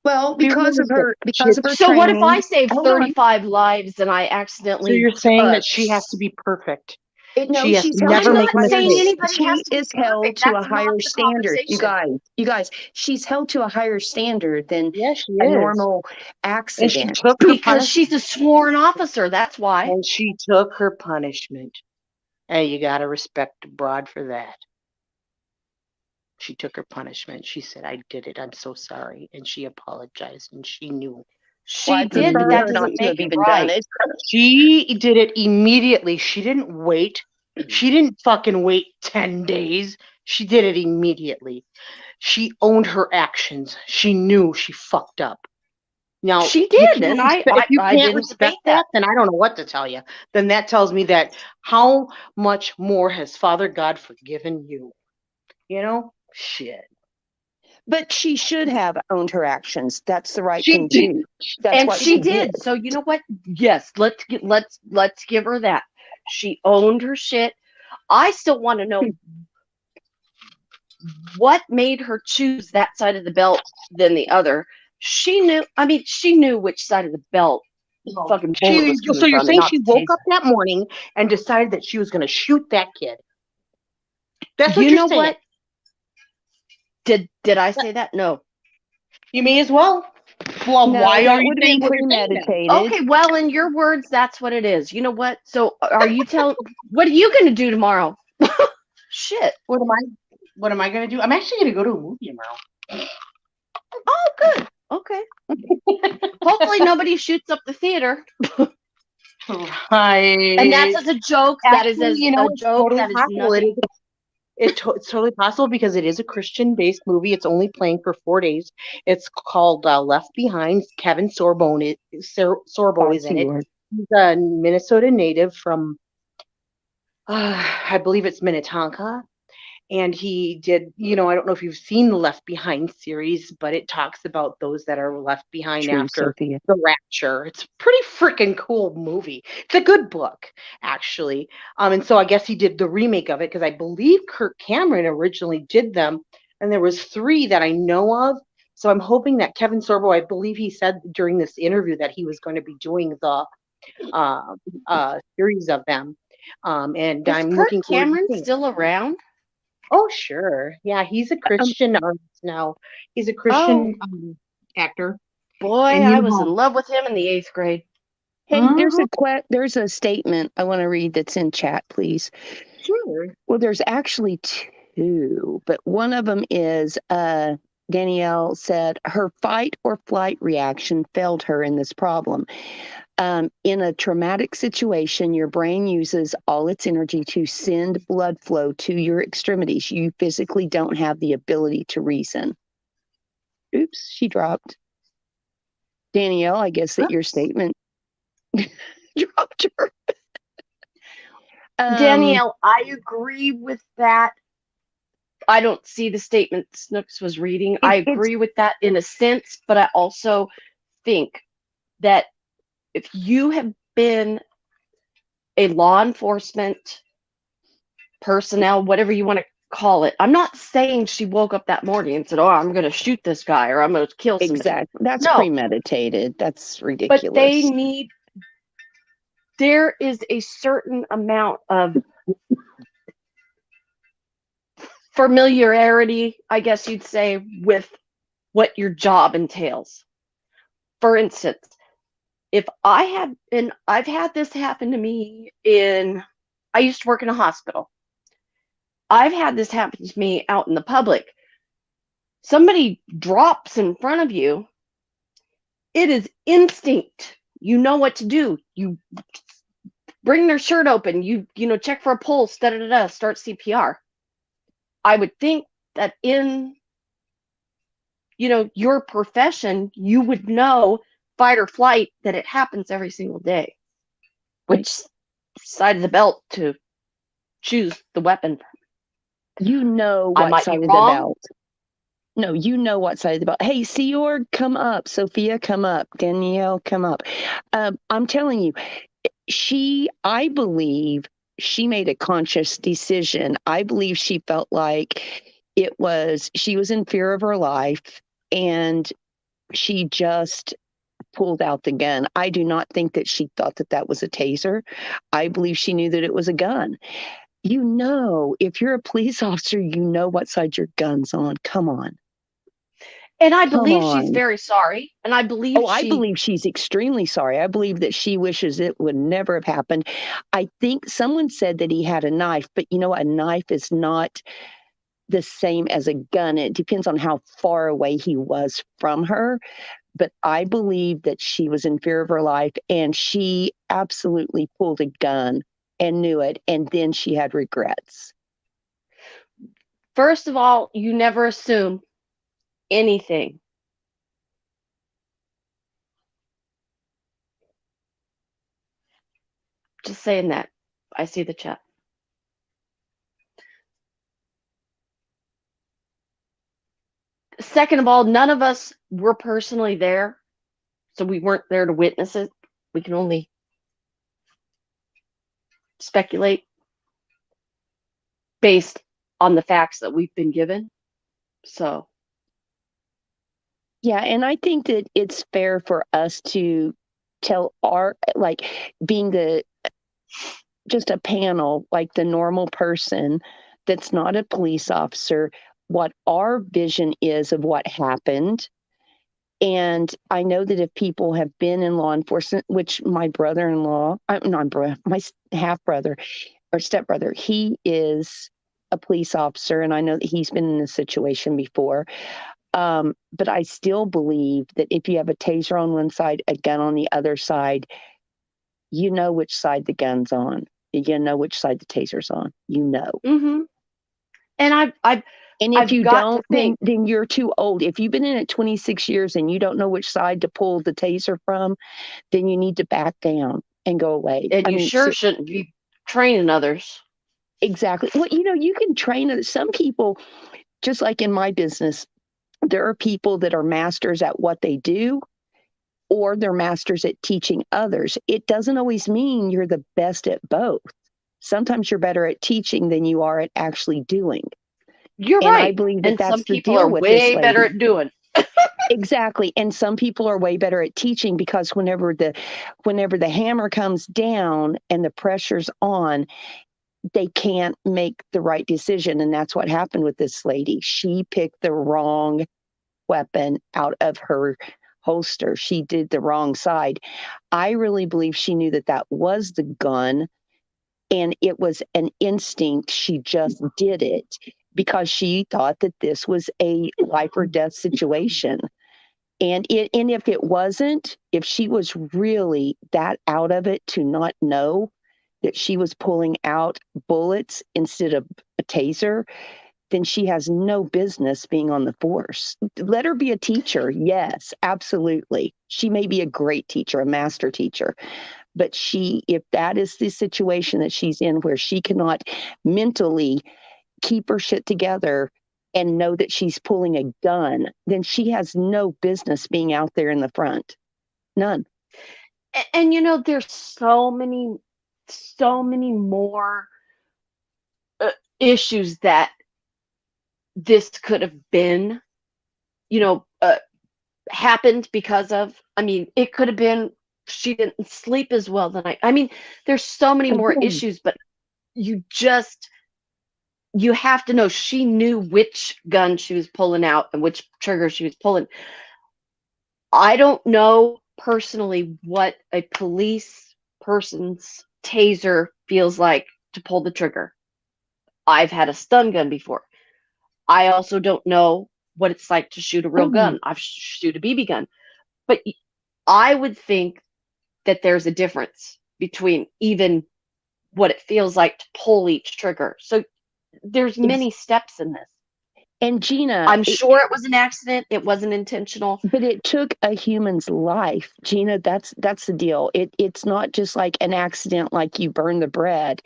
Well, because of her So what if training- I saved 35 lives and I accidentally? So you're saying that she has to be perfect. No, she has she's to held never to a make a higher- mistake. She has to be is held perfect. to a That's not higher the standard. You conversation. guys, she's held to a higher standard than Yeah, she a is. normal And she accident. took her Because she's a sworn officer. That's why. And she took her punishment. And you got to respect the broad for that. She took her punishment. She said, "I did it. I'm so sorry." And she apologized, and she knew. She did, but that doesn't make it right. She did it immediately. She didn't wait. She didn't fucking wait 10 days. She did it immediately. She owned her actions. She knew she fucked up. Now she did, and I can't respect that, then I don't know what to tell you. Then that tells me that how much more has Father God forgiven you? Shit. But she should have owned her actions. That's the right She thing to did. do. That's And what she did. So you know what? Yes, let's give her that. She owned her shit. I still want to know what made her choose that side of the belt than the other. She knew. I mean, she knew which side of the belt the fucking bullet was So coming you're from, and saying not she the woke taser. up that morning and decided that she was going to shoot that kid? That's what You you're know saying. what? Did I say that? No. You may as well. Well, No, why that are you would have saying been what you're saying then? premeditated. Okay, well, in your words, that's what it is. You know what? So are you telling? What are you going to do tomorrow? Shit. What am I going to do? I'm actually going to go to a movie tomorrow. Oh, good. Okay. Hopefully nobody shoots up the theater. Right. And that's as a joke. That is Actually, as you know, a it's joke. totally That is possible. nothing. It's totally possible because it is a Christian-based movie. It's only playing for 4 days. It's called Left Behind. Kevin Sorbo is in it. He's a Minnesota native from, I believe it's Minnetonka. And he did, I don't know if you've seen the Left Behind series, but it talks about those that are left behind True, after Sophia. the rapture. It's a pretty freaking cool movie. It's a good book, actually. And so I guess he did the remake of it because I believe Kirk Cameron originally did them, and there was 3 that I know of. So I'm hoping that Kevin Sorbo, I believe he said during this interview that he was going to be doing the series of them. And Is I'm Kirk looking forward to Cameron seeing it. still around? Oh, sure. Yeah, he's a Christian artist now. He's a Christian actor. Boy, And I was in love with him in the 8th grade. Hey, there's a statement I want to read that's in chat, please. Sure. Well, there's actually 2, but one of them is Danielle said her fight or flight reaction failed her in this problem. In a traumatic situation, your brain uses all its energy to send blood flow to your extremities. You physically don't have the ability to reason. Oops, she dropped. Danielle, I guess that your statement dropped her. Danielle, I agree with that. I don't see the statement Snooks was reading. I agree with that in a sense, but I also think that if you have been a law enforcement personnel, whatever you want to call it, I'm not saying she woke up that morning and said, "Oh, I'm going to shoot this guy or I'm going to kill somebody." Exactly. That's No. premeditated. That's ridiculous. But there is a certain amount of familiarity, I guess you'd say, with what your job entails. For instance, if I've had this happen to me I used to work in a hospital. I've had this happen to me out in the public. Somebody drops in front of you. It is instinct. You know what to do. You bring their shirt open. You check for a pulse. Start CPR. I would think that in your profession, you would know fight or flight, that it happens every single day. Which side of the belt to choose the weapon? You know I what might side be of the wrong. belt. No, you know what side of the belt. Hey, Seorg, come up. Sophia, come up. Danielle, come up. I'm telling you, I believe she made a conscious decision. I believe she felt like she was in fear of her life and she just pulled out the gun. I do not think that she thought that that was a taser. I believe she knew that it was a gun. If you're a police officer, you know what side your gun's on. Come on. And I believe she's very sorry. And I believe I believe she's extremely sorry. I believe that she wishes it would never have happened. I think someone said that he had a knife, but a knife is not the same as a gun. It depends on how far away he was from her. But I believe that she was in fear of her life and she absolutely pulled a gun and knew it. And then she had regrets. First of all, you never assume anything. Just saying that. I see the chat. second of all, none of us were personally there, so we weren't there to witness it. We can only speculate based on the facts that we've been given. So, Yeah, and I think that it's fair for us to tell our, like, being just a panel, like the normal person that's not a police officer, what our vision is of what happened. And I know that if people have been in law enforcement, which my brother-in-law, my half brother or stepbrother, he is a police officer, and I know that he's been in this situation before. But I still believe that if you have a taser on one side, a gun on the other side, you know which side the gun's on. You know which side the taser's on. You know. and And if I've you got to don't, think, then you're too old. If you've been in it 26 years and you don't know which side to pull the taser from, then you need to back down and go away. and you sure shouldn't be training others. Exactly. Well, you can train some people, just like in my business. There are people that are masters at what they do, or they're masters at teaching others. It doesn't always mean you're the best at both. Sometimes you're better at teaching than you are at actually doing. You're And right. I believe that And that's some the people deal are with way this better lady. at doing. Exactly. And some people are way better at teaching, because whenever the hammer comes down and the pressure's on, they can't make the right decision. And that's what happened with this lady. She picked the wrong weapon out of her holster. She did the wrong side. I really believe she knew that that was the gun, and it was an instinct. She just did it because she thought that this was a life or death situation. And if it wasn't, if she was really that out of it to not know that she was pulling out bullets instead of a taser, then she has no business being on the force. Let her be a teacher. Yes, absolutely. She may be a great teacher, a master teacher. But if that is the situation that she's in, where she cannot mentally keep her shit together and know that she's pulling a gun, then she has no business being out there in the front. None. And there's so many more issues that this could have been, happened because of. I mean, it could have been she didn't sleep as well the night. I mean, there's so many more issues, but you have to know she knew which gun she was pulling out and which trigger she was pulling. I don't know personally what a police person's taser feels like to pull the trigger. I've had a stun gun before. I also don't know what it's like to shoot a real gun. I've shoot a BB gun. But I would think that there's a difference between even what it feels like to pull each trigger. So there's many steps in this. And Gina, I'm sure it was an accident. It wasn't intentional. But it took a human's life, Gina. That's the deal. It's not just like an accident, like you burn the bread.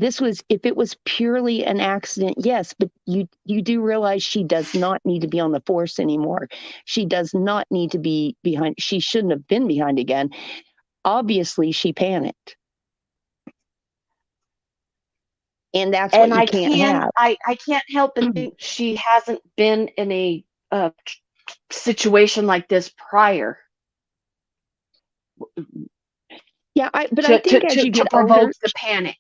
If it was purely an accident, yes, but you do realize she does not need to be on the force anymore. She does not need to be behind. She shouldn't have been behind a gun. Obviously, she panicked. And that's what you can't have. I can't help but think she hasn't been in a situation like this prior. Yeah, I think as you get provoke older, the panic.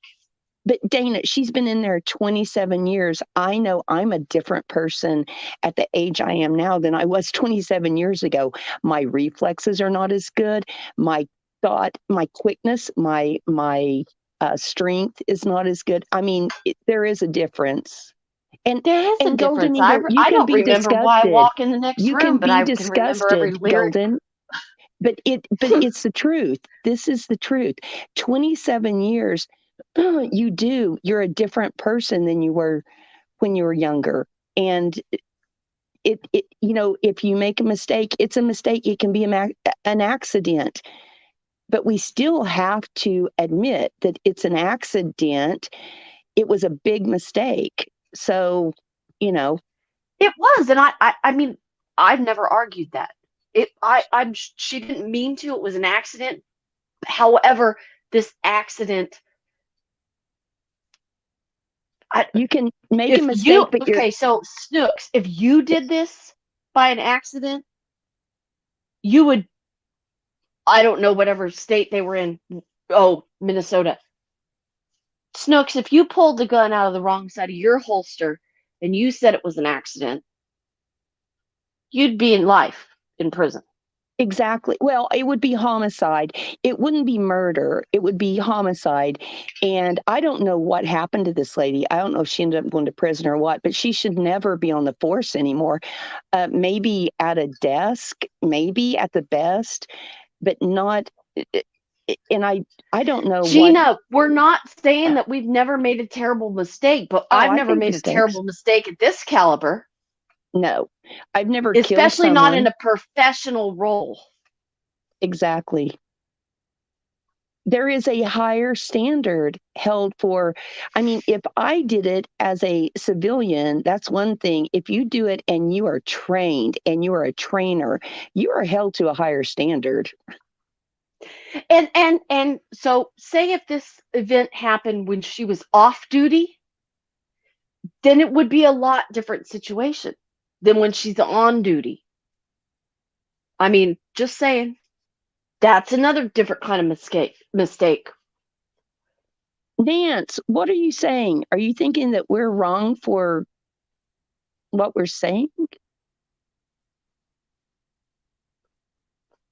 But Dana, she's been in there 27 years. I know I'm a different person at the age I am now than I was 27 years ago. My reflexes are not as good. My thought, my quickness, my strength is not as good. I mean, there is a difference. And there is a Golden difference. Eagle, you I can don't be remember disgusted. why I walk in the next you room, can but be I disgusted, can remember every lyric. Golden. But it's the truth. This is the truth. 27 years, you're a different person than you were when you were younger. And if you make a mistake, it's a mistake. It can be an accident. But we still have to admit that it's an accident. It was a big mistake. So, It was, and I mean, I've never argued that. She didn't mean to. It was an accident. However, this accident, You can make a if mistake, you but you're okay, so Snooks, if you did this by an accident, you would, I don't know whatever state they were in. Oh, Minnesota. Snooks, if you pulled the gun out of the wrong side of your holster and you said it was an accident, you'd be in life in prison. exactly. Well, it would be homicide. It wouldn't be murder. It would be homicide. And I don't know what happened to this lady. I don't know if she ended up going to prison or what, but she should never be on the force anymore. Maybe at a desk, maybe at the best, but not. And I don't know what. Gina, we're not saying that we've never made a terrible mistake, but I've I never make made mistakes. a terrible mistake at this caliber, No, I've never killed especially not in someone. a professional role. Exactly. There is a higher standard held for, I mean, if I did it as a civilian, that's one thing. If you do it and you are trained and you are a trainer, you are held to a higher standard. And so say if this event happened when she was off duty, then it would be a lot different situation than when she's on duty. I mean, just saying. That's another different kind of mistake. Nance, what are you saying? Are you thinking that we're wrong for what we're saying?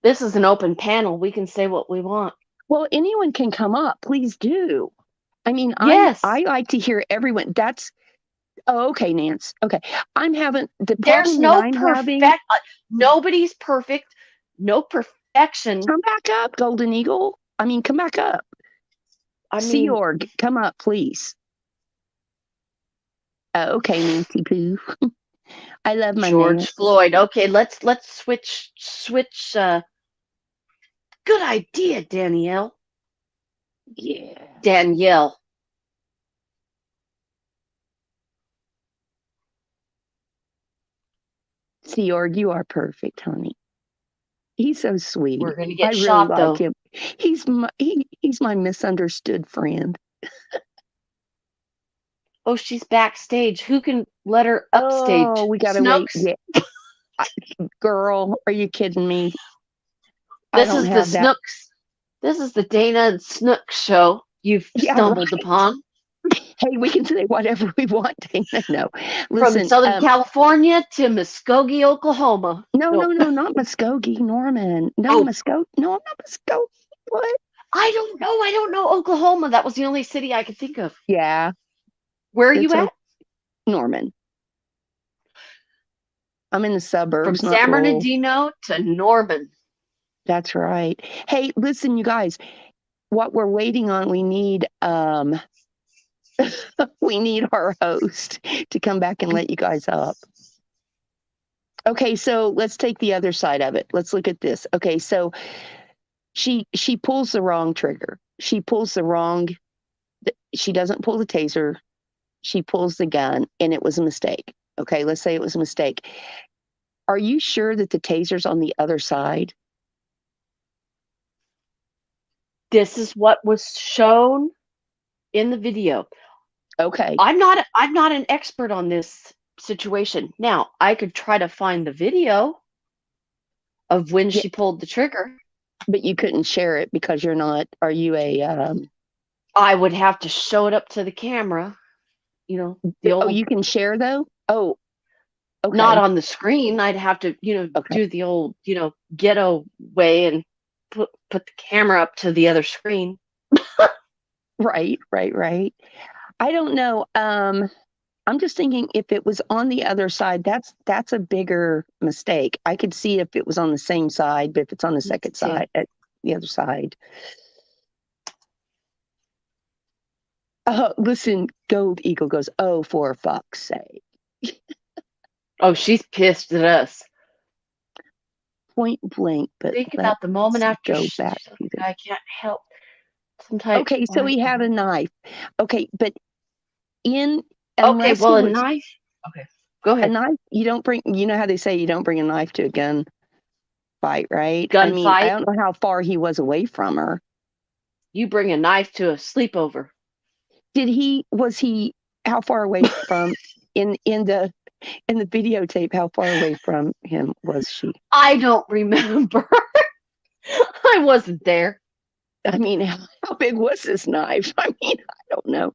This is an open panel. We can say what we want. Well, anyone can come up. Please do. I mean, Yes. I like to hear everyone. That's okay, Nance. Okay, I'm having the There's problem no that I'm perfect. having. Nobody's perfect. No perfection. Come back up, Golden Eagle. I mean, come back up. I mean, Sea Org, come up, please. Okay, Nancy Pooh. I love my George Nance. Floyd. Okay, let's switch. Good idea, Danielle. Yeah. Danielle. Sea Org, you are perfect, honey. He's so sweet. We're gonna get I really shot like though. him. He's my misunderstood friend. Oh, she's backstage. Who can let her upstage? Oh, we gotta Snooks? wait. Yeah. Girl, are you kidding me? This is the Snooks. This is the Dana and Snooks show you've stumbled upon. Hey, we can say whatever we want, Dana. No, listen. From Southern California to Muskogee, Oklahoma. No, not Muskogee, Norman. No, Muskogee. No, I'm not Muskogee. What? I don't know Oklahoma. That was the only city I could think of. Yeah. Where are you at? Norman. I'm in the suburbs. From San Bernardino to Norman. That's right. Hey, listen, you guys. What we're waiting on, we need we need our host to come back and let you guys up. Okay, so let's take the other side of it. Let's look at this. Okay, so she pulls the wrong trigger. She doesn't pull the taser. She pulls the gun, and it was a mistake. Okay, let's say it was a mistake. Are you sure that the taser's on the other side? This is what was shown in the video. Okay. I'm not an expert on this situation. Now, I could try to find the video of when she pulled the trigger. But you couldn't share it because you're not, are you a I would have to show it up to the camera. You know, the old. Oh, you can share though? Oh, okay. Not on the screen. I'd have to, do the old, ghetto way and put the camera up to the other screen. Right. I don't know. I'm just thinking if it was on the other side, that's a bigger mistake. I could see if it was on the same side, but if it's on the second side, at the other side. Listen, Gold Eagle goes, oh, for fuck's sake. Oh, she's pissed at us. Point blank, but think about the moment after I can't help. Sometimes. Okay, so he had a knife. Okay, but a knife. Okay. Go A ahead. knife, you don't bring, you know how they say you don't bring a knife to a gun fight, right? I Gun mean, I fight. don't know how far he was away from her. You bring a knife to a sleepover. Was he, how far away from, in the videotape, how far away from him was she? I don't remember. I wasn't there. I mean, how big was this knife? I mean, I don't know.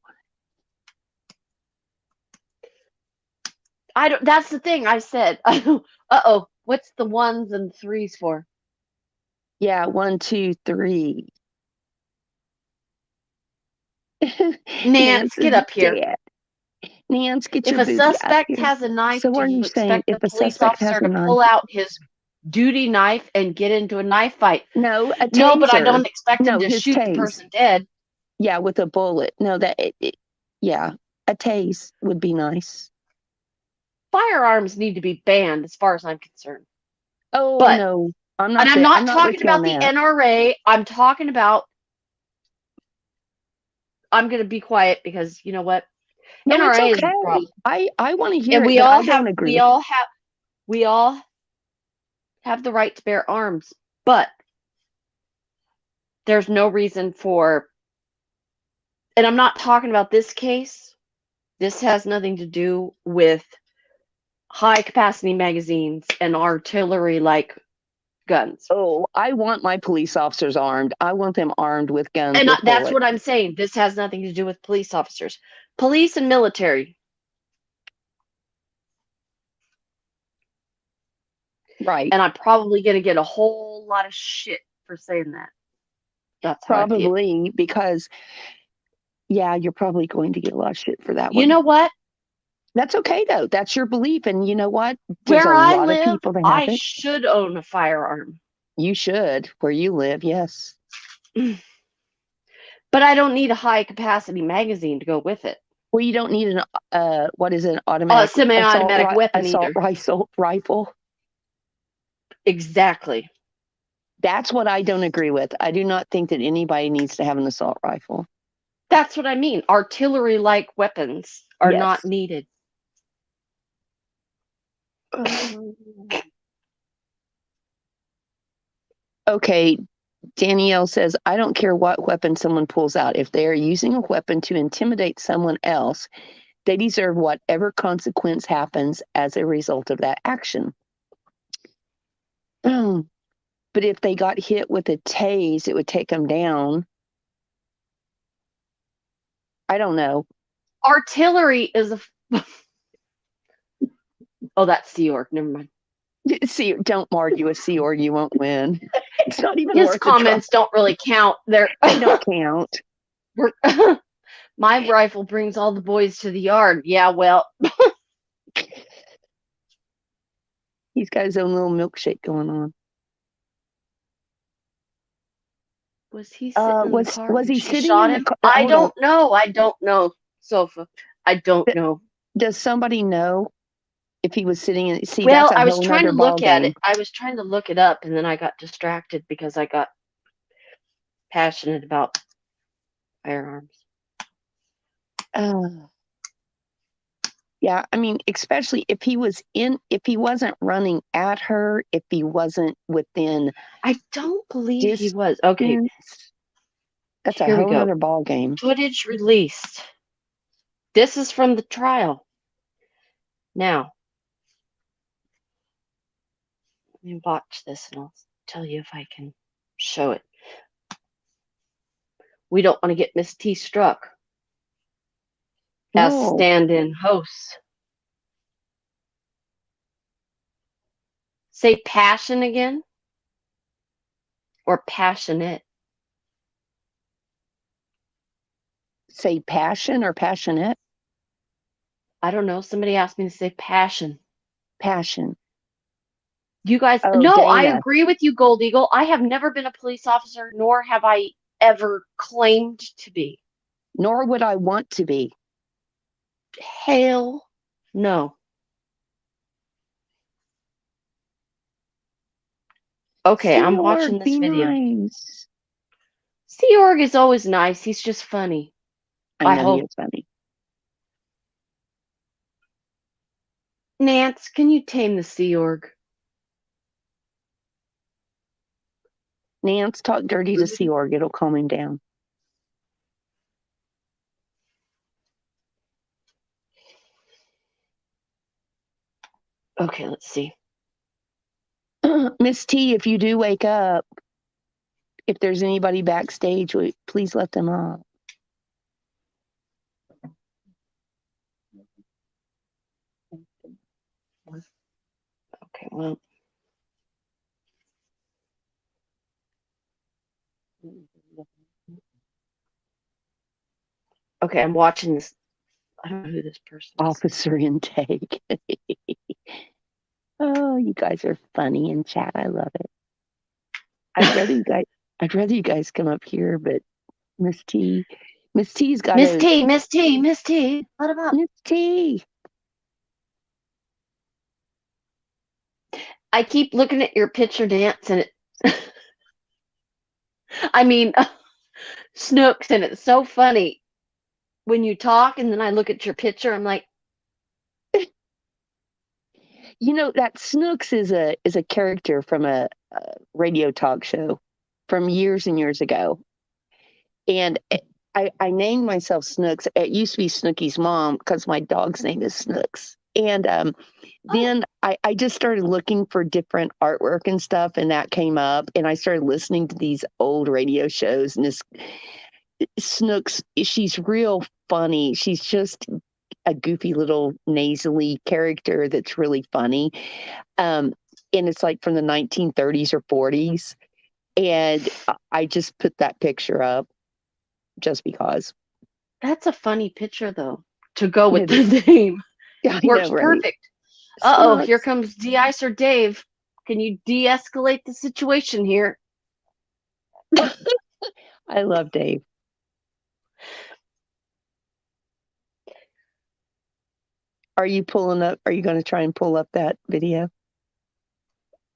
I don't. That's the thing. I said. Uh-oh. What's the ones and threes for? Yeah, 1, 2, 3. Nance, get is up here. dead. Nance, get If your a booty out suspect here. has a knife, So do what are you you saying? expect the If a police suspect has officer a to knife, pull out his duty knife and get into a knife fight? no, a No, but I taser. don't expect him No, to his shoot the tase. person dead. Yeah, with a bullet. No, yeah, a tase would be nice. Firearms need to be banned, as far as I'm concerned. Oh But no, I'm not. and I'm there. not I'm not talking with you on about the that. NRA. I'm talking about. I'm going to be quiet because you know what? No, it's NRA is the okay. problem, I want to hear and it, we but all I don't have. agree We with. all have. We all have the right to bear arms, but there's no reason for. And I'm not talking about this case. This has nothing to do with high capacity magazines and artillery like guns. Oh, I want my police officers armed. I want them armed with guns And with that's bullets. what I'm saying. This has nothing to do with police officers. Police and military. Right. And I'm probably going to get a whole lot of shit for saying that. That's how I feel. Probably because, yeah, you're probably going to get a lot of shit for that one. You know what? That's okay though. That's your belief, and you know what? There's Where a I lot of live, people that have I it. should own a firearm. You should, where you live, yes. But I don't need a high capacity magazine to go with it. Well, you don't need an what is it, automatic Semi-automatic weapon assault rifle. Exactly. That's what I don't agree with. I do not think that anybody needs to have an assault rifle. That's what I mean. Artillery like weapons are Yes. not needed. Okay, Danielle says, I don't care what weapon someone pulls out. If they are using a weapon to intimidate someone else, they deserve whatever consequence happens as a result of that action. But if they got hit with a tase, it would take them down. I don't know. Artillery is a. Oh, that's Sea Org. Never mind. See, don't argue with Sea Org. You won't win. It's not even His worth comments don't really count. They don't count. My rifle brings all the boys to the yard. Yeah, well. He's got his own little milkshake going on. Was he sitting in the car? Was he she sitting shot in him? the car? I don't know. I don't know, Sofa. I don't know. Does somebody know if he was sitting in? See, Well, that's a I was whole trying to nother look at ballgame. it. I was trying to look it up, and then I got distracted because I got passionate about firearms. Yeah, I mean, especially if he wasn't running at her, if he wasn't within. I don't believe he was. Okay, that's a here we whole go. other ball game. Footage released. This is from the trial. Now, let me watch this, and I'll tell you if I can show it. We don't want to get Miss T struck as stand-in hosts. Say passion again, or passionate. Say passion or passionate? I don't know. Somebody asked me to say passion. Passion. You guys, no, Dana. I agree with you, Gold Eagle. I have never been a police officer, nor have I ever claimed to be. Nor would I want to be. Hell no. Okay, I'm watching this video. Nice. Sea Org is always nice. He's just funny. I know he is funny. Nance, can you tame the Sea Org? Nance, talk dirty to Sea Org. It'll calm him down. Okay, let's see. Miss T, if you do wake up, if there's anybody backstage, please let them up. Okay, well. Okay, I'm watching this. I don't know who this person is. Officer intake. Oh, you guys are funny in chat. I love it. I'd rather you guys come up here, but Miss T's got Miss T, Miss T, Miss T. What about Miss T? I keep looking at your picture, Dance, and it I mean Snooks, and it's so funny when you talk and then I look at your picture, I'm like, You know that Snooks is a character from a radio talk show from years and years ago, and I named myself Snooks. It used to be Snooky's mom because my dog's name is Snooks, and then I just started looking for different artwork and stuff, and that came up, and I started listening to these old radio shows, and this Snooks, she's real funny. She's just a goofy little nasally character that's really funny. And it's like from the 1930s or 40s. And I just put that picture up just because. that's a funny picture though, to go with It the is. name. I Works know, right? perfect. Uh-oh, Snooks. here comes De-Icer Dave. Can you de-escalate the situation here? I love Dave. Are you going to try and pull up that video?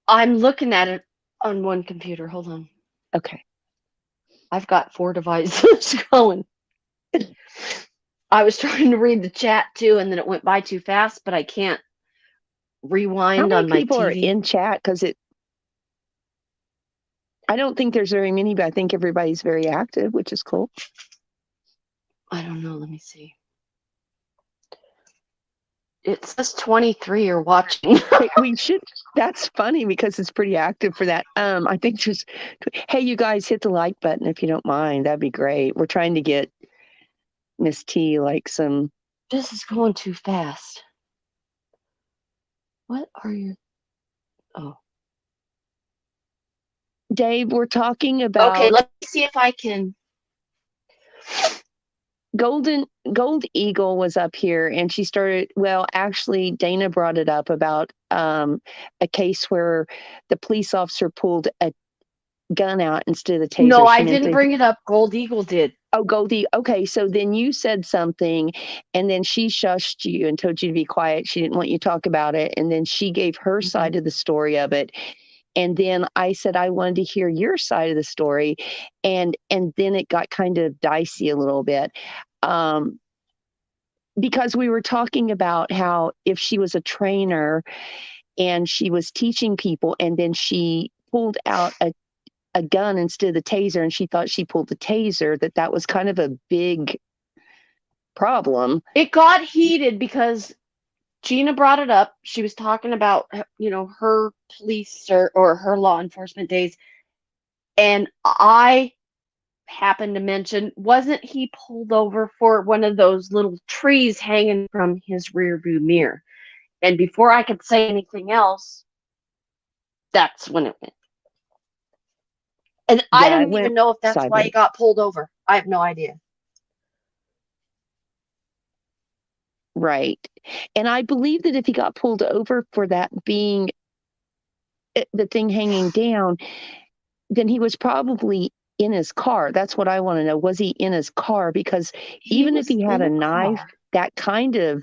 I'm looking at it on one computer. Hold on. Okay. I've got 4 devices going. I was trying to read the chat too, and then it went by too fast, but I can't How rewind many on my people are TV. in chat? Because I don't think there's very many, but I think everybody's very active, which is cool. I don't know. Let me see. It says 23 are watching. We should. That's funny because it's pretty active for that. I think just, hey, you guys, hit the like button if you don't mind. That'd be great. We're trying to get Miss T like some. This is going too fast. What are you? Oh. Dave, we're talking about. Okay, let me see if I can. Gold Eagle was up here and she started, well, actually Dana brought it up about a case where the police officer pulled a gun out instead of the taser. No, I didn't bring it up. Gold Eagle did. Oh, Goldie. Okay, so then you said something and then she shushed you and told you to be quiet. She didn't want you to talk about it. And then she gave her side of the story of it. And then I said I wanted to hear your side of the story. And then it got kind of dicey a little bit. Because we were talking about how if she was a trainer and she was teaching people and then she pulled out a gun instead of the taser and she thought she pulled the taser, that was kind of a big problem. It got heated because Gina brought it up. She was talking about, her police or her law enforcement days. And I happened to mention, wasn't he pulled over for one of those little trees hanging from his rear view mirror? And before I could say anything else, that's when it went. And I don't even know if that's why he got pulled over. I have no idea. Right. And I believe that if he got pulled over for that being the thing hanging down, then he was probably in his car. That's what I want to know. Was he in his car? Because even if he had a knife, that kind of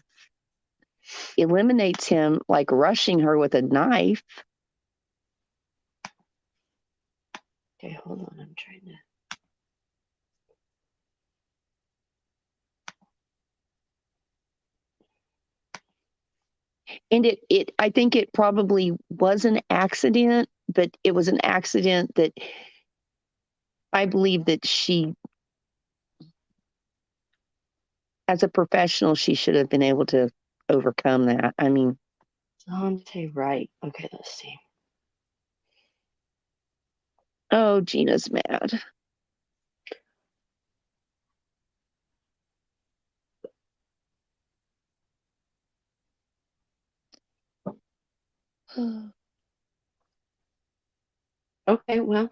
eliminates him like rushing her with a knife. Okay, hold on. I'm trying to. And I think it probably was an accident, but it was an accident that I believe that she, as a professional, she should have been able to overcome that. I mean, Dante Wright. Okay, let's see. oh, Gina's mad. Okay, well.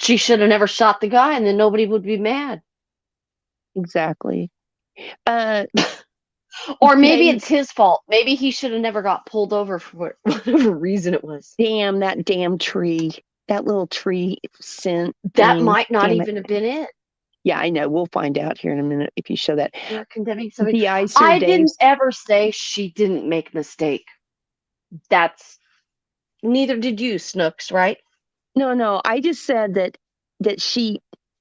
She should have never shot the guy, and then nobody would be mad. Exactly. Or maybe Maybe- it's his fault. Maybe he should have never got pulled over for whatever reason it was. Damn, that damn tree. That little tree scent. That thing, might not damn it. even have been it. Yeah, I know. We'll find out here in a minute if you show that. You're condemning somebody. The Icer I Dave. didn't ever say she didn't make a mistake. Neither did you, Snooks, right? No. I just said that she,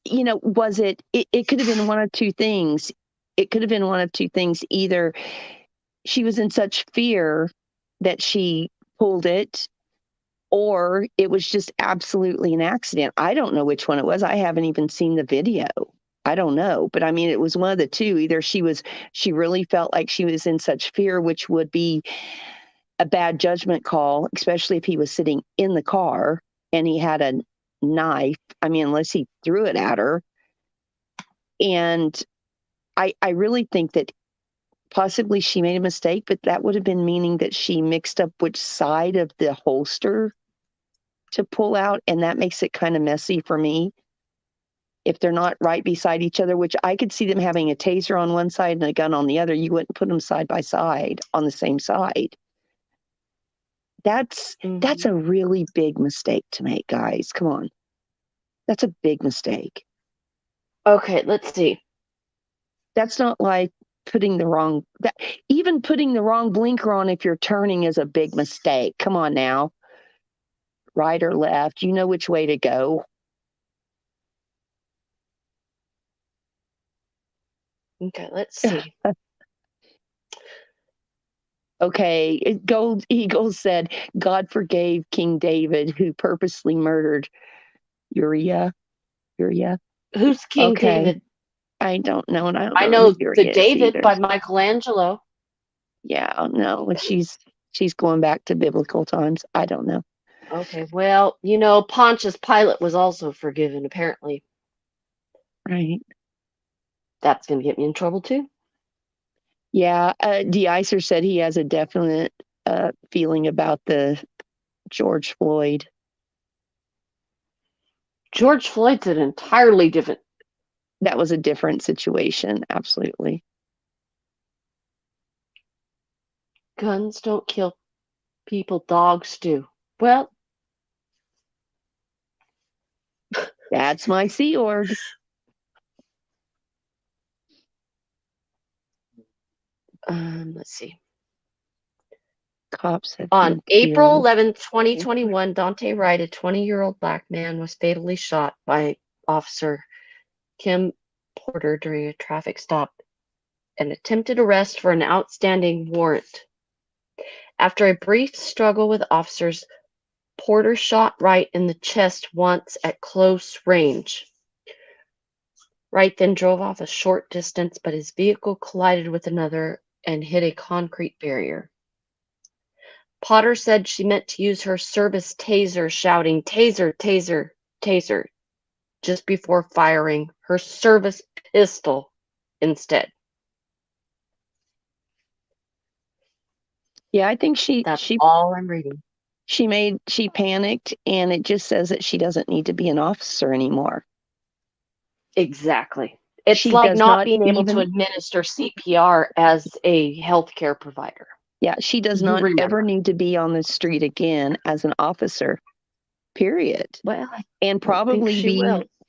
was it could have been one of two things. It could have been one of two things. Either she was in such fear that she pulled it, or it was just absolutely an accident. I don't know which one it was. I haven't even seen the video. I don't know. But I mean, it was one of the two. Either she really felt like she was in such fear, which would be a bad judgment call, especially if he was sitting in the car and he had a knife. I mean, unless he threw it at her. And I really think that possibly she made a mistake, but that would have been meaning that she mixed up which side of the holster to pull out. And that makes it kind of messy for me. If they're not right beside each other, which I could see them having a taser on one side and a gun on the other, you wouldn't put them side by side on the same side. That's a really big mistake to make, guys. Come on. That's a big mistake. Okay, let's see. That's not like even putting the wrong blinker on if you're turning is a big mistake. Come on now. Right or left, you know which way to go. Okay, let's see. Okay, Gold Eagle said, God forgave King David, who purposely murdered Uriah. Who's King Okay. David? I don't know, and I who know Uriah the is David either. by Michelangelo. Yeah, no, and she's going back to biblical times. I don't know. Okay, well, Pontius Pilate was also forgiven, apparently. Right. That's going to get me in trouble, too. Yeah, De-Icer said he has a definite feeling about the George Floyd. George Floyd's an entirely different. That was a different situation, absolutely. Guns don't kill people, dogs do. Well, that's my Sea Org. Let's see. Cops have On been April killed. 11th, 2021, Dante Wright, a 20-year-old black man, was fatally shot by Officer Kim Porter during a traffic stop, an attempted arrest for an outstanding warrant. After a brief struggle with officers, Porter shot Wright in the chest once at close range. Wright then drove off a short distance, but his vehicle collided with another and hit a concrete barrier. Potter said she meant to use her service taser, shouting, "Taser, taser, taser," just before firing her service pistol instead. Yeah, I think That's all I'm reading. She panicked, and it just says that she doesn't need to be an officer anymore. Exactly. It's She like does not not being able to even- administer CPR as a healthcare provider. Yeah, she does You not remember. ever need to be on the street again as an officer. Period. Well, And probably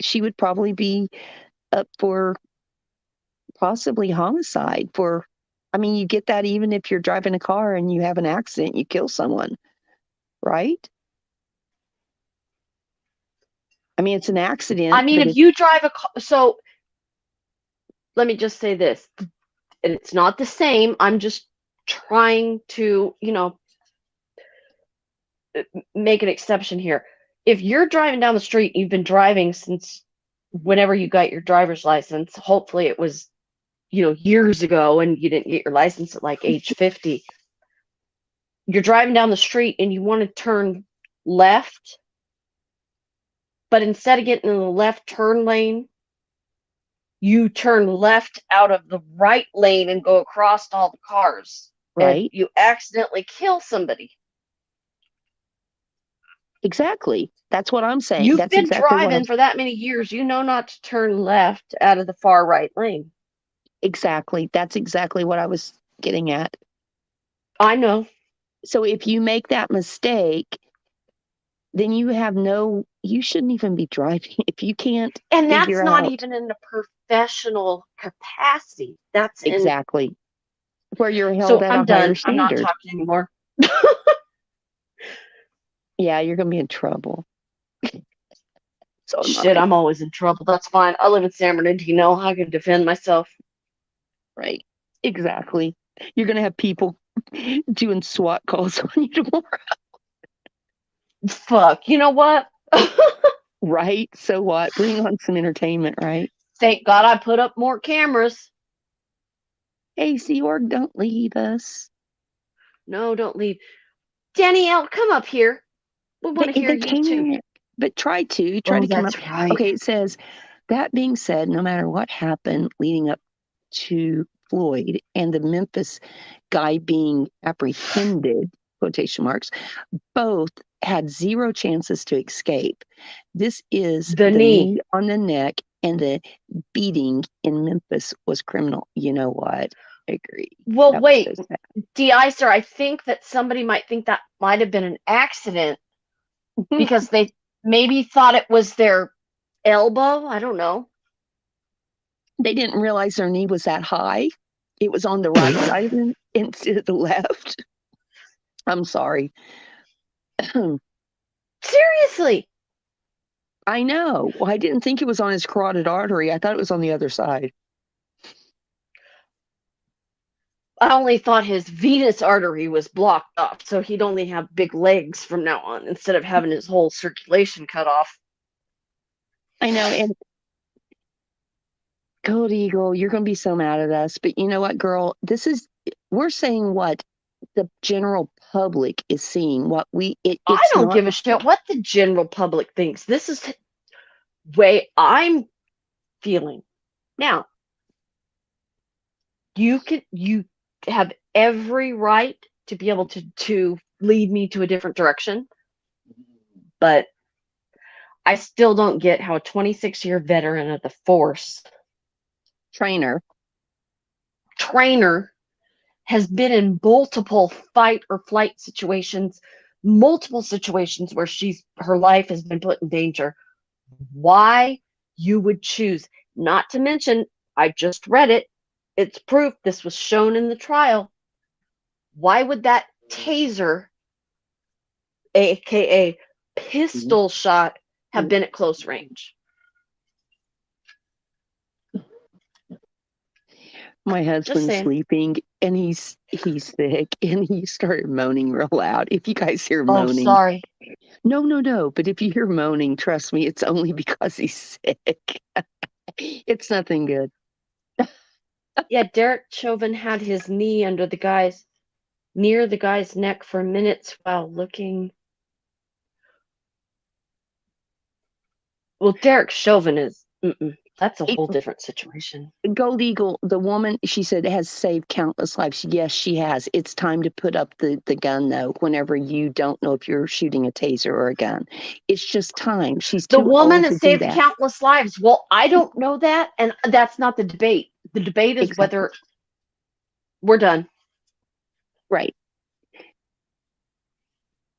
she would probably be up for possibly homicide you get that even if you're driving a car and you have an accident, you kill someone, right? I mean, it's an accident. I mean, but if you drive a car, so let me just say this. It's not the same. I'm just trying to, make an exception here. If you're driving down the street, you've been driving since whenever you got your driver's license. Hopefully it was, years ago and you didn't get your license at like age 50. You're driving down the street and you want to turn left, but instead of getting in the left turn lane, you turn left out of the right lane and go across all the cars. And right? you accidentally kill somebody. Exactly. That's what I'm saying. You've That's been exactly what driving for that many years. You know not to turn left out of the far right lane. exactly. That's exactly what I was getting at. I know. So if you make that mistake, then you shouldn't even be driving if you can't And that's figure not out even in a professional capacity. That's in. exactly where you're held So at I'm a higher done. I'm not standard. talking anymore. Yeah, you're gonna be in trouble. So am Shit, I. I'm always in trouble. That's fine. I live in San Bernardino. I can defend myself. Right. Exactly. You're gonna have people doing SWAT calls on you tomorrow. Fuck. You know what? Right? So what? Bring on some entertainment, right? Thank God I put up more cameras. Hey, Sea Org, don't leave us. No, don't leave. Danielle, come up here. We want to They hear you too. can't, but try to Oh, come that's up. right. Okay, it says, that being said, no matter what happened leading up to Floyd and the Memphis guy being apprehended, quotation marks, both had zero chances to escape. This is The knee. on the neck, and the beating in Memphis was criminal. You know what? I agree. Well, That was wait, so sad. de-icer, I think that somebody might think that might have been an accident because they maybe thought it was their elbow. I don't know. They didn't realize their knee was that high. It was on the right side of them instead of the left. I'm sorry. Seriously. I know. Well, I didn't think it was on his carotid artery. I thought it was on the other side. I only thought his venous artery was blocked off, so he'd only have big legs from now on instead of having his whole circulation cut off. I know. And Gold Eagle, you're going to be so mad at us. But you know what, girl? We're saying what the general public is seeing. I don't give a shit what the general public thinks. This is the way I'm feeling. Now, you have every right to be able to lead me to a different direction, but I still don't get how a 26-year veteran of the force trainer has been in multiple fight or flight situations, multiple situations where her life has been put in danger. Why you would choose, not to mention, I just read it, it's proof, this was shown in the trial. Why would that taser, aka pistol shot, have been at close range? My husband's sleeping and he's sick and he started moaning real loud. If you guys hear moaning. Oh, sorry. No. But if you hear moaning, trust me, it's only because he's sick. It's nothing good. Yeah, Derek Chauvin had his knee near the guy's neck for minutes while looking. Well, Derek Chauvin is, that's a whole different situation. Gold Eagle, the woman, she said, has saved countless lives. Yes, she has. It's time to put up the gun, though, whenever you don't know if you're shooting a taser or a gun. It's just time. She's too the woman old has saved countless lives. Well, I don't know that, and that's not the debate. The debate is whether we're done. Right.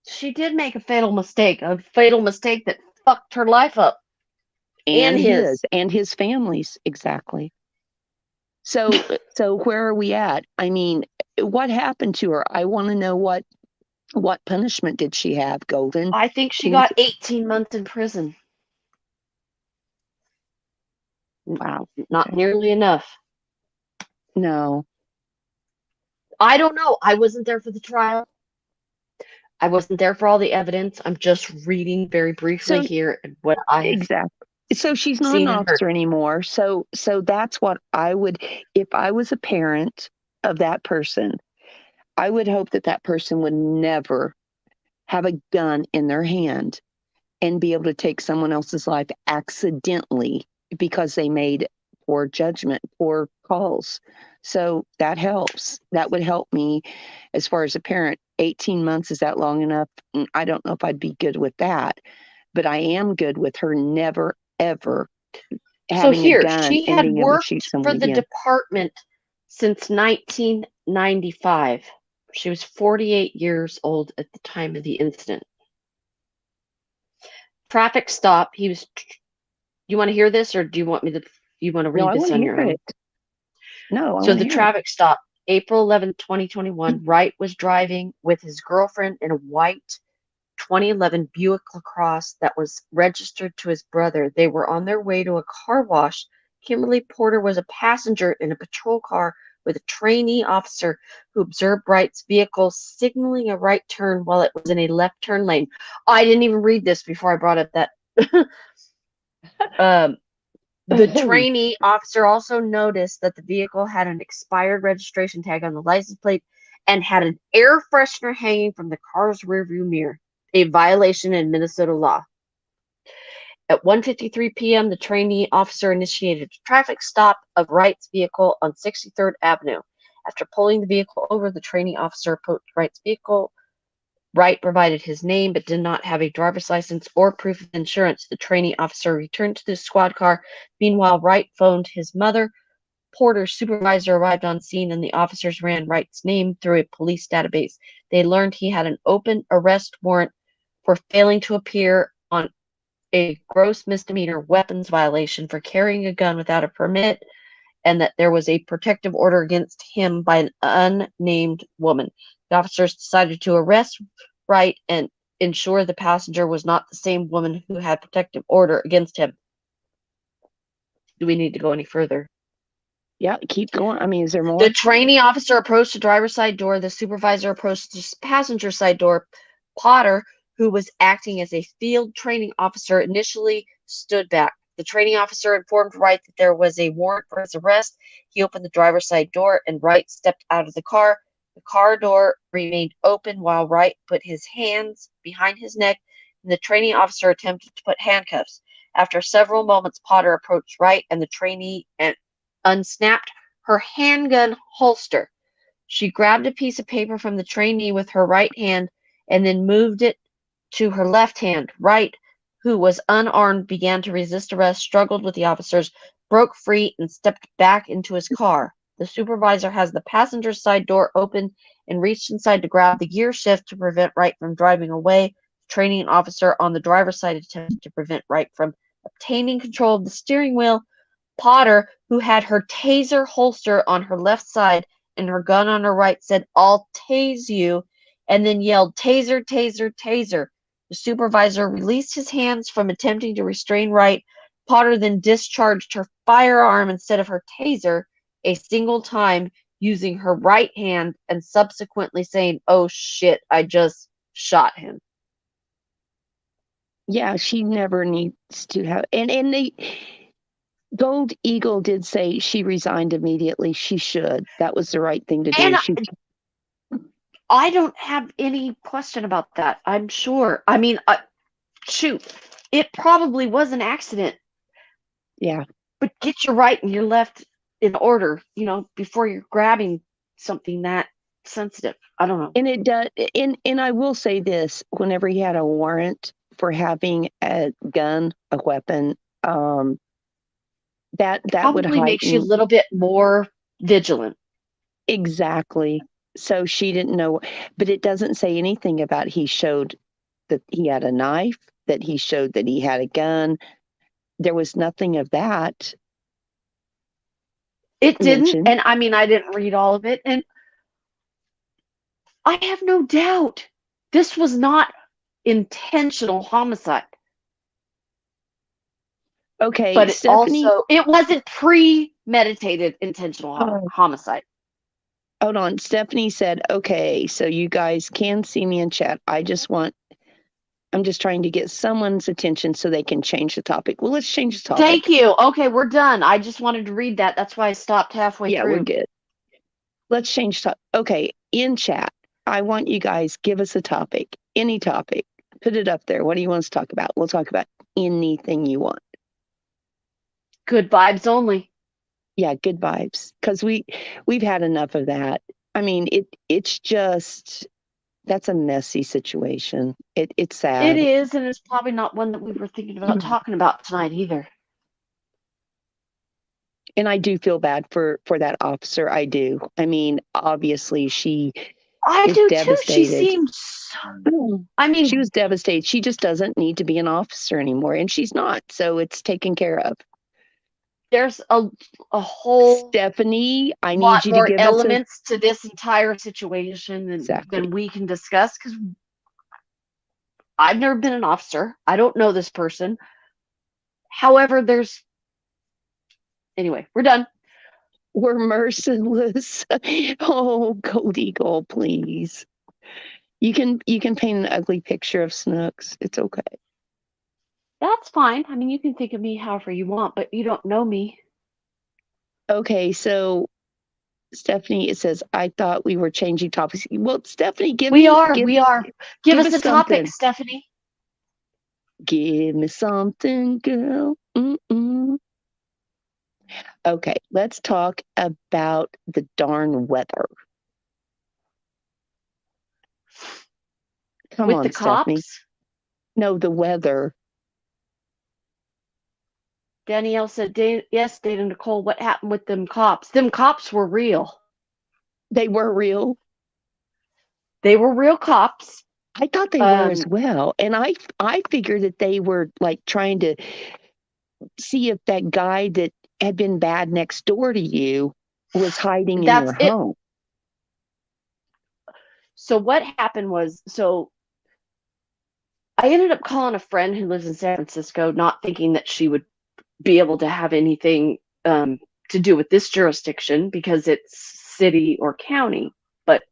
She did make a fatal mistake that fucked her life up. And his family's, exactly. So where are we at? I mean, what happened to her? I want to know what punishment did she have, Golden? I think she got 18 months in prison. Wow. Not nearly enough. No. I don't know. I wasn't there for the trial. I wasn't there for all the evidence. I'm just reading very briefly So here what I have exactly. So she's not an seen and heard. officer anymore. So that's what I would, if I was a parent of that person, I would hope that that person would never have a gun in their hand and be able to take someone else's life accidentally because they made poor judgment, poor calls. So that helps. That would help me as far as a parent. 18 months, is that long enough? I don't know if I'd be good with that, but I am good with her never, ever So having a here, gun she and had being able to shoot worked for someone the again. department since 1995. She was 48 years old at the time of the incident. Traffic stop. You want to hear this, or do you want me to? You want to No, read I this want to on hear your own? it. No, I So want the to hear it. traffic stop, April 11, 2021. Wright was driving with his girlfriend in a white 2011 Buick LaCrosse that was registered to his brother. They were on their way to a car wash. Kimberly Porter was a passenger in a patrol car with a trainee officer who observed Wright's vehicle signaling a right turn while it was in a left turn lane. I didn't even read this before I brought up that. The trainee officer also noticed that the vehicle had an expired registration tag on the license plate and had an air freshener hanging from the car's rearview mirror, a violation in Minnesota law. At 1:53 p.m., the trainee officer initiated a traffic stop of Wright's vehicle on 63rd Avenue. After pulling the vehicle over, the trainee officer approached Wright's vehicle. Wright provided his name but did not have a driver's license or proof of insurance. The trainee officer returned to the squad car. Meanwhile, Wright phoned his mother. Porter's supervisor arrived on scene and the officers ran Wright's name through a police database. They learned he had an open arrest warrant for failing to appear on a gross misdemeanor weapons violation for carrying a gun without a permit, and that there was a protective order against him by an unnamed woman. The officers decided to arrest Wright and ensure the passenger was not the same woman who had protective order against him. Do we need to go any further? Yeah, keep going. I mean, is there more? The trainee officer approached the driver's side door. The supervisor approached the passenger side door. Potter, who was acting as a field training officer, initially stood back. The training officer informed Wright that there was a warrant for his arrest. He opened the driver's side door and Wright stepped out of the car. The car door remained open while Wright put his hands behind his neck, and the training officer attempted to put handcuffs. After several moments, Potter approached Wright and the trainee and unsnapped her handgun holster. She grabbed a piece of paper from the trainee with her right hand and then moved it to her left hand. Wright, who was unarmed, began to resist arrest, struggled with the officers, broke free, and stepped back into his car. The supervisor has the passenger side door open and reached inside to grab the gear shift to prevent Wright from driving away. The training officer on the driver's side attempted to prevent Wright from obtaining control of the steering wheel. Potter, who had her taser holster on her left side and her gun on her right, said, "I'll tase you," and then yelled, "Taser, taser, taser." The supervisor released his hands from attempting to restrain Wright. Potter then discharged her firearm instead of her taser a single time using her right hand and subsequently saying, "Oh shit, I just shot him." Yeah, she never needs to have. And the Gold Eagle did say she resigned immediately. She should. That was the right thing to do. And She, I don't have any question about that. I'm sure. I mean, shoot, it probably was an accident, yeah. but get your right and your left in order, before you're grabbing something that sensitive. I don't know. And it does. And I will say this: whenever he had a warrant for having a gun, a weapon, that would Probably makes you a heighten. little bit more vigilant. Exactly. So she didn't know, but it doesn't say anything about he showed that he had a knife, that he showed that he had a gun. There was nothing of that. It didn't, mentioned. and I mean, I didn't read all of it, and I have no doubt this was not intentional homicide. Okay, But it Stephanie. also it wasn't premeditated intentional Oh, homicide. hold on. Stephanie said, "Okay, so you guys can see me in chat. I'm just trying to get someone's attention so they can change the topic." Well, let's change the topic. Thank you. Okay, we're done. I just wanted to read that. That's why I stopped halfway Yeah, through. we're good. Let's change topic. Okay, in chat, I want you guys give us a topic, any topic. Put it up there. What do you want us to talk about? We'll talk about anything you want. Good vibes only. Yeah, good vibes. Because we've had enough of that. I mean, it's just that's a messy situation. It's sad. It is, and it's probably not one that we were thinking about talking about tonight either. And I do feel bad for that officer. I do. I mean, obviously she I is do devastated. too. She seems. I mean, She was devastated. She just doesn't need to be an officer anymore, and she's not. So it's taken care of. there's a whole Stephanie, I need lot you to more give elements to this entire situation Exactly. than we can discuss because I've never been an officer. I don't know this person. However, anyway, we're done. We're merciless. Oh, Gold Eagle, please. You can paint an ugly picture of Snooks. It's okay. That's fine. I mean, you can think of me however you want, but you don't know me. Okay, so Stephanie, it says, I thought we were changing topics. Well, Stephanie, We are. Give us a something. topic, Stephanie. Give me something, girl. Mm-mm. Okay, let's talk about the darn weather. Come With on, the Stephanie. cops? No, the weather. Danielle said, yes, Dana Nicole, what happened with them cops? Them cops were real. They were real. They were real cops. I thought they were as well. And I figured that they were like trying to see if that guy that had been bad next door to you was hiding in your home. So what happened was, I ended up calling a friend who lives in San Francisco, not thinking that she would be able to have anything to do with this jurisdiction because it's city or county. But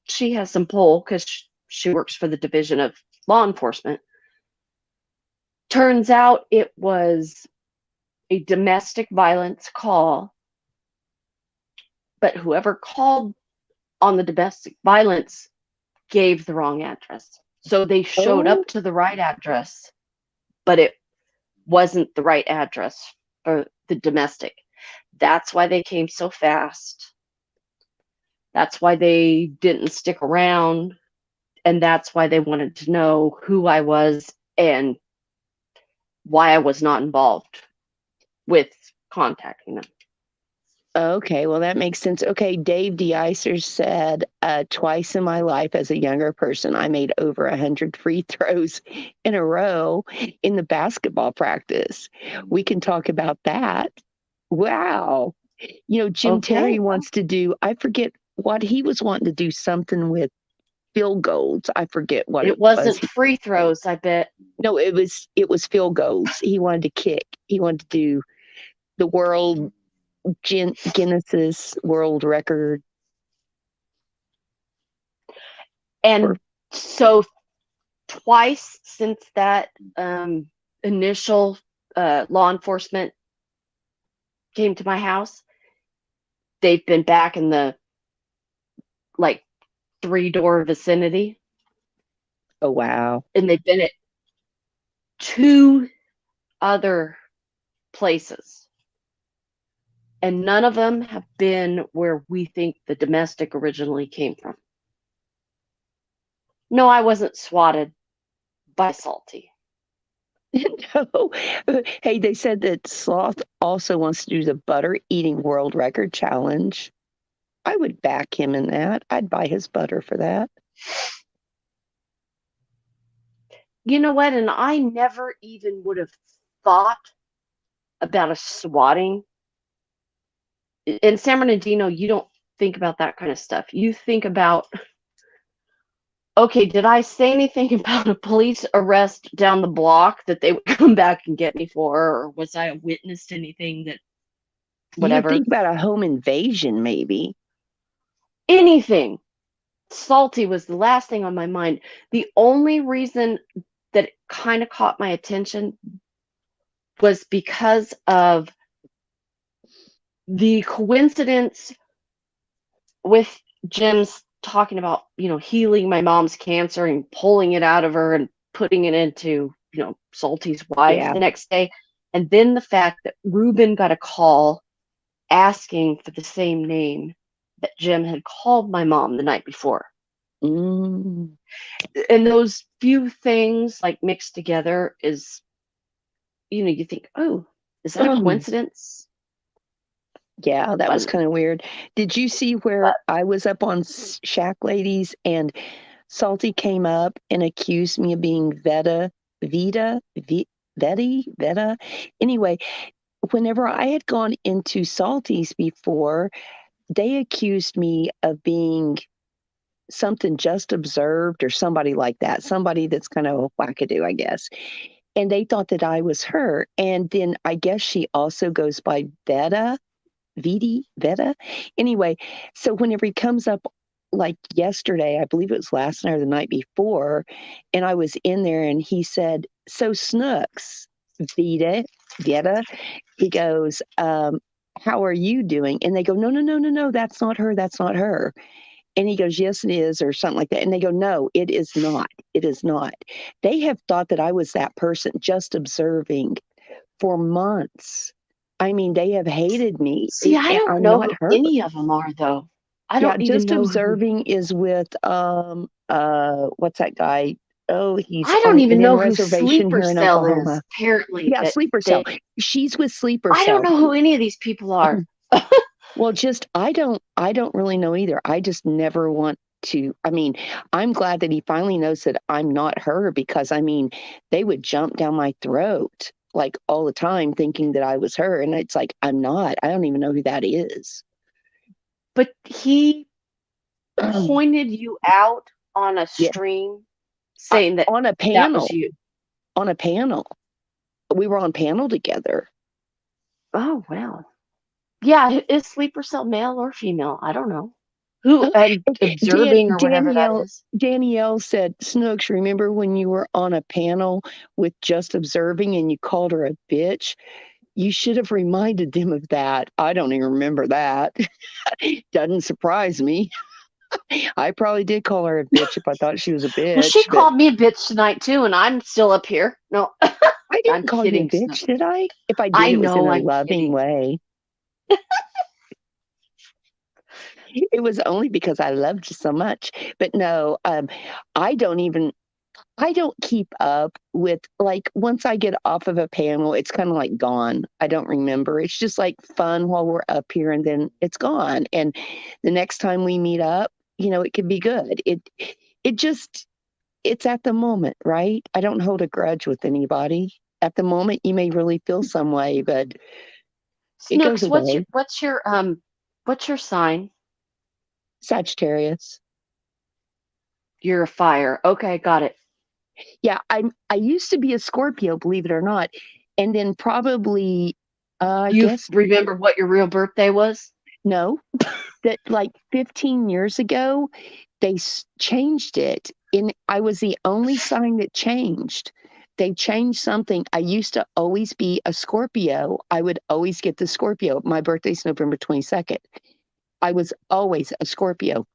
she has some pull because she works for the Division of Law Enforcement. Turns out it was a domestic violence call, but whoever called on the domestic violence gave the wrong address. So they showed up to the right address, but it wasn't the right address for the domestic. That's why they came so fast. That's why they didn't stick around. And that's why they wanted to know who I was and why I was not involved with contacting them. Okay, well, that makes sense. Okay, Dave DeIcer said, twice in my life as a younger person, I made over 100 free throws in a row in the basketball practice. We can talk about that. Wow. You know, Jim Terry wants to do, I forget what he was wanting to do, something with field goals. I forget what it was. It wasn't free throws, I bet. No, it was field goals. He wanted to kick. He wanted to do the world Guinness's world record. And so twice since that initial law enforcement came to my house, they've been back in the 3-door vicinity. Oh, wow. And they've been at 2 other places. And none of them have been where we think the domestic originally came from. No, I wasn't swatted by Salty. No. Hey, they said that Sloth also wants to do the butter eating world record challenge. I would back him in that. I'd buy his butter for that. You know what? And I never even would have thought about a swatting. In San Bernardino, you don't think about that kind of stuff. You think about Okay, did I say anything about a police arrest down the block that they would come back and get me for, or was I a witness to anything that You would whatever? think about a home invasion, maybe. Anything. Salty was the last thing on my mind. The only reason that it kind of caught my attention was because of the coincidence with Jim's talking about, healing my mom's cancer and pulling it out of her and putting it into, Salty's wife Yeah. the next day. And then the fact that Ruben got a call asking for the same name that Jim had called my mom the night before. Mm. And those few things like mixed together is, you think, oh, is that a coincidence? Yeah, that was But- kind of weird. Did you see where I was up on Shack Ladies and Salty came up and accused me of being Veta? Anyway, whenever I had gone into Salty's before, they accused me of being something Just Observed or somebody like that, somebody that's kind of a wackadoo, I guess. And they thought that I was her. And then I guess she also goes by Veta. Anyway, so whenever he comes up like yesterday, I believe it was last night or the night before, and I was in there and he said, "So Snooks, Veta," he goes, "How are you doing?" And they go, No, that's not her. That's not her. And he goes, "Yes, it is," or something like that. And they go, "No, it is not. It is not." They have thought that I was that person Just Observing for months. I mean, they have hated me. See, I don't I'm know not who her. any of them are, though. I don't even Just know. Observing is with what's that guy? Oh, he's I don't on even an know who reservation Sleeper here in Cell is. Oklahoma. Apparently, Yeah, that Sleeper they- Cell. She's with Sleeper I Cell. don't know who any of these people are. Well, I don't really know either. I just never want to. I mean, I'm glad that he finally knows that I'm not her because I mean, they would jump down my throat like all the time thinking that I was her. And it's like, I'm not. I don't even know who that is. But he pointed you out on a Yeah. stream saying that on a that panel. was you. On a panel. We were on panel together. Oh, wow. Yeah, is Sleeper Cell male or female? I don't know. Who and observing or whatever that is. Danielle said, "Snooks, remember when you were on a panel with Just Observing and you called her a bitch? You should have reminded them of that." I don't even remember that. Doesn't surprise me. I probably did call her a bitch if I thought she was a bitch. Well, she but called me a bitch tonight too, and I'm still up here. No, I didn't I'm call you a kidding, bitch, Snooks. did I? If I did, I it was in know a I'm loving kidding. way. It was only because I loved you so much. But no, I don't keep up with, like, once I get off of a panel, it's kind of like gone. I don't remember. It's just like fun while we're up here and then it's gone. And the next time we meet up, it could be good. It's at the moment, right? I don't hold a grudge with anybody. At the moment, you may really feel some way, but it goes Snooks, away. what's your sign? Sagittarius. You're a fire. Okay, got it. Yeah, I used to be a Scorpio, believe it or not. And then probably, I You guess, remember what your real birthday was? no, that like 15 years ago, they changed it. And I was the only sign that changed. They changed something. I used to always be a Scorpio. I would always get the Scorpio. My birthday's November 22nd. I was always a Scorpio.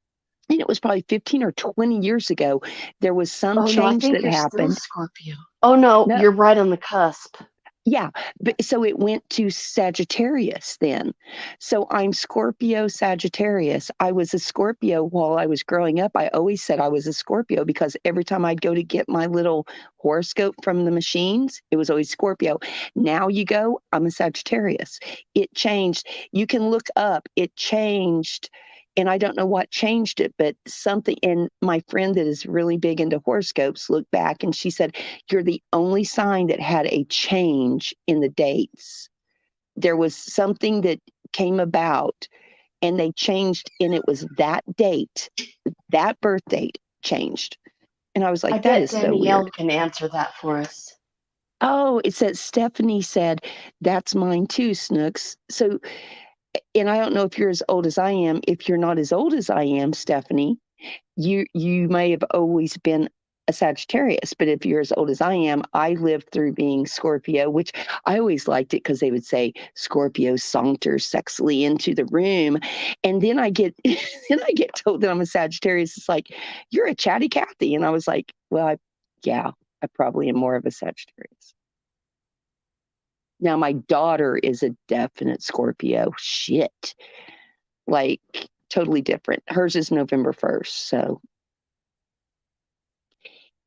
And it was probably 15 or 20 years ago. There was some Oh no, I change think that you're still a happened. Scorpio. Oh no, No. you're right on the cusp. Yeah, but so it went to Sagittarius then. So I'm Scorpio Sagittarius. I was a Scorpio while I was growing up. I always said I was a Scorpio because every time I'd go to get my little horoscope from the machines, it was always Scorpio. Now you go, I'm a Sagittarius. It changed. You can look up, it changed. And I don't know what changed it, but something. And my friend that is really big into horoscopes looked back and she said, "You're the only sign that had a change in the dates. There was something that came about and they changed, and it was that date, that birth date changed." And I was I like, that bet is so Danielle weird. can answer that for us. Oh, it says Stephanie said, that's mine too, Snooks. So, and I don't know if you're as old as I am. If you're not as old as I am, Stephanie, you may have always been a Sagittarius, but if you're as old as I am, I lived through being Scorpio, which I always liked it because they would say Scorpio saunters sexily into the room, and then I get then I get told that I'm a Sagittarius. It's like, you're a chatty Cathy, and I was like, well, I probably am more of a Sagittarius. Now my daughter is a definite Scorpio. Shit, like totally different. Hers is November 1st, so.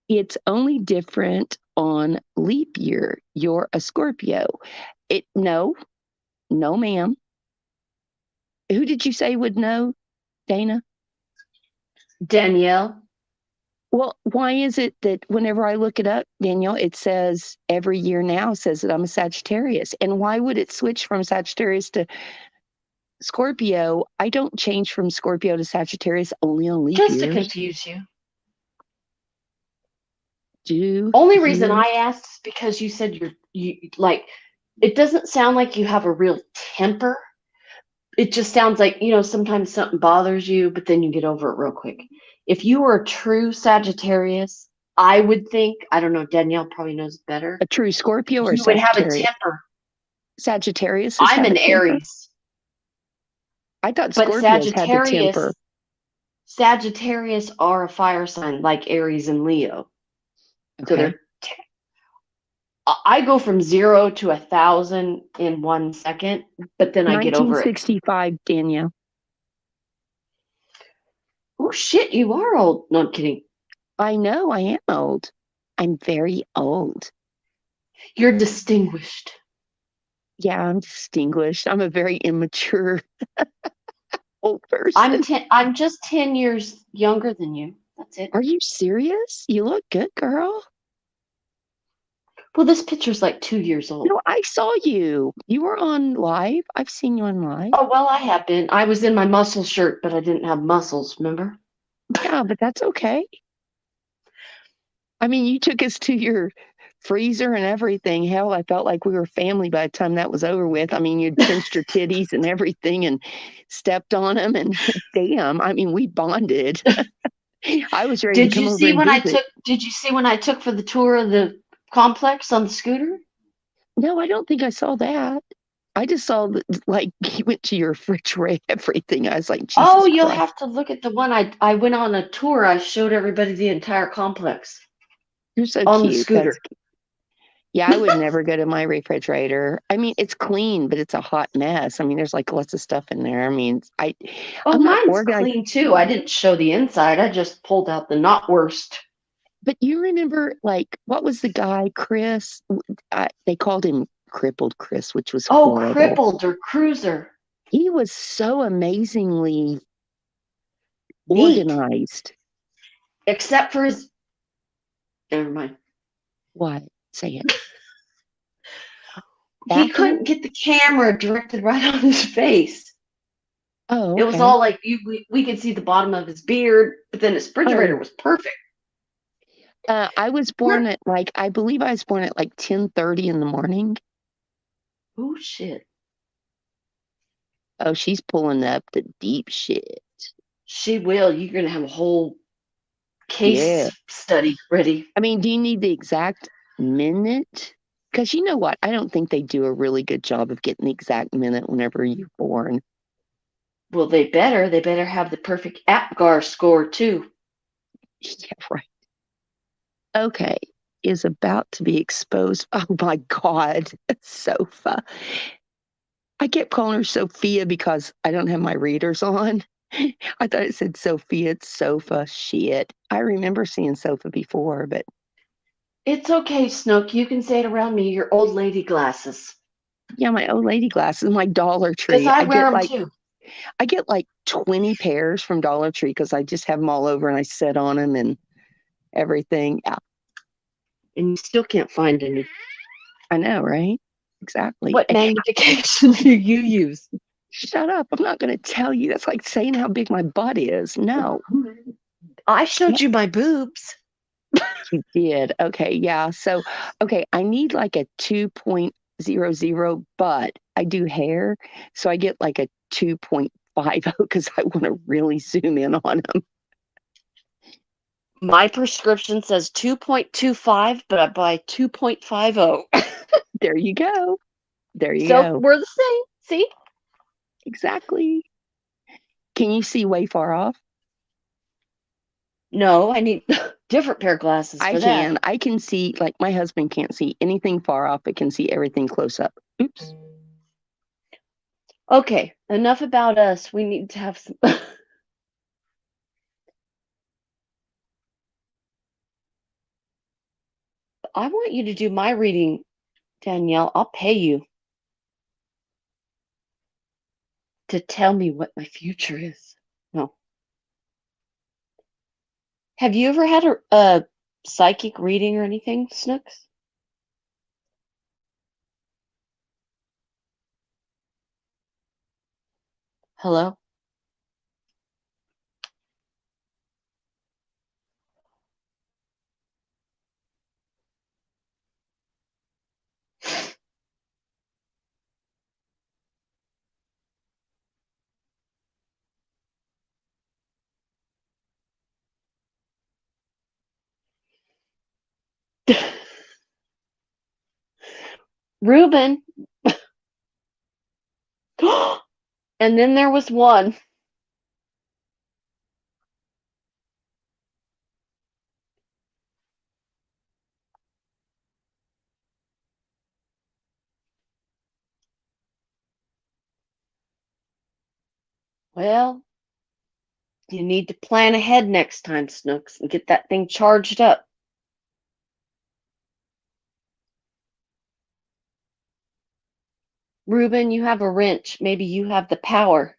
It's only different on leap year. You're a Scorpio. No, ma'am. Who did you say would know, Dana? Danielle? Well, why is it that whenever I look it up, Danielle, it says every year now says that I'm a Sagittarius? And why would it switch from Sagittarius to Scorpio? I don't change from Scorpio to Sagittarius only on leap Just to years. confuse you. Do Only reason you? I asked is because you said you like, it doesn't sound like you have a real temper. It just sounds like, sometimes something bothers you, but then you get over it real quick. If you were a true Sagittarius, I would think, I don't know, Danielle probably knows better, A true Scorpio or you would have a Sagittarius? temper. Sagittarius I'm have an a temper? Aries, I thought but Scorpios had the temper. Sagittarius are a fire sign like Aries and Leo. So Okay. I go from 0 to 1,000 in 1 second, but then I get over it. 1965, Danielle. Oh shit, you are old. No, I'm kidding. I know I am old. I'm very old. You're distinguished. Yeah, I'm distinguished. I'm a very immature old person. I'm just 10 years younger than you. That's it. Are you serious? You look good, girl. Well, this picture's like 2 years old. No, I saw you. You were on live. I've seen you on live. Oh, well, I have been. I was in my muscle shirt, but I didn't have muscles, remember? Yeah, but that's okay. I mean, you took us to your freezer and everything. Hell, I felt like we were family by the time that was over with. I mean, you'd pinched your titties and everything and stepped on them, and damn, I mean, we bonded. I was ready to come over and visit. Did you see when I took for the tour of the complex on the scooter? No, I don't think I saw that. I just saw like he went to your refrigerator, everything. I was like, Jesus you'll Christ. have to look at the one I went on a tour. I showed everybody the entire complex. You're so on cute. the scooter. That's cute. Yeah, I would never go to my refrigerator. I mean, it's clean, but it's a hot mess. I mean, there's like lots of stuff in there. I mean, I'm not mine's organized. clean too. I didn't show the inside. I just pulled out the not worst. But you remember, like, what was the guy, Chris? They called him Crippled Chris, which was horrible. Crippled or Cruiser. He was so amazingly Neat. organized. Except for his... Never mind. What? Say it. He couldn't get the camera directed right on his face. Oh, okay. It was all like, we could see the bottom of his beard, but then his refrigerator was perfect. I was born at I believe I was born at like 10:30 in the morning. Oh, shit. Oh, she's pulling up the deep shit. She will. You're going to have a whole case study ready. I mean, do you need the exact minute? Because you know what? I don't think they do a really good job of getting the exact minute whenever you're born. Well, they better have the perfect APGAR score too. Yeah, right. Okay, is about to be exposed. Oh my God, Sofa. I kept calling her Sophia because I don't have my readers on. I thought it said Sophia. It's Sofa. Shit. I remember seeing Sofa before, but. It's okay, Snook. You can say it around me. Your old lady glasses. Yeah, my old lady glasses, my Dollar Tree. Because I wear them too. I get like 20 pairs from Dollar Tree because I just have them all over and I sit on them and everything. Yeah. And you still can't find any. I know, right? Exactly. What magnification do you use? Shut up. I'm not going to tell you. That's like saying how big my butt is. No. I showed you my boobs. You did. Okay. Yeah. So, okay. I need like a 2.00, but I do hair. So I get like a 2.50 because I want to really zoom in on them. My prescription says 2.25, but I buy 2.50. There you go. There you So go. we're the same. See? Exactly. Can you see way far off? No, I need different pair of glasses I for that. can. I can see, like, my husband can't see anything far off, but can see everything close up. Oops. Okay, enough about us. We need to have some. I want you to do my reading, Danielle. I'll pay you to tell me what my future is. No. Have you ever had a psychic reading or anything, Snooks? Hello? Reuben. And then there was one. Well, you need to plan ahead next time, Snooks, and get that thing charged up. Reuben, you have a wrench. Maybe you have the power.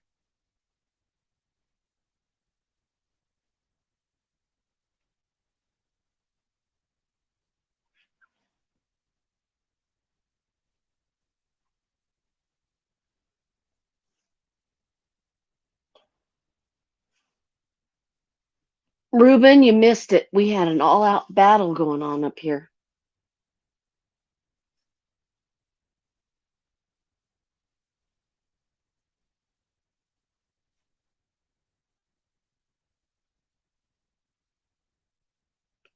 Reuben, you missed it. We had an all-out battle going on up here.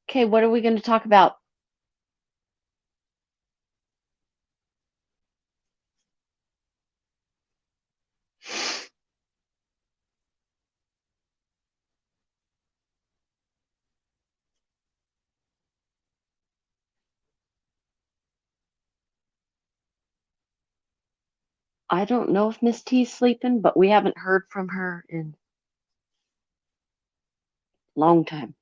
Okay, what are we going to talk about? I don't know if Miss T's sleeping, but we haven't heard from her in a long time.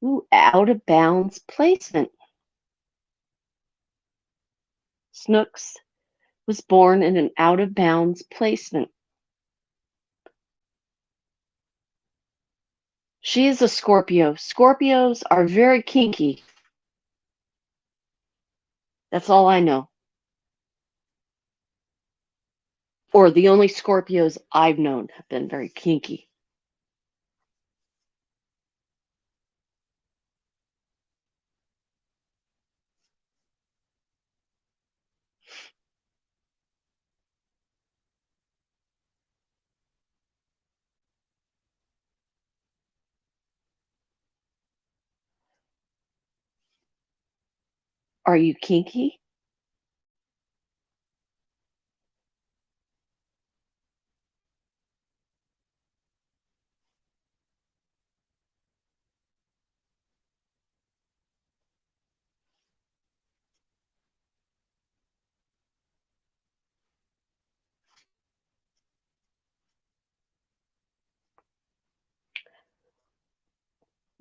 Ooh, out of bounds placement. Snooks was born in an out of bounds placement. She is a Scorpio. Scorpios are very kinky. That's all I know. Or the only Scorpios I've known have been very kinky. Are you kinky?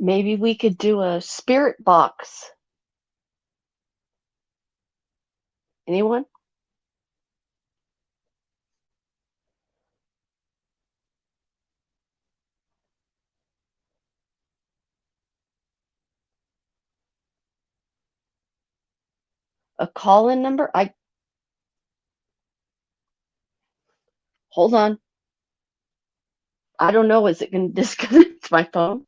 Maybe we could do a spirit box. Anyone? A call-in number? Hold on. I don't know. Is it going to disconnect my phone?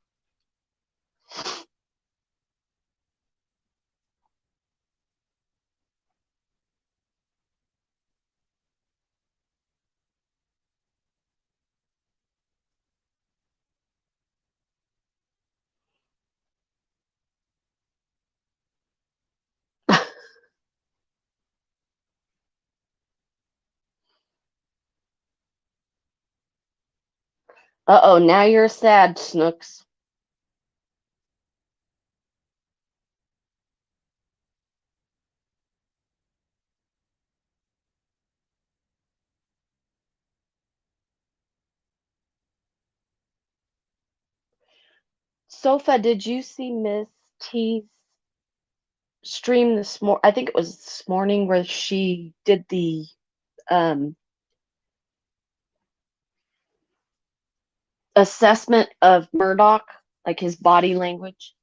Uh-oh, now you're sad, Snooks. Sofa, did you see Miss T's stream this morning? I think it was this morning where she did the um, assessment of Murdoch, like his body language.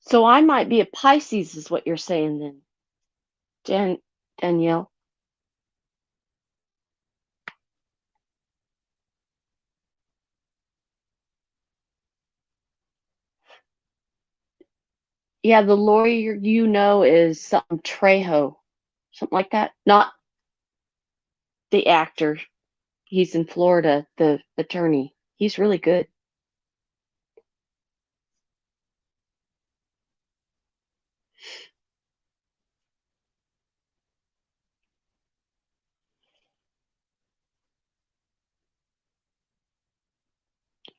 So I might be a Pisces, is what you're saying then, Danielle. Yeah, the lawyer you know is something Trejo, something like that. Not the actor. He's in Florida, the attorney. He's really good.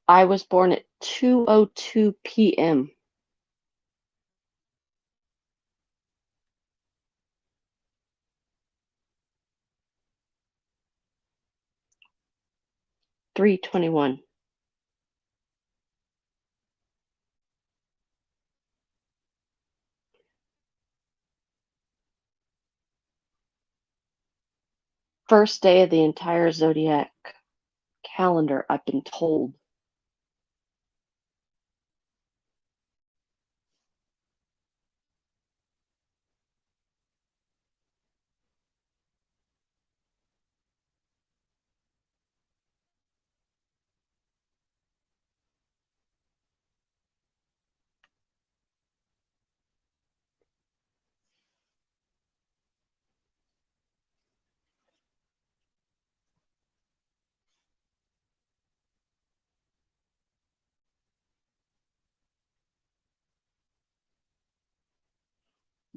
I was born at 2:02 p.m. (3:21). First day of the entire zodiac calendar, I've been told.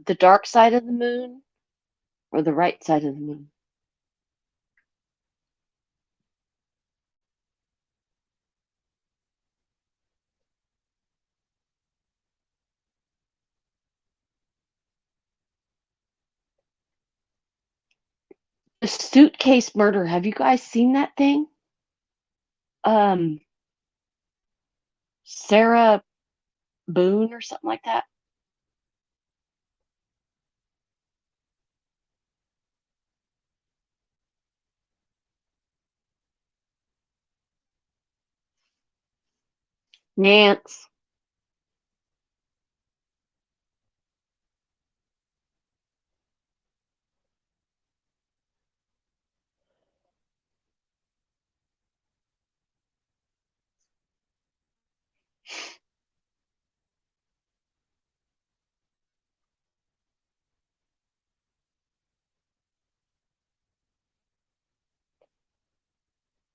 The dark side of the moon or the right side of the moon? The suitcase murder. Have you guys seen that thing? Um, Sarah Boone or something like that? Nance.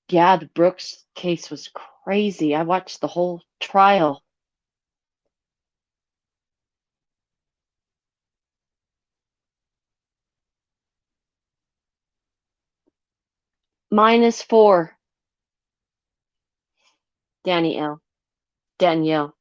Yeah, the Brooks case was crazy. I watched the whole trial. -4. Danielle.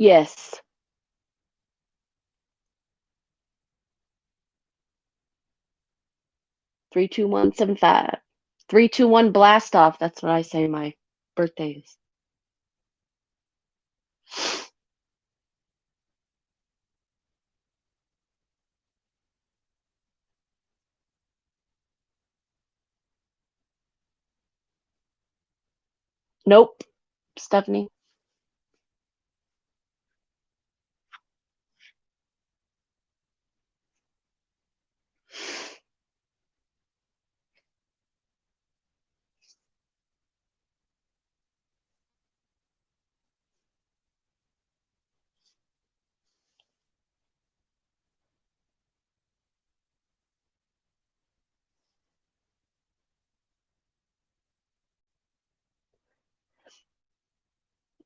Yes. 32175. 321 blast off. That's what I say my birthday is. Nope, Stephanie.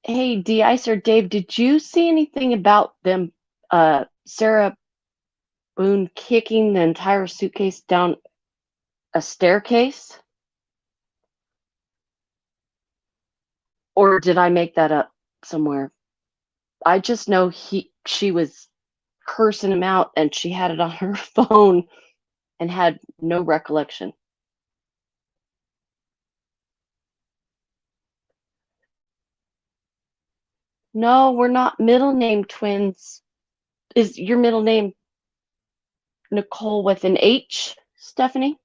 Hey, D-Ice or Dave, did you see anything about them, Sarah Boone kicking the entire suitcase down a staircase? Or did I make that up somewhere? I just know she was cursing him out and she had it on her phone and had no recollection. No, we're not middle name twins. Is your middle name Nicole with an H, Stephanie?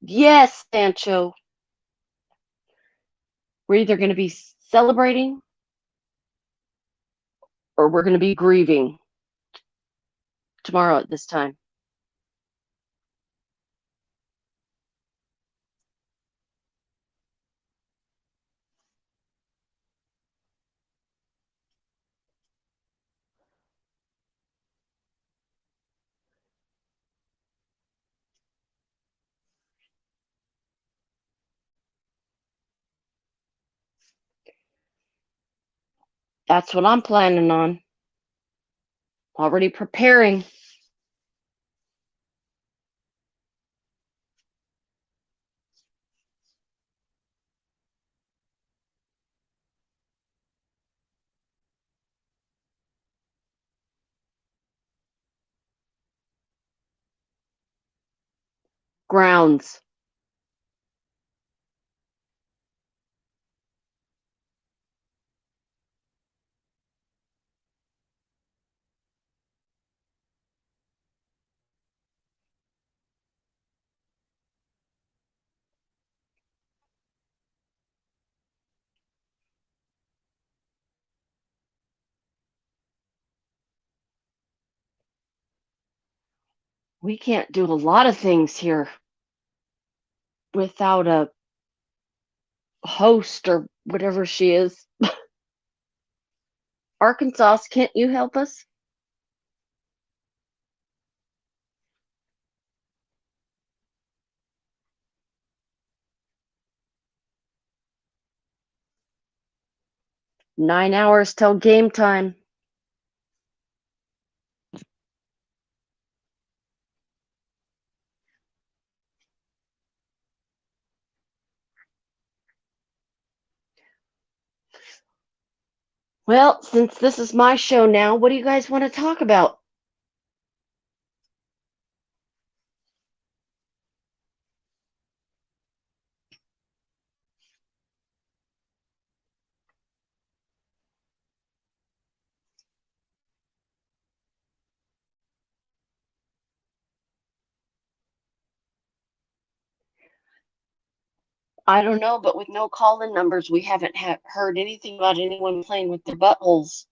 Yes, Sancho. We're either going to be celebrating or we're going to be grieving tomorrow at this time. That's what I'm planning on. Already preparing. Grounds. We can't do a lot of things here without a host or whatever she is. Arkansas, can't you help us? Nine hours till game time. Well, since this is my show now, what do you guys want to talk about? I don't know, but with no call-in numbers, we haven't heard anything about anyone playing with their buttholes.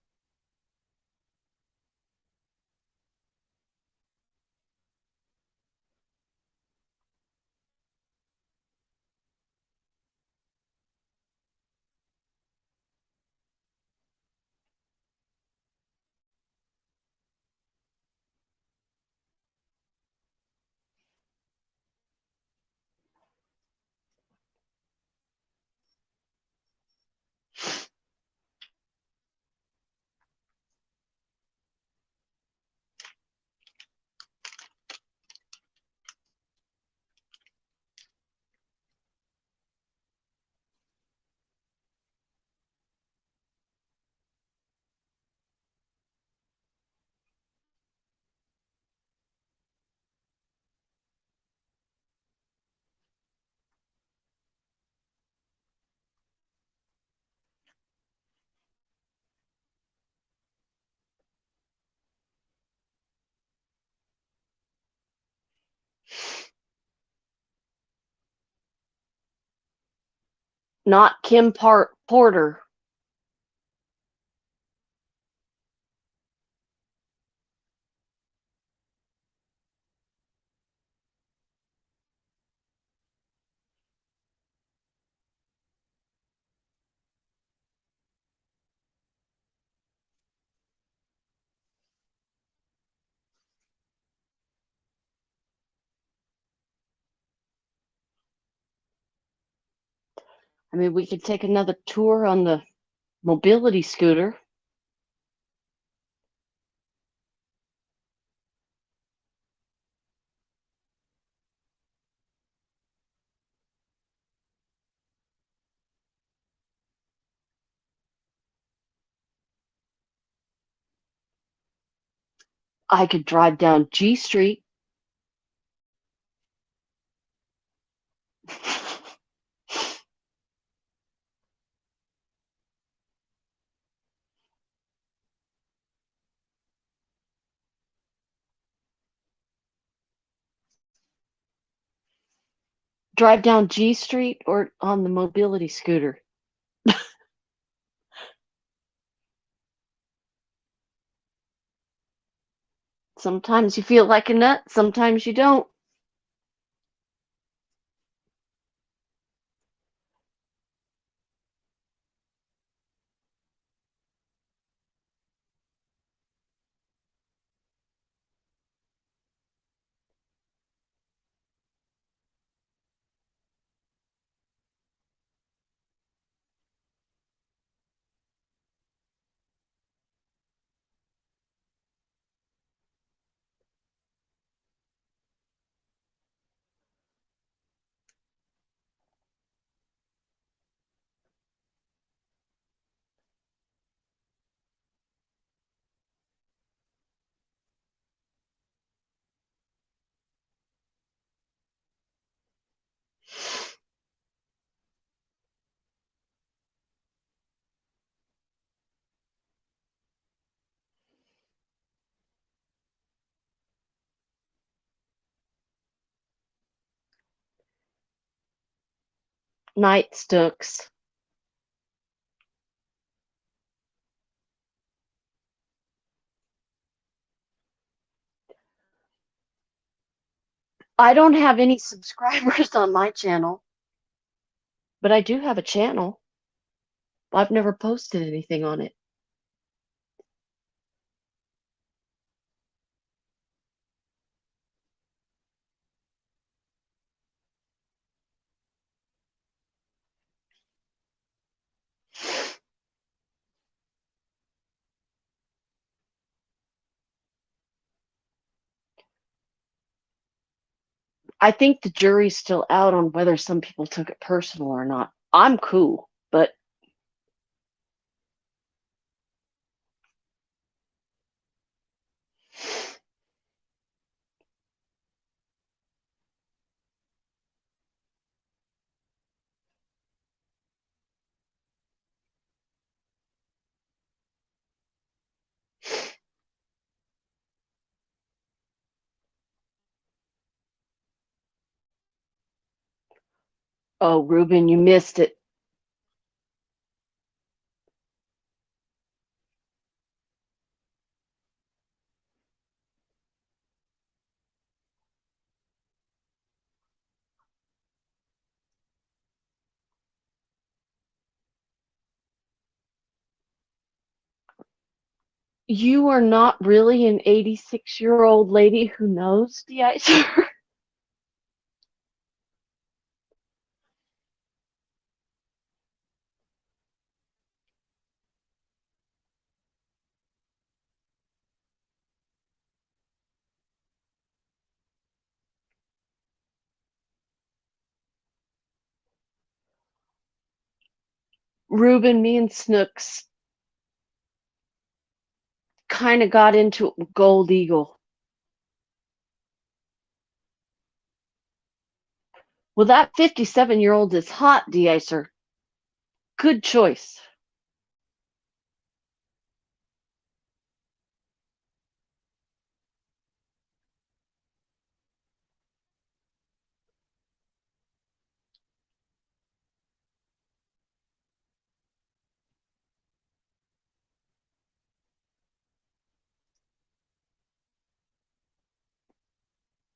Not Kim Porter. I mean, we could take another tour on the mobility scooter. I could drive down G Street. Drive down G Street or on the mobility scooter. Sometimes you feel like a nut, sometimes you don't. Night Stooks. I don't have any subscribers on my channel, but I do have a channel. I've never posted anything on it. I think the jury's still out on whether some people took it personal or not. I'm cool, but oh, Ruben, you missed it. You are not really an 86-year-old lady who knows the ice. Ruben, me and Snooks kind of got into it with Gold Eagle. Well, that 57-year-old is hot, de-icer. Good choice.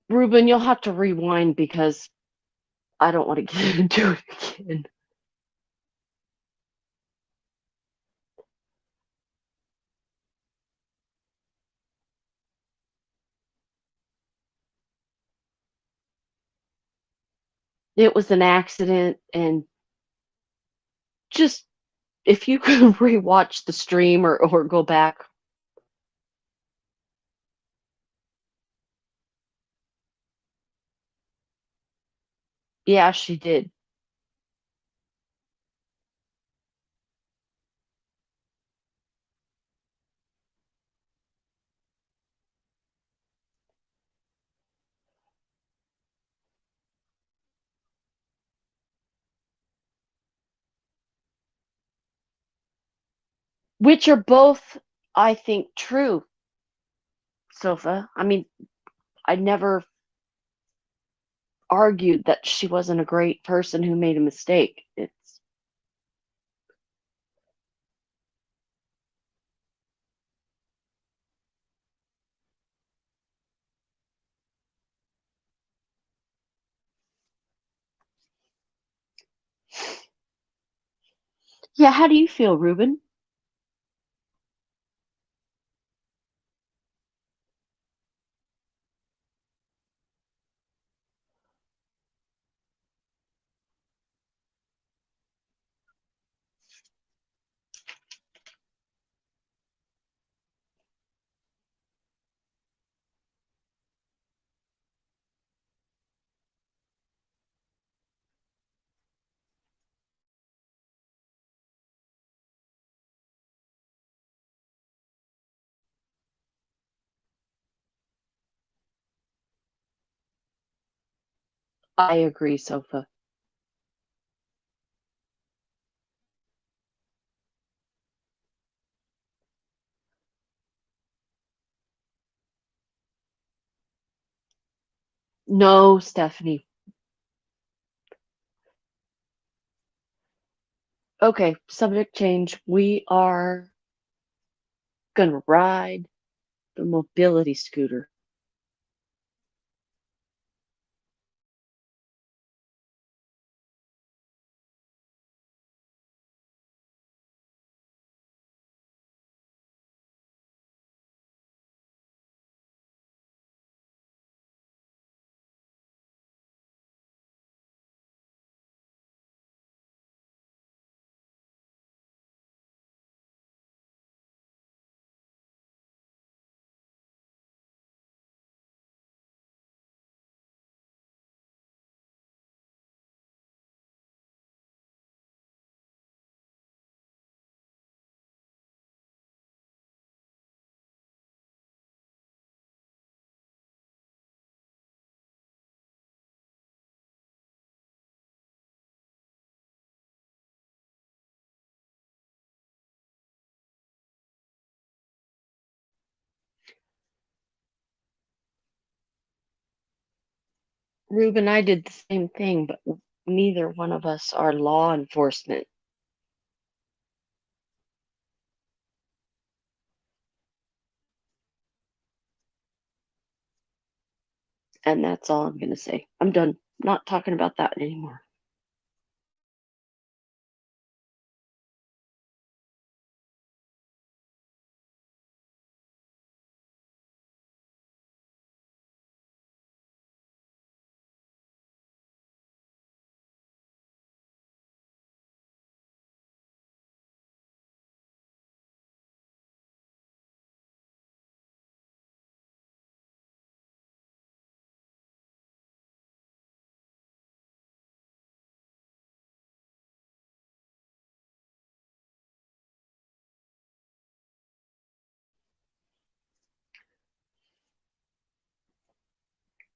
Ruben, you'll have to rewind because I don't want to get into it again. It was an accident, and just if you could rewatch the stream or go back. Yeah, she did. Which are both, I think, true, Sofa. I mean, I never argued that she wasn't a great person who made a mistake. It's yeah. How do you feel, Ruben? I agree, Sofa. No, Stephanie. Okay, subject change. We are gonna ride the mobility scooter. Ruben, I did the same thing, but neither one of us are law enforcement. And that's all I'm gonna say. I'm done. Not talking about that anymore.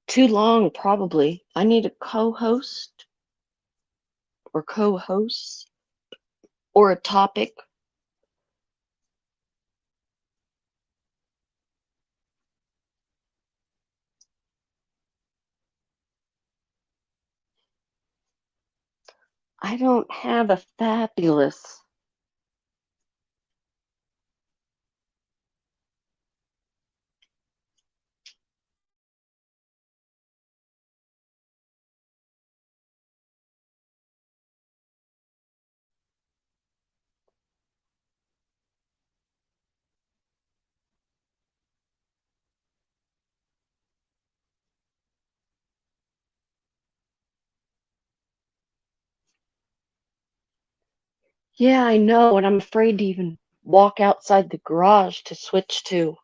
Too long, probably. I need a co-host or co-hosts or a topic. I don't have a fabulous. Yeah, I know, and I'm afraid to even walk outside the garage to switch to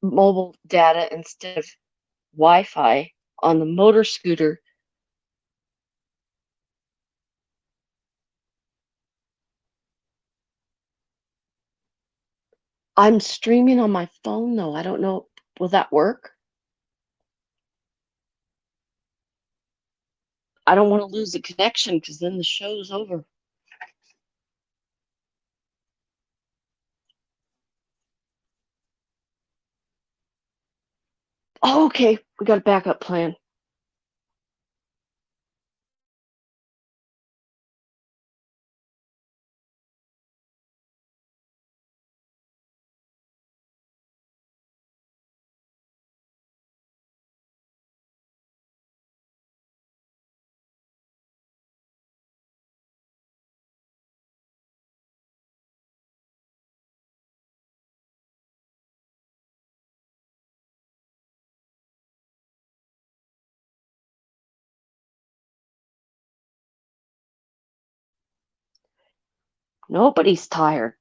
mobile data instead of Wi-Fi on the motor scooter. I'm streaming on my phone though. I don't know. Will that work? I don't want to lose the connection because then the show's over. Oh, okay, we got a backup plan. Nobody's tired.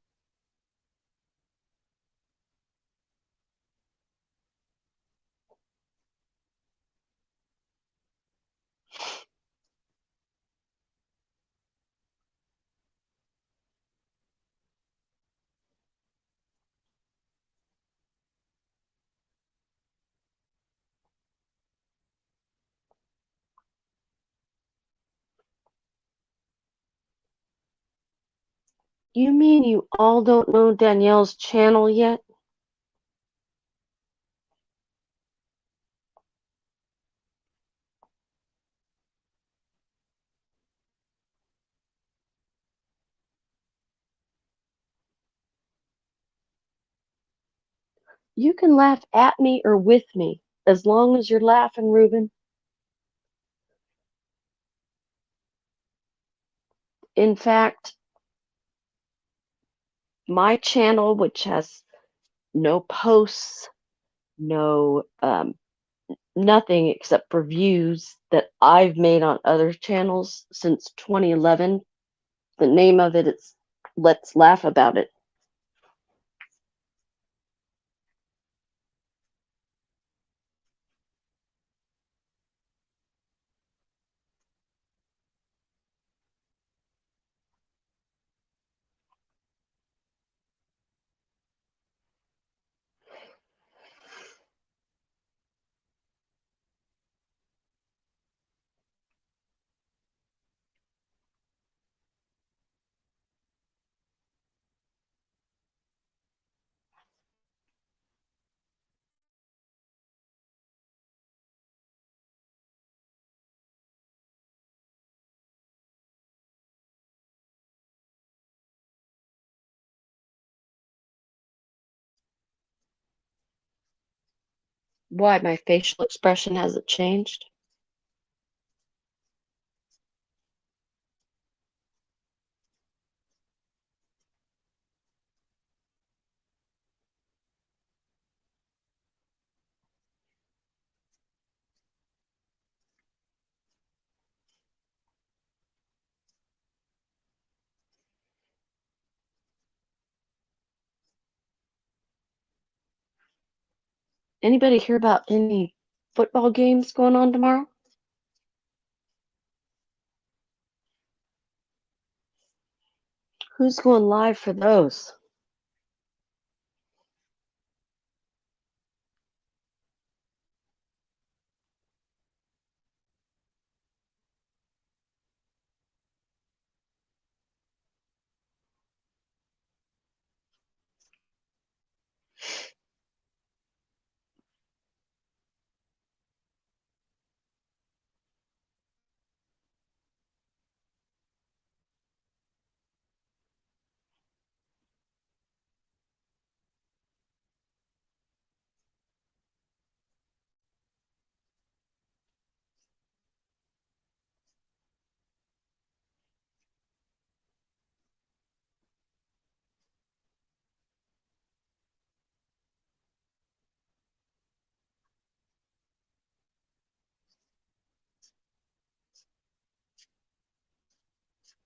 You mean you all don't know Danielle's channel yet? You can laugh at me or with me, as long as you're laughing, Ruben. In fact, my channel, which has no posts, no nothing except reviews that I've made on other channels since 2011. The name of it is Let's Laugh About It. Why, my facial expression hasn't changed? Anybody hear about any football games going on tomorrow? Who's going live for those?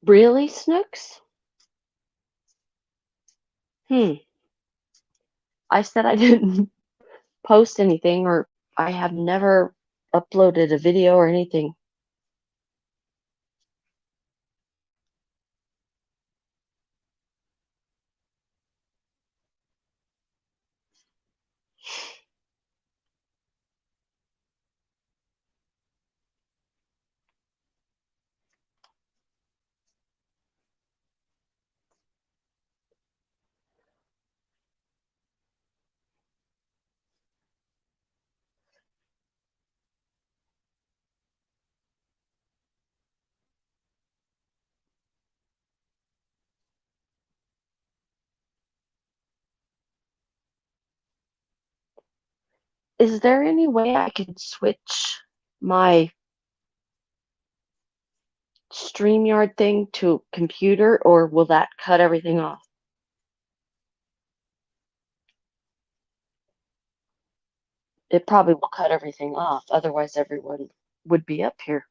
Really, Snooks? I said I didn't post anything, or I have never uploaded a video or anything. Is there any way I can switch my StreamYard thing to computer, or will that cut everything off? It probably will cut everything off, otherwise everyone would be up here.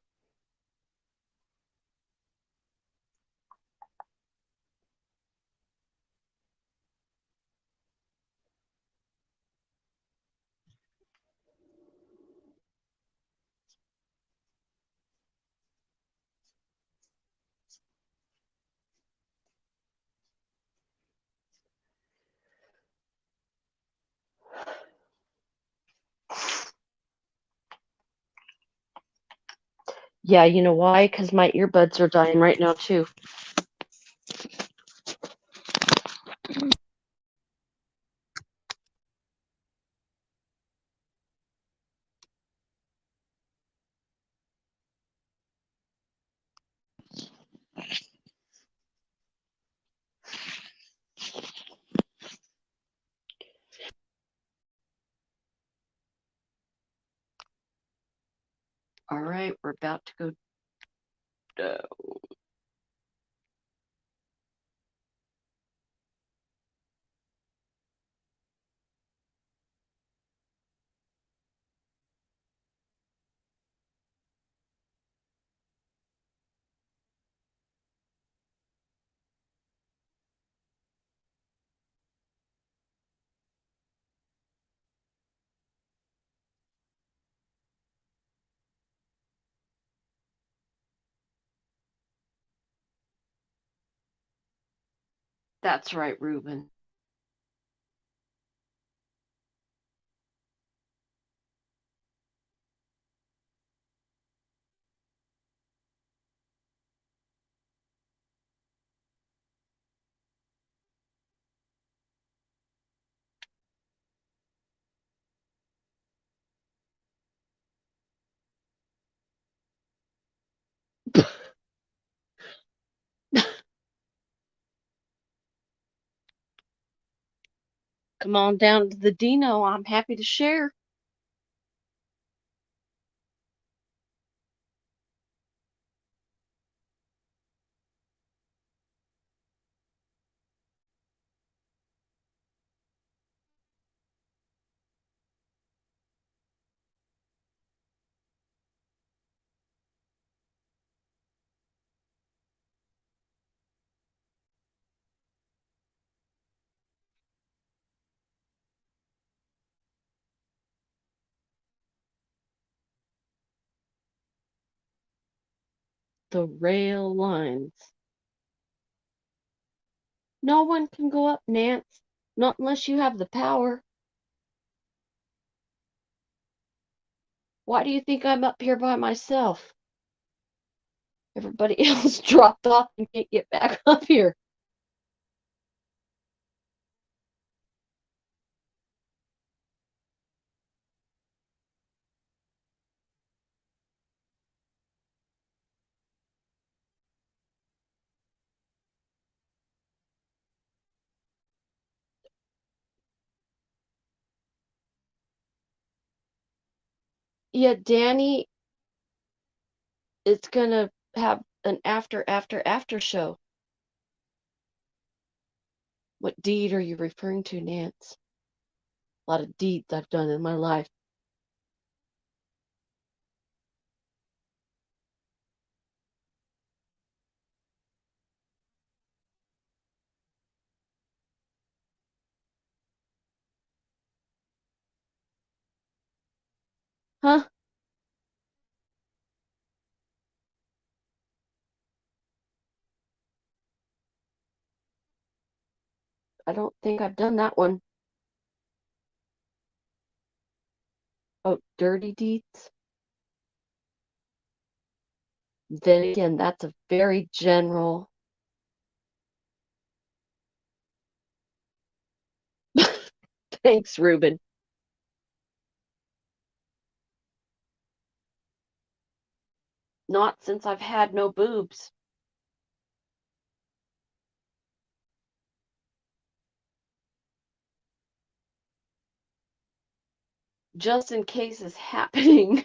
Yeah, you know why? Because my earbuds are dying right now, too. All right, we're about to go. That's right, Ruben. Come on down to the Dino. I'm happy to share. The rail lines. No one can go up, Nance. Not unless you have the power. Why do you think I'm up here by myself? Everybody else dropped off and can't get back up here. Yeah, Danny is gonna have an after show. What deed are you referring to, Nance? A lot of deeds I've done in my life. Huh? I don't think I've done that one. Oh, dirty deeds. Then again, that's a very general. Thanks, Ruben. Not since I've had no boobs. Just in case it's happening.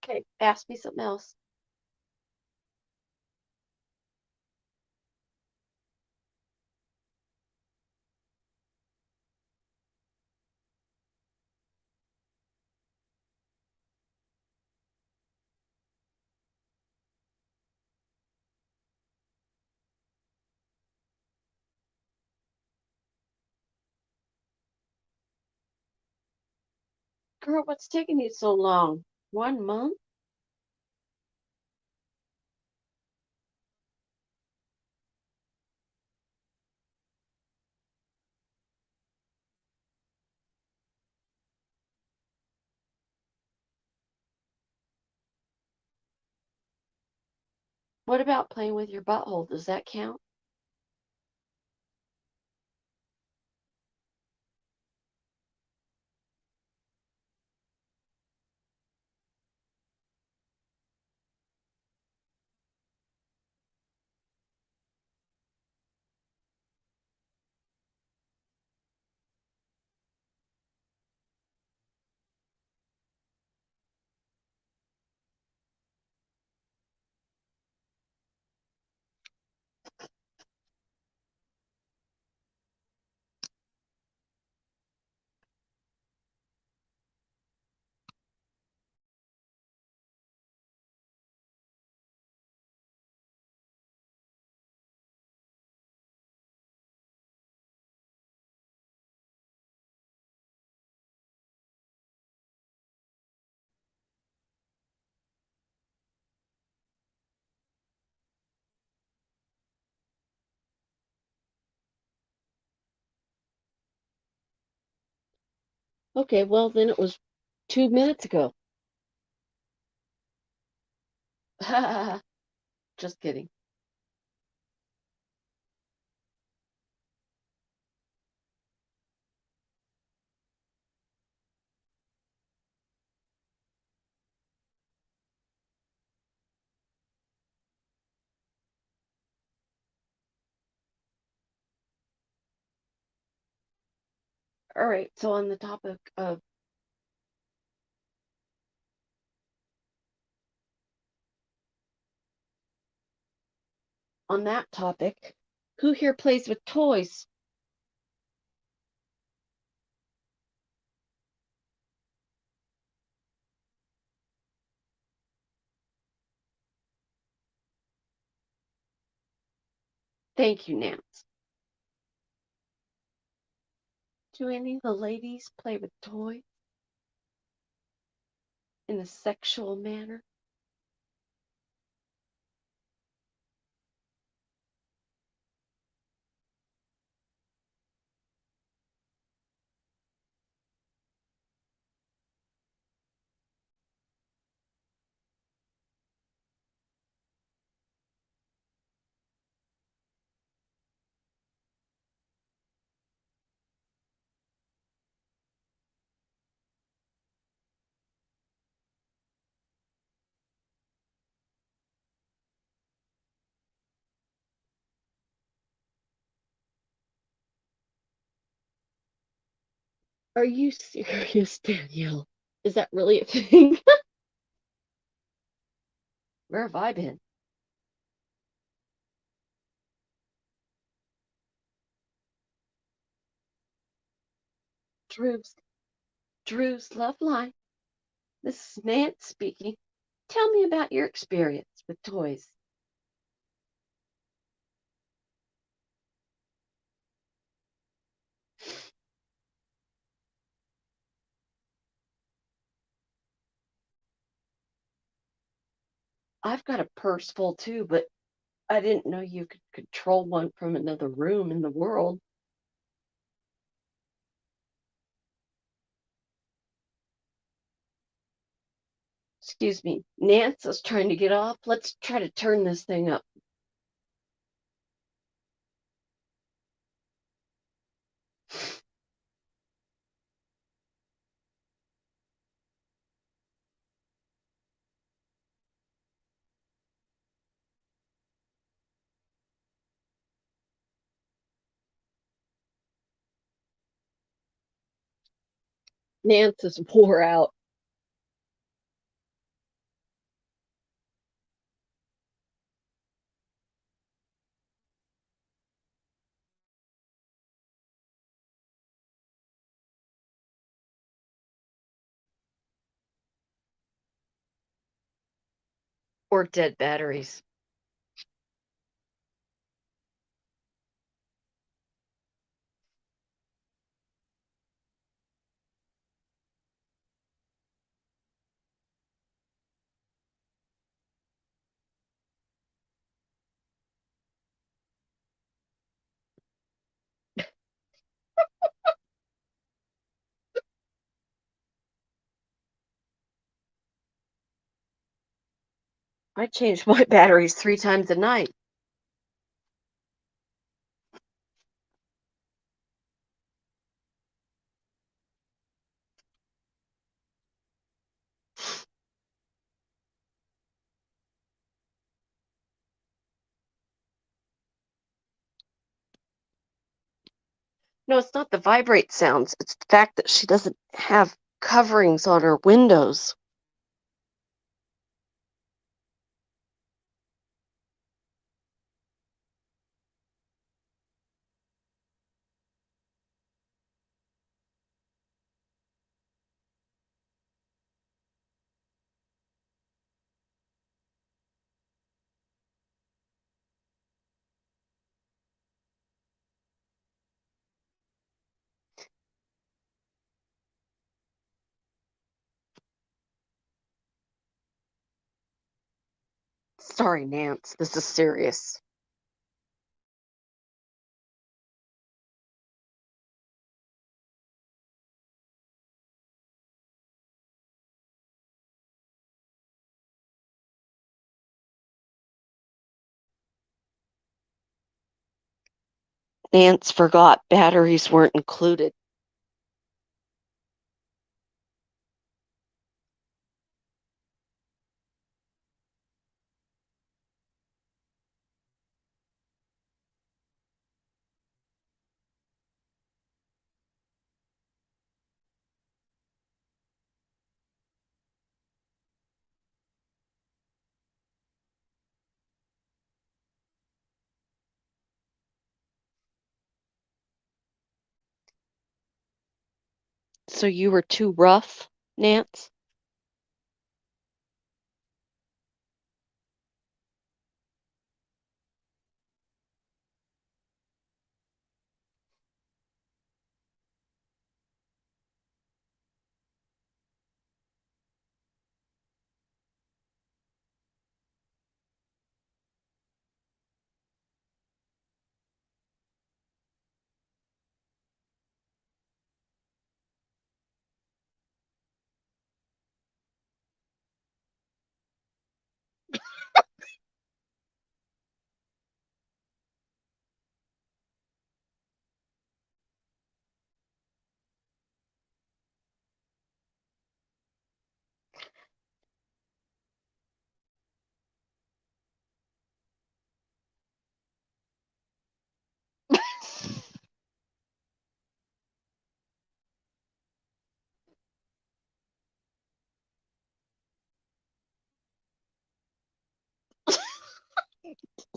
Okay, ask me something else. Girl, what's taking you so long? 1 month? What about playing with your butthole? Does that count? Okay, well, then it was 2 minutes ago. Just kidding. All right, so on the topic of on that topic, who here plays with toys? Thank you, Nance. Do any of the ladies play with toys in a sexual manner? Are you serious, Danielle? Is that really a thing? Where have I been? Drew's Love Line. This is Nance speaking. Tell me about your experience with toys. I've got a purse full too, but I didn't know you could control one from another room in the world. Excuse me. Nance is trying to get off. Let's try to turn this thing up. Nance is wore out. Or dead batteries. I change my batteries 3 times a night. No, it's not the vibrate sounds. It's the fact that she doesn't have coverings on her windows. Sorry, Nance. This is serious. Nance forgot batteries weren't included. So you were too rough, Nance?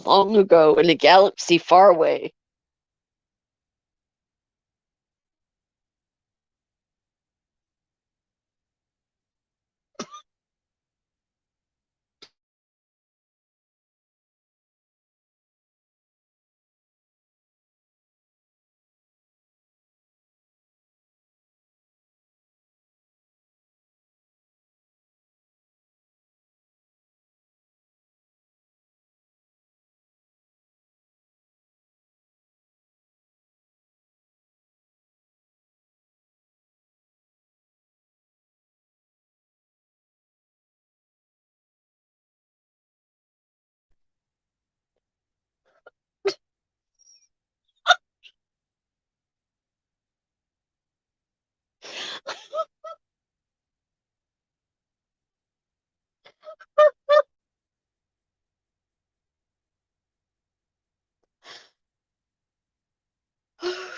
Long ago in a galaxy far away.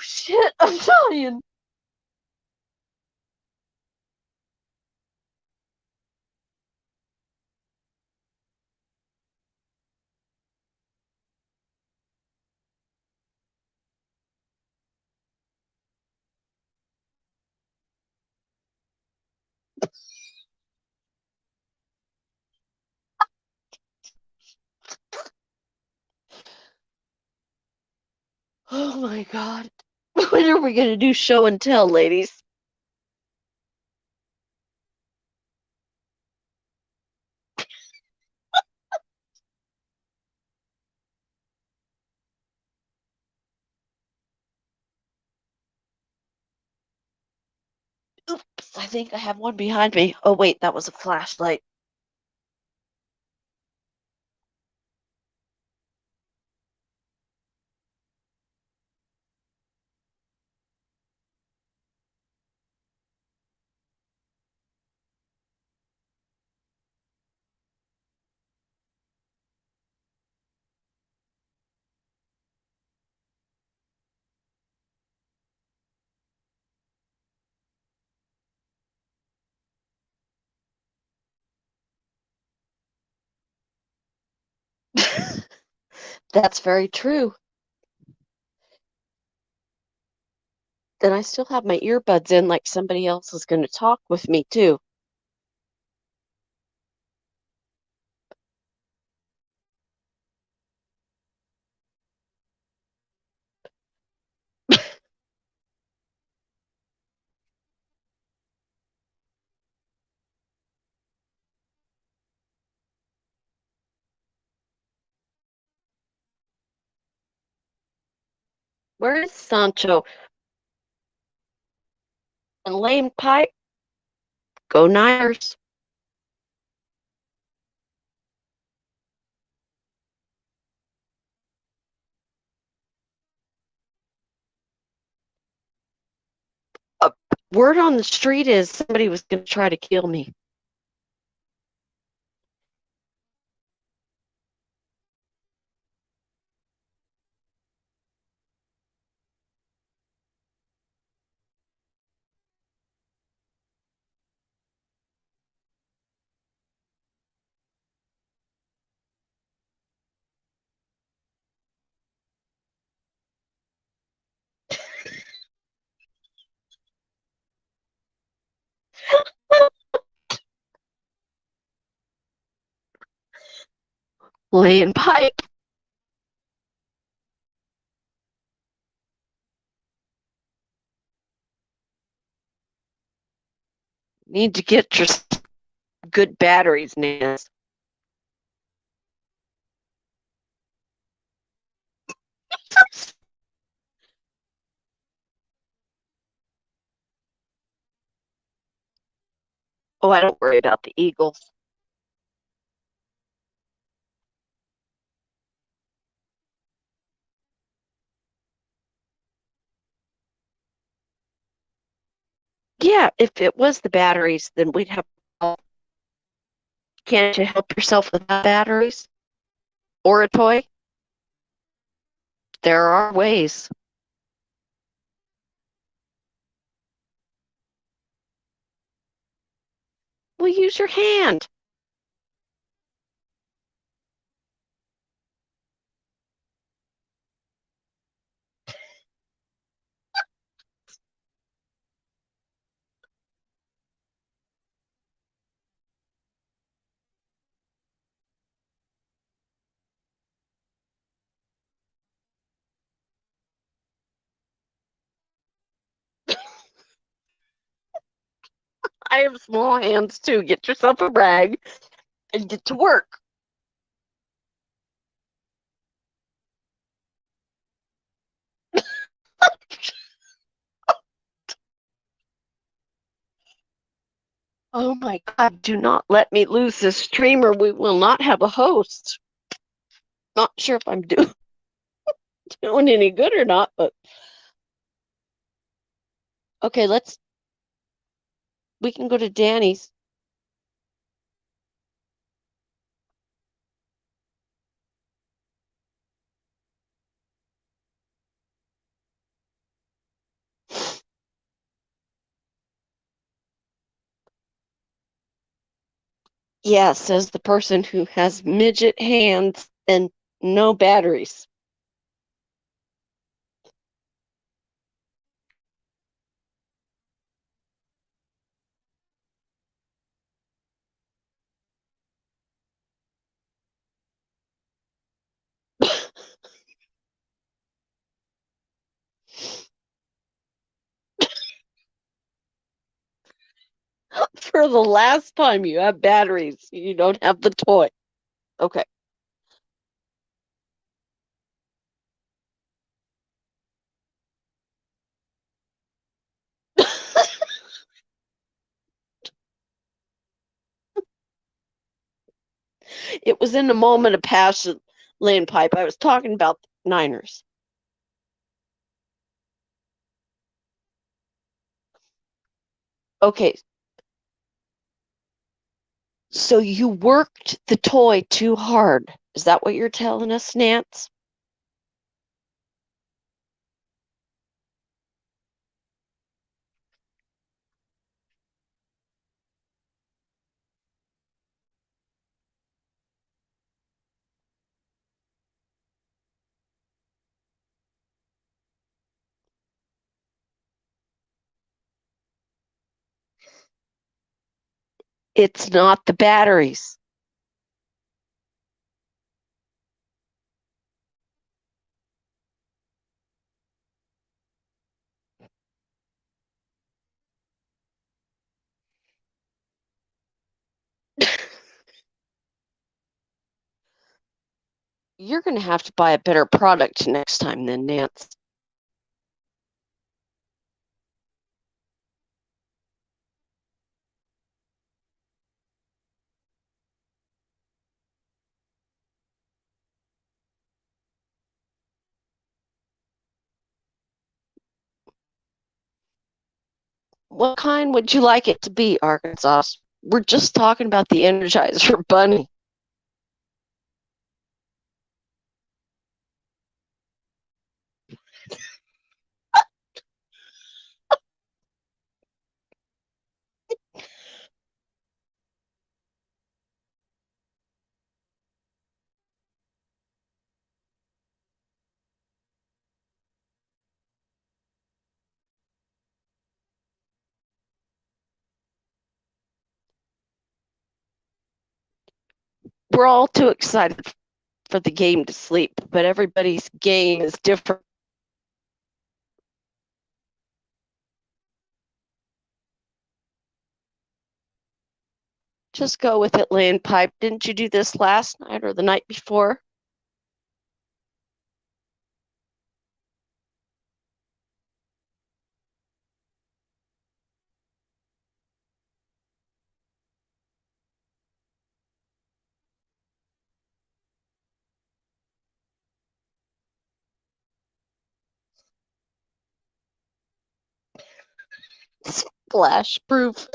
shit, I'm dying. Oh my god. When are we gonna do show and tell, ladies? Oops, I think I have one behind me. Oh wait, that was a flashlight. That's very true. Then I still have my earbuds in like somebody else is gonna talk with me too. Where is Sancho? And Lane Pike? Go Niners. Uh, Word on the street is somebody was gonna try to kill me. Lane Pike. Need to get your good batteries, Nance. Oh, I don't worry about the Eagles. Yeah, if it was the batteries, then we'd have. Can't you help yourself with batteries? Or a toy? There are ways. Well, use your hand. I have small hands too. Get yourself a rag and get to work. Oh my God, do not let me lose this stream or we will not have a host. Not sure if I'm doing any good or not, but okay, we can go to Danny's. Yeah, says the person who has midget hands and no batteries. For the last time you have batteries, you don't have the toy. Okay. It was in a moment of passion, Lane Pipe. I was talking about the Niners. Okay. So you worked the toy too hard. Is that what you're telling us, Nance? It's not the batteries. You're going to have to buy a better product next time then, Nance. What kind would you like it to be, Arkansas? We're just talking about the Energizer Bunny. We're all too excited for the game to sleep, but everybody's game is different. Just go with it, Lane Pipe. Didn't you do this last night or the night before? Splash proof.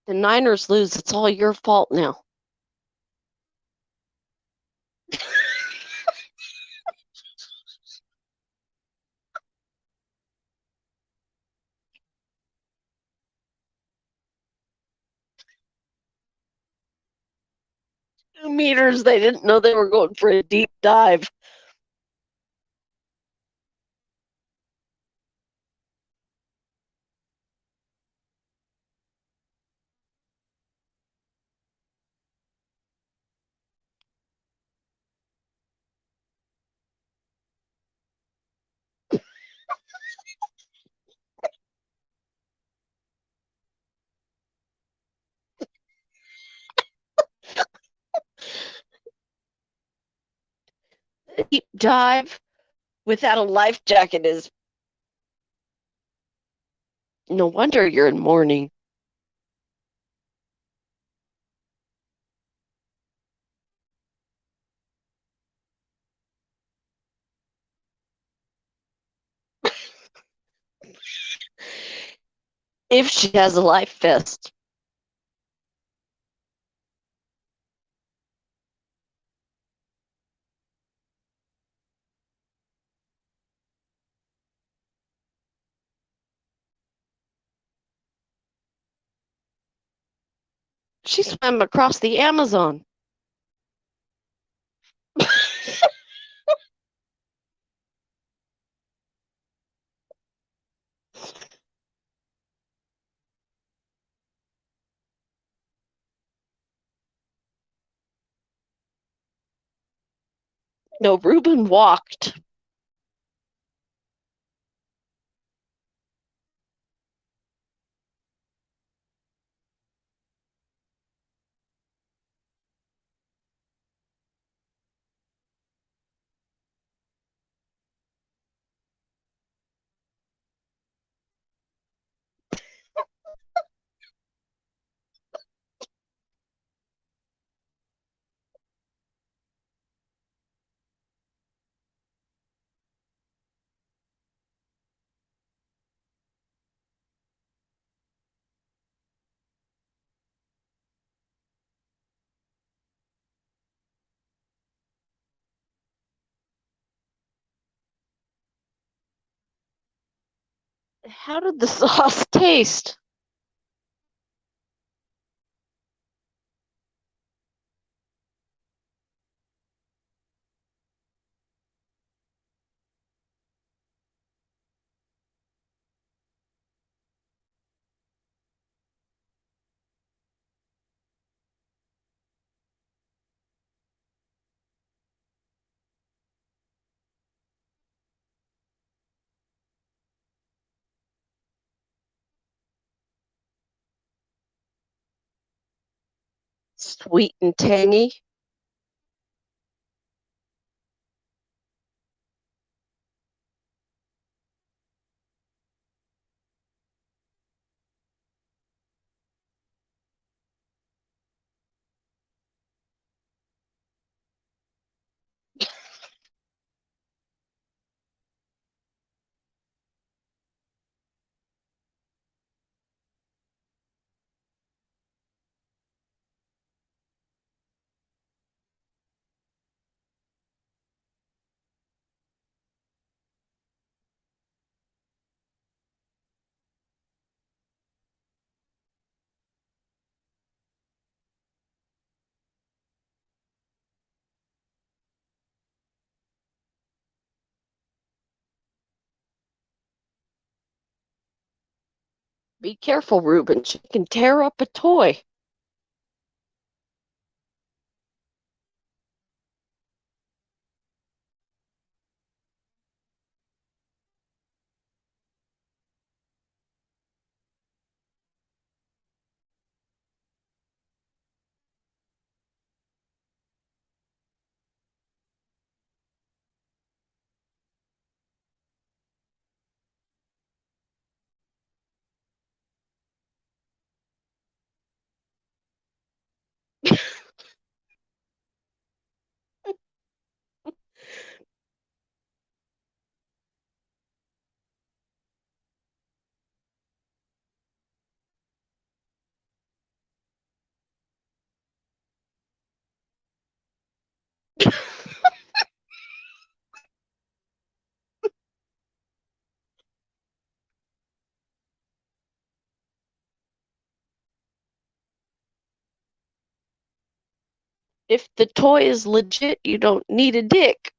The Niners lose. It's all your fault now. Meters, they didn't know they were going for a deep dive. A deep dive without a life jacket is no wonder you're in mourning. If she has a life vest. She swam across the Amazon. No, Reuben walked. How did the sauce taste? Sweet and tangy. Be careful, Reuben. She can tear up a toy. If the toy is legit, you don't need a dick.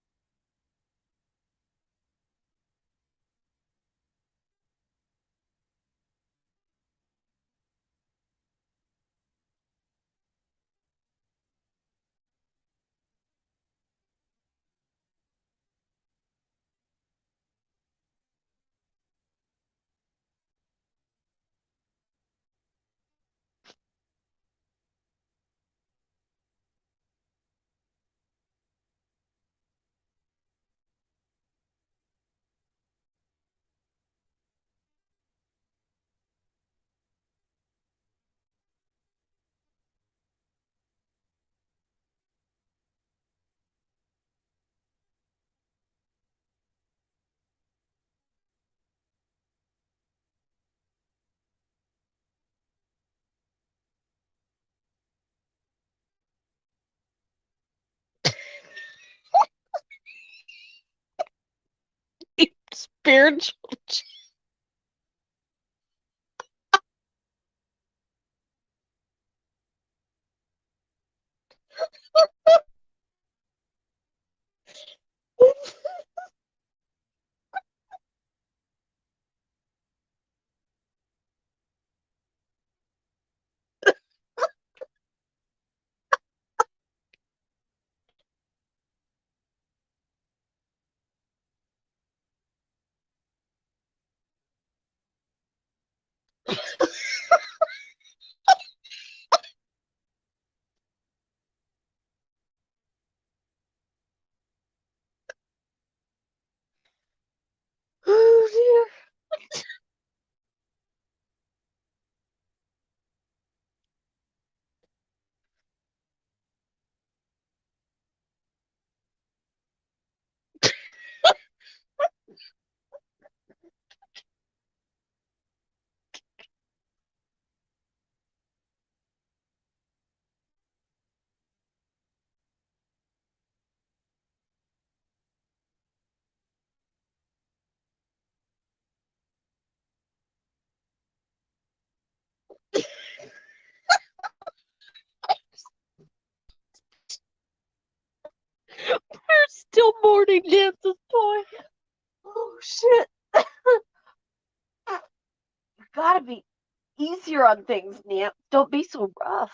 spiritual. Oh dear. There's still morning dances toy. Oh shit. Gotta be easier on things, Nance. Don't be so rough.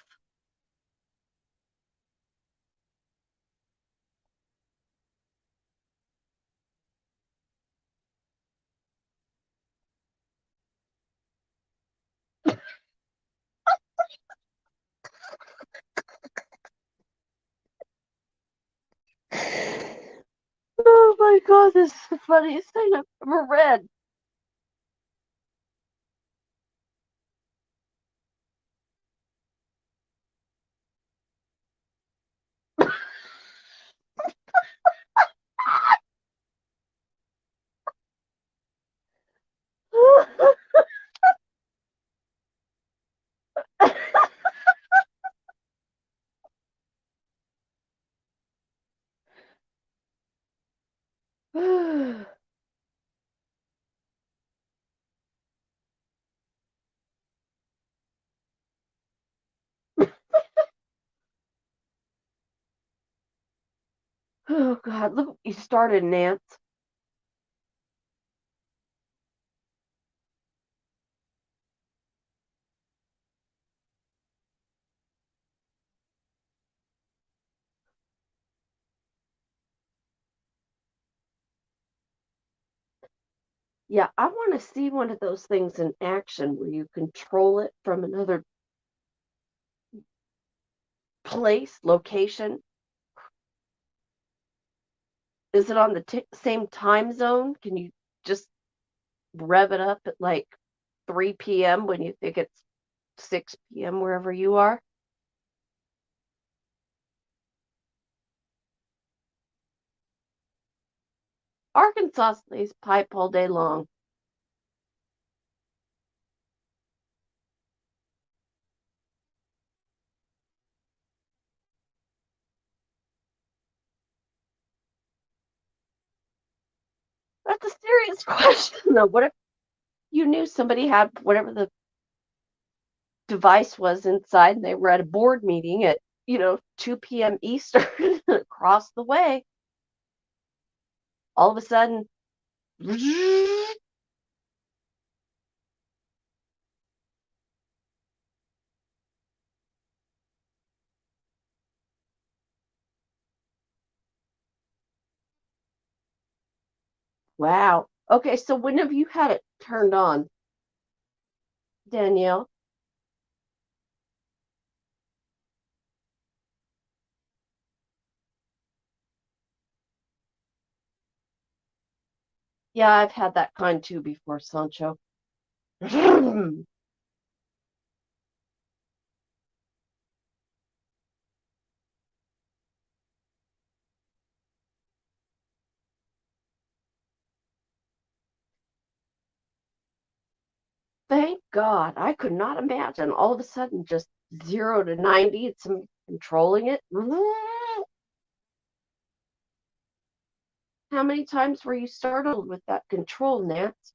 Oh my god, this is the funniest thing I've ever read. Oh god, look what you started, Nance. Yeah, I want to see one of those things in action where you control it from another place, location. Is it on the same time zone? Can you just rev it up at like 3 p.m. when you think it's 6 p.m. wherever you are? Arkansas lays pipe all day long. That's a serious question, though. What if you knew somebody had whatever the device was inside and they were at a board meeting at, 2 p.m. Eastern across the way? All of a sudden, wow. Okay, so when have you had it turned on, Danielle? Yeah, I've had that kind too before, Sancho. Thank God. I could not imagine all of a sudden just 0 to 90. It's controlling it. How many times were you startled with that control, Nance?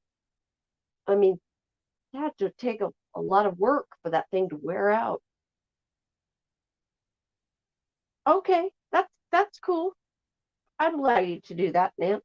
I mean, it had to take a lot of work for that thing to wear out. Okay, that's cool. I'd allow you to do that, Nance.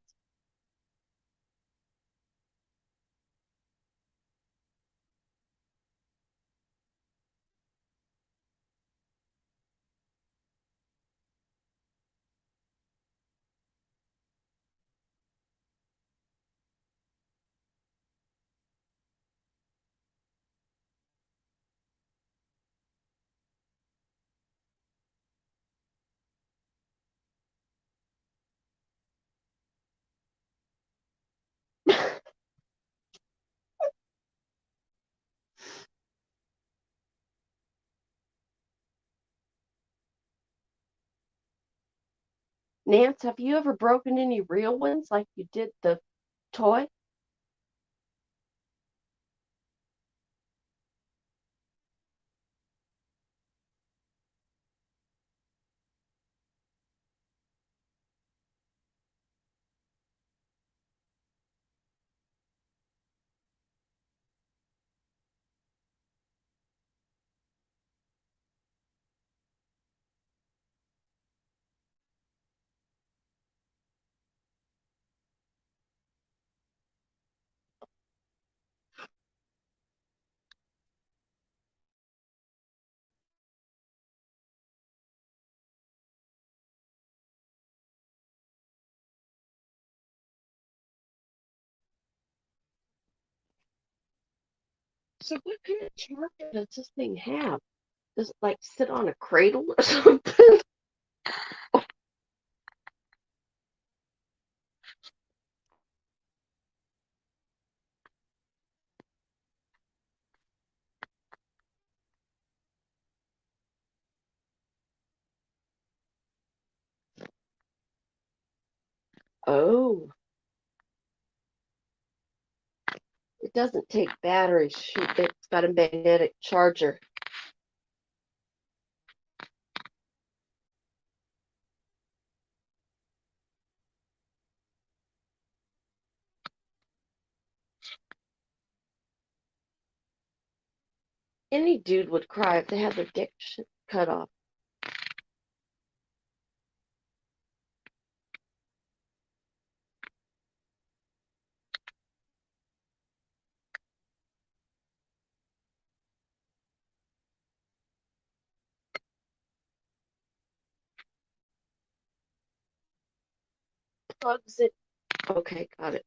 Nance, have you ever broken any real ones like you did the toy? So what kind of charger does this thing have? Does it like sit on a cradle or something? Oh, it doesn't take batteries. Shoot, it's got a magnetic charger. Any dude would cry if they had their dick cut off. Plugs it. Okay, got it.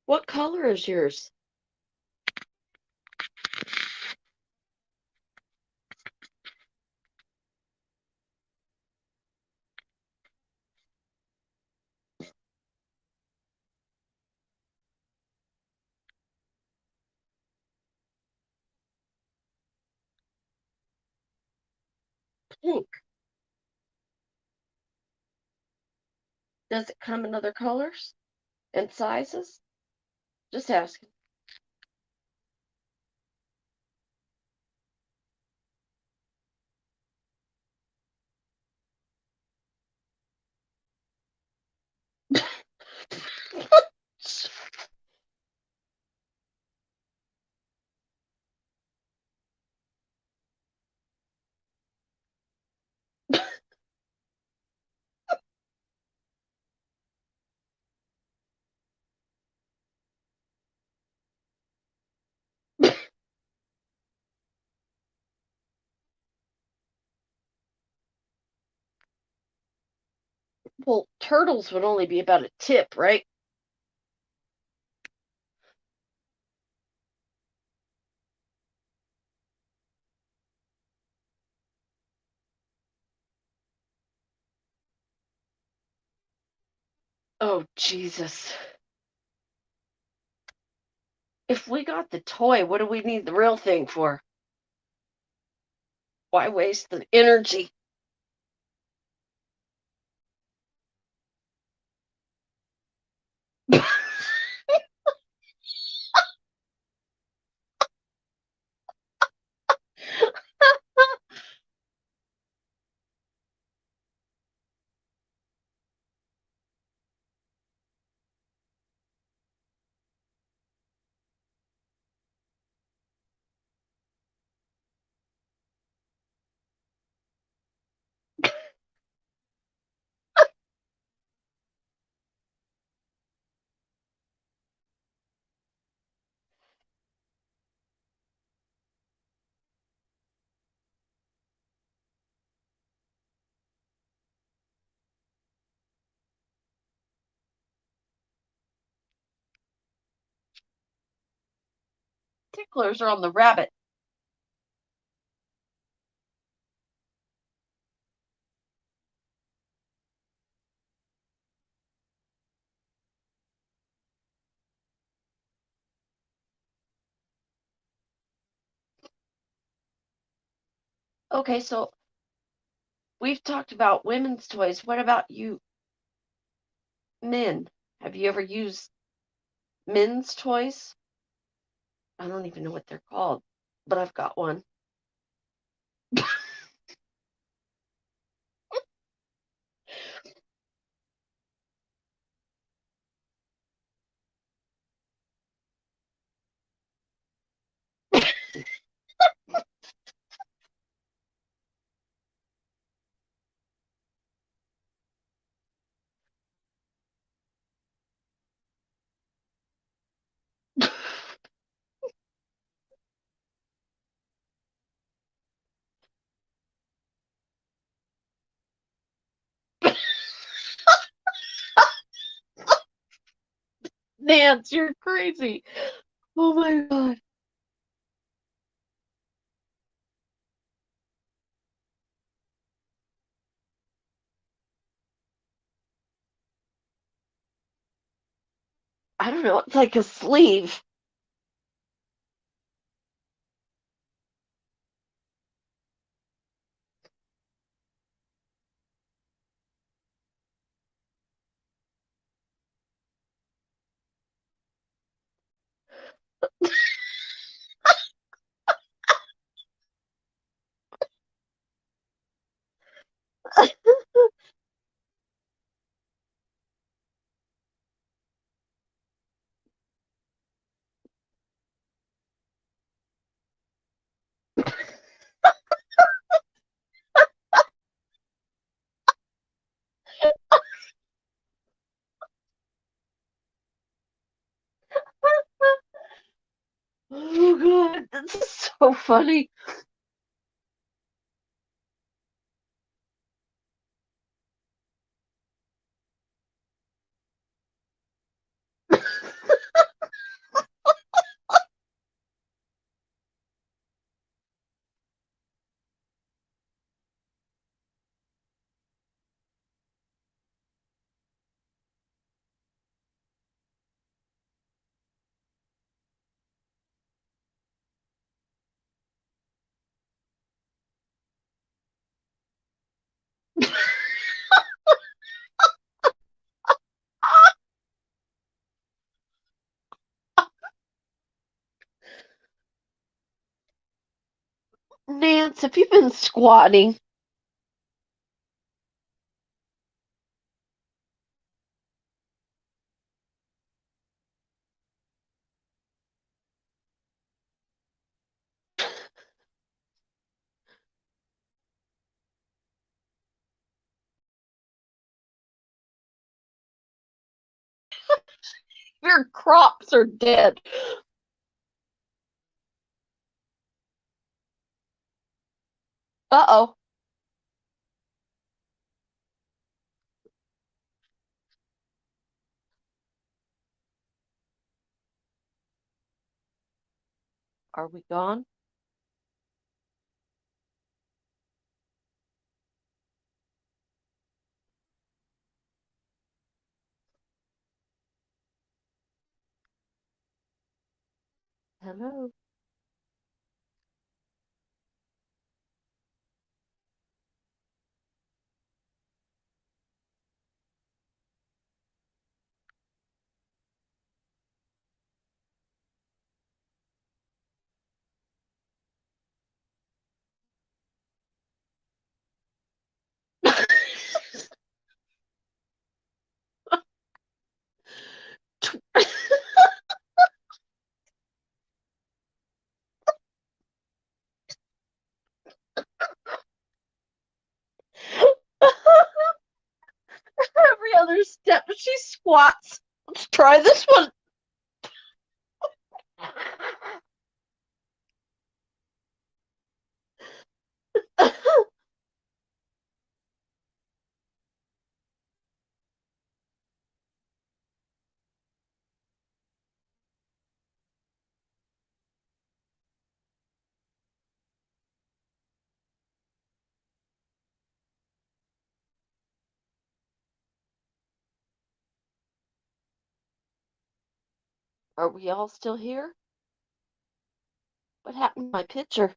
What color is yours? Pink. Does it come in other colors and sizes? Just asking. Well, turtles would only be about a tip, right? Oh, Jesus. If we got the toy, what do we need the real thing for? Why waste the energy? sticklers are on the rabbit. Okay, so we've talked about women's toys. What about you men? Have you ever used men's toys? I don't even know what they're called, but I've got one. Nance, you're crazy. Oh my god. I don't know. It's like a sleeve. Oh god, this is so funny. Nance, have you been squatting? Your crops are dead. Uh-oh. Are we gone? Hello? Every other step she squats. Let's try this one. Are we all still here? What happened to my picture?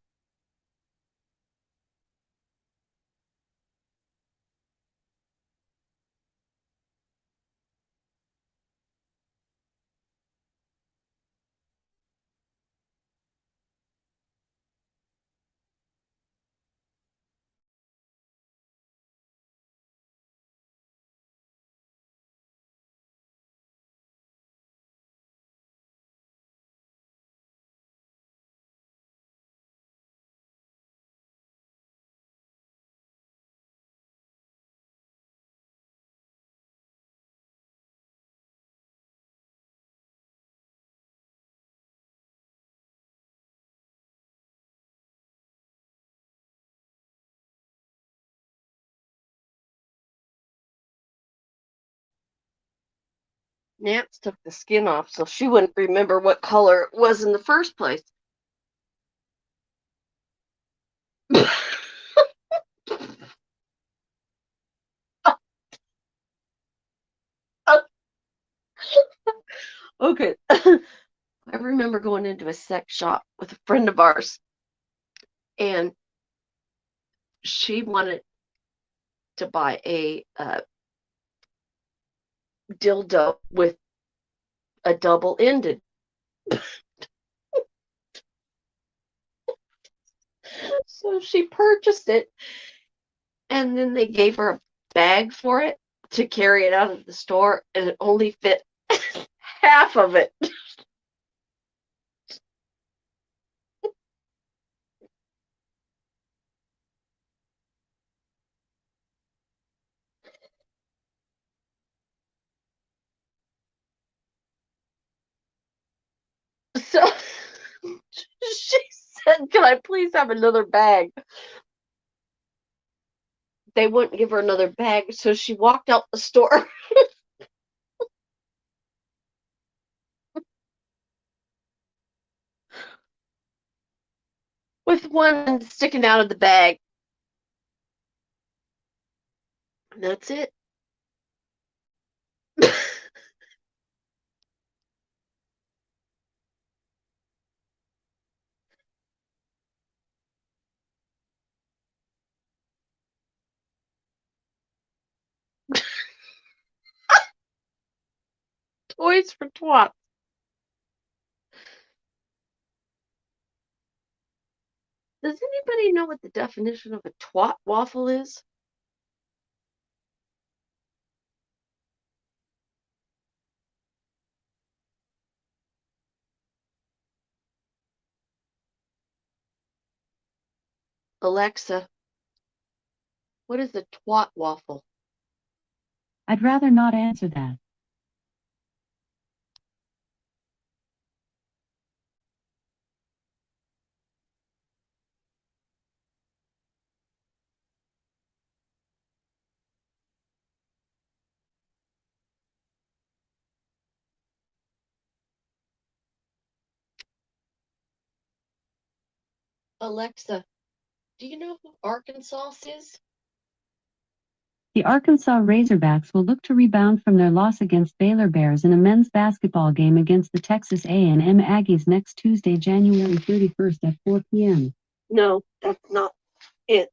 Nance took the skin off so she wouldn't remember what color it was in the first place. Okay. I remember going into a sex shop with a friend of ours, and she wanted to buy a dildo with a double ended. So she purchased it, and then they gave her a bag for it to carry it out of the store, and it only fit half of it. So she said, "Can I please have another bag?" They wouldn't give her another bag, so she walked out the store with one sticking out of the bag. And that's it. Toys for twats. Does anybody know what the definition of a twat waffle is? Alexa, what is a twat waffle? I'd rather not answer that. Alexa, do you know who Arkansas is? The Arkansas Razorbacks will look to rebound from their loss against Baylor Bears in a men's basketball game against the Texas A&M Aggies next Tuesday, January 31st at 4 p.m. No, that's not it.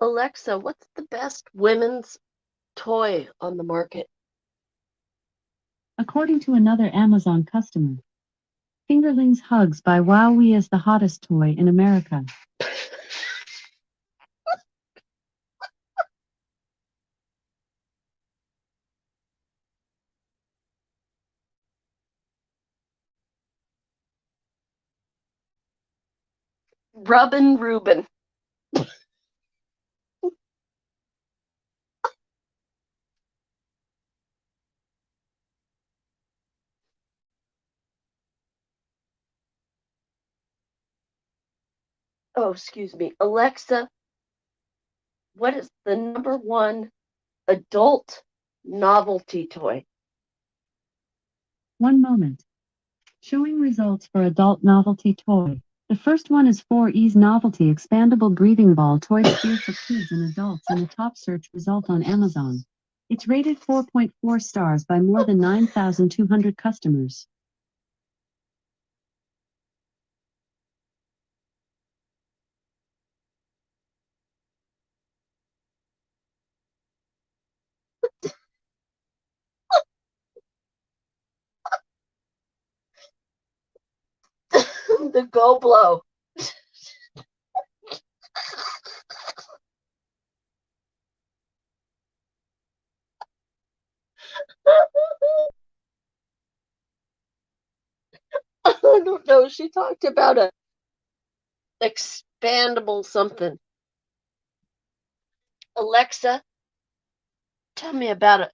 Alexa, what's the best women's toy on the market? According to another Amazon customer, Fingerlings Hugs by Wowie is the hottest toy in America. Rubin Reuben. Oh, excuse me. Alexa, what is the number one adult novelty toy? One moment. Showing results for adult novelty toy. The first one is 4E's Novelty Expandable Breathing Ball Toy Sphere for kids and adults and a top search result on Amazon. It's rated 4.4 stars by more than 9,200 customers. The Go Blow. I don't know. She talked about a expandable something. Alexa, tell me about an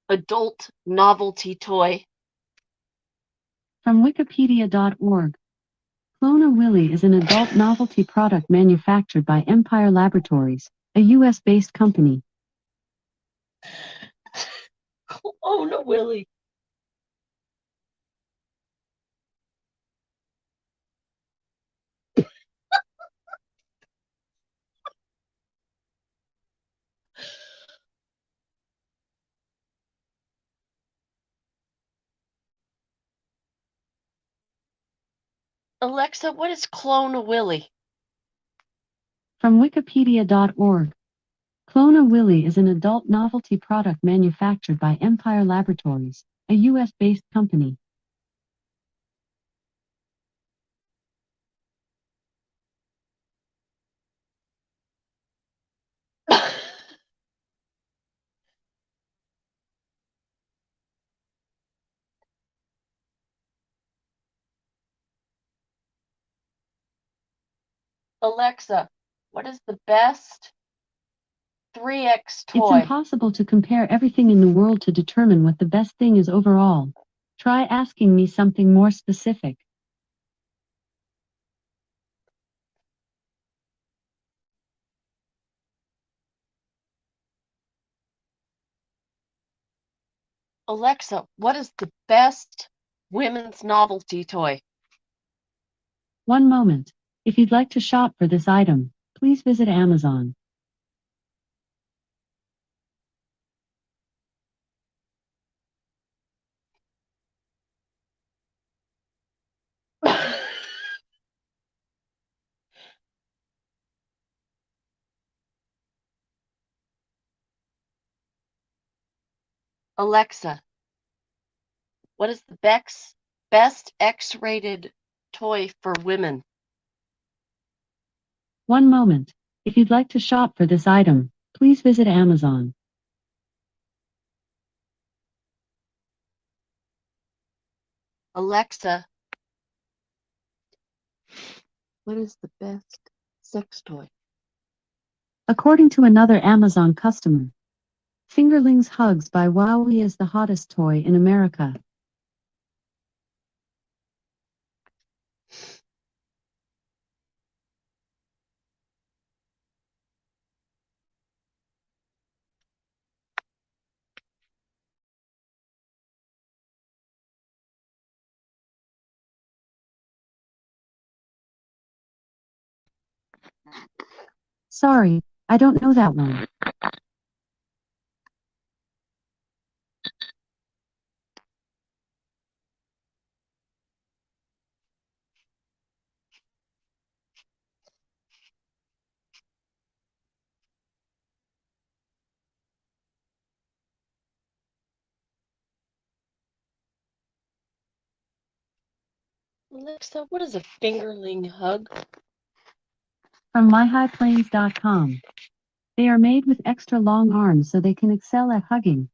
adult novelty toy. From Wikipedia.org. Clona Willy is an adult novelty product manufactured by Empire Laboratories, a US-based company. Clona Willy. Alexa, what is Clona Willy? From Wikipedia.org. Clona Willy is an adult novelty product manufactured by Empire Laboratories, a US-based company. Alexa, what is the best 3X It's toy? impossible to compare everything in the world to determine what the best thing is overall. Try asking me something more specific. Alexa, what is the best women's novelty toy? One moment. If you'd like to shop for this item, please visit Amazon. Alexa, what is the best X-rated toy for women? One moment. If you'd like to shop for this item, please visit Amazon. Alexa, what is the best sex toy? According to another Amazon customer, Fingerlings Hugs by Wowie is the hottest toy in America. Sorry, I don't know that one. Alexa, what is a fingerling hug? From myhighplains.com. They are made with extra long arms so they can excel at hugging.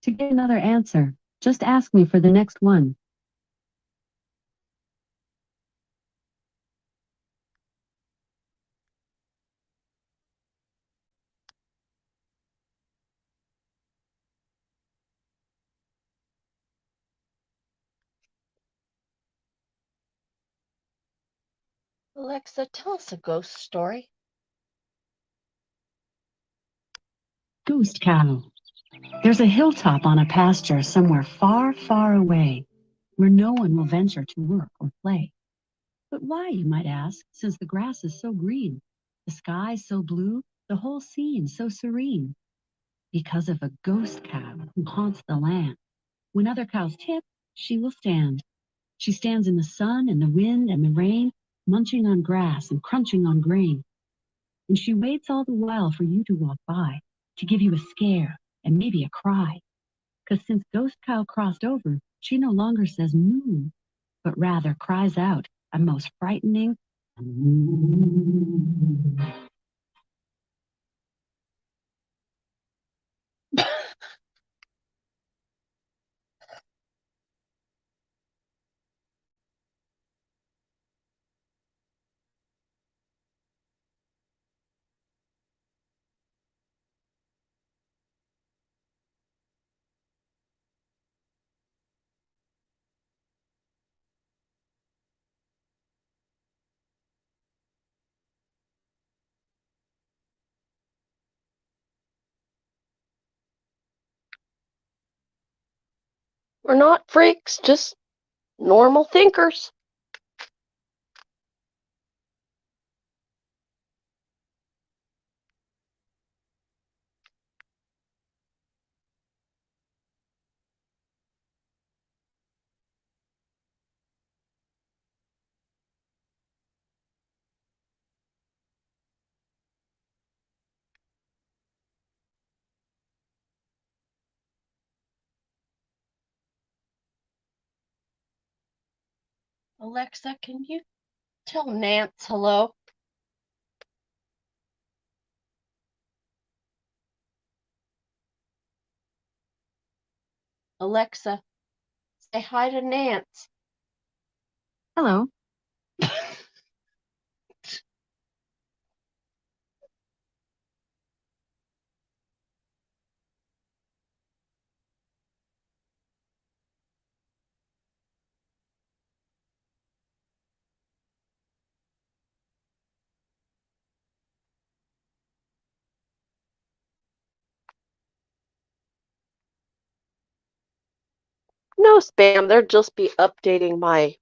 To get another answer, just ask me for the next one. Alexa, tell us a ghost story. Ghost cow. There's a hilltop on a pasture somewhere far, far away, where no one will venture to work or play. But why, you might ask, since the grass is so green, the sky so blue, the whole scene so serene? Because of a ghost cow who haunts the land. When other cows tip, she will stand. She stands in the sun and the wind and the rain, munching on grass and crunching on grain. And she waits all the while for you to walk by, to give you a scare and maybe a cry. 'Cause since Ghost Cow crossed over, she no longer says moo, but rather cries out a most frightening moo. We're not freaks, just normal thinkers. Alexa, can you tell Nance hello? Alexa, say hi to Nance. Hello. No spam, they'll just be updating my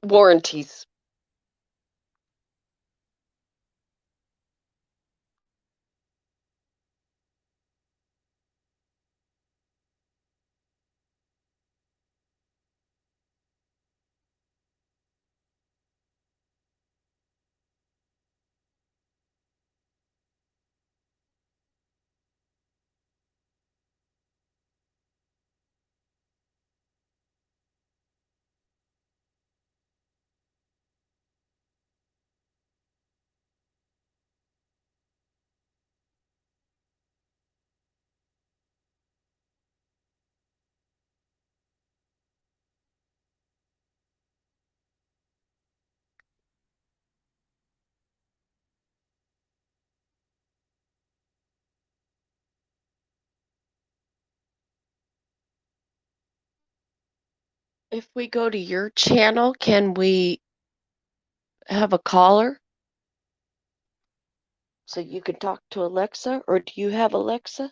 warranties. If we go to your channel, can we have a caller so you can talk to Alexa, or do you have Alexa?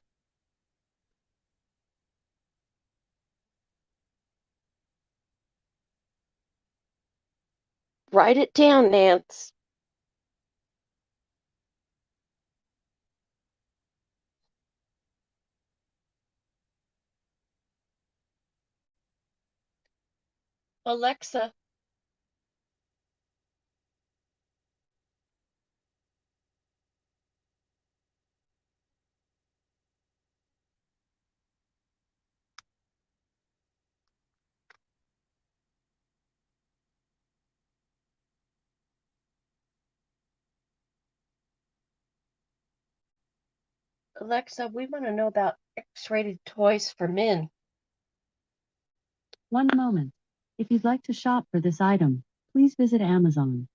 Write it down, Nance. Alexa, Alexa, we want to know about X-rated toys for men. One moment. If you'd like to shop for this item, please visit Amazon.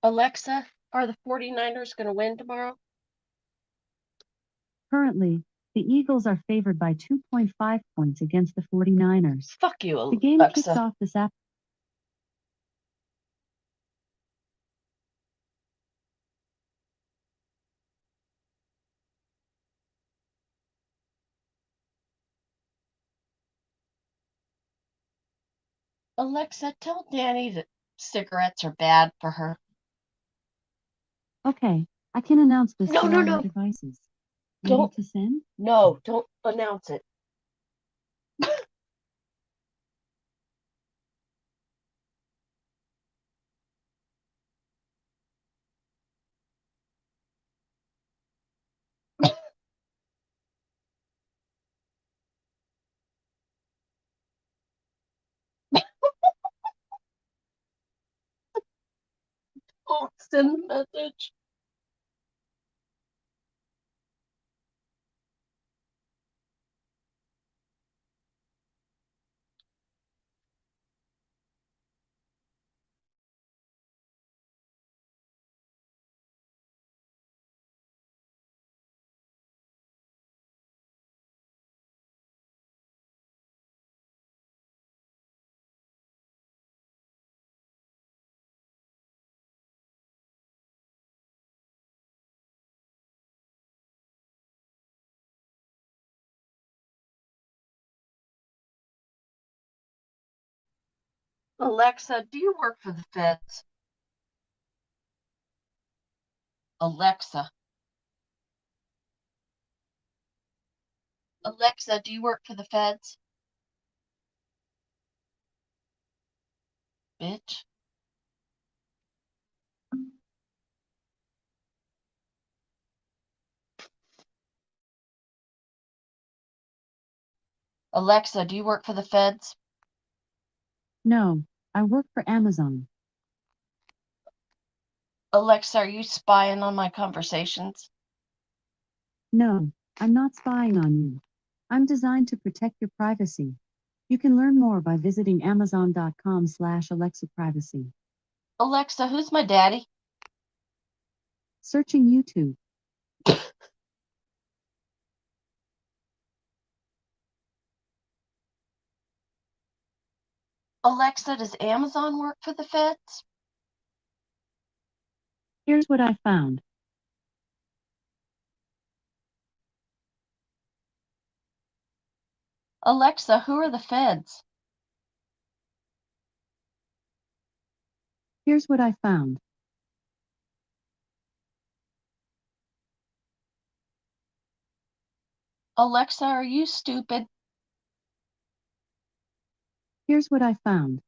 Alexa, are the 49ers going to win tomorrow? Currently, the Eagles are favored by 2.5 points against the 49ers. Fuck you, The game Alexa. kicks off this afternoon. Alexa, tell Danny that cigarettes are bad for her. Okay, I can announce this No, to no, all no. your devices. Ready Don't. to send? No, don't announce it. Don't send the message. Alexa, do you work for the feds? Alexa. Alexa, do you work for the feds? Bitch. Alexa, do you work for the feds? No, I work for Amazon. Alexa, are you spying on my conversations? No, I'm not spying on you. I'm designed to protect your privacy. You can learn more by visiting amazon.com/Alexa privacy. Alexa, who's my daddy? Searching YouTube. Alexa, does Amazon work for the feds? Here's what I found. Alexa, who are the feds? Here's what I found. Alexa, are you stupid? Here's what I found.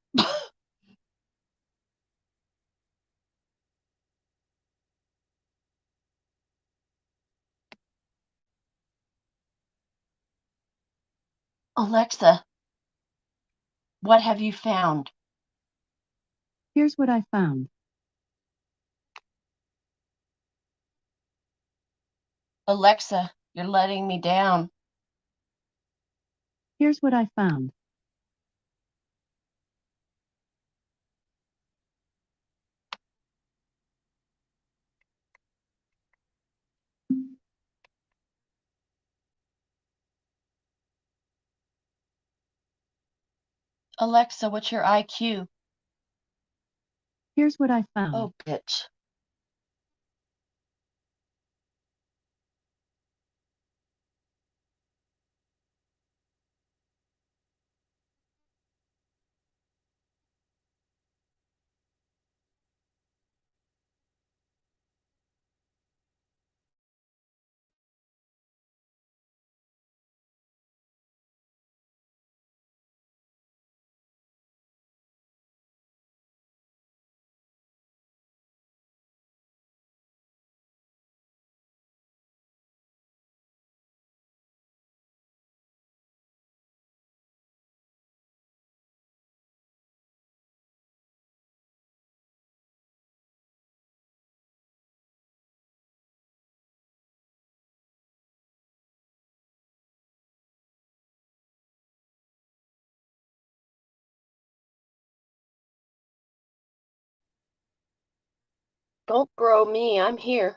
Alexa, what have you found? Here's what I found. Alexa, you're letting me down. Here's what I found. Alexa, what's your IQ? Here's what I found. Oh, bitch. Don't grow me. I'm here.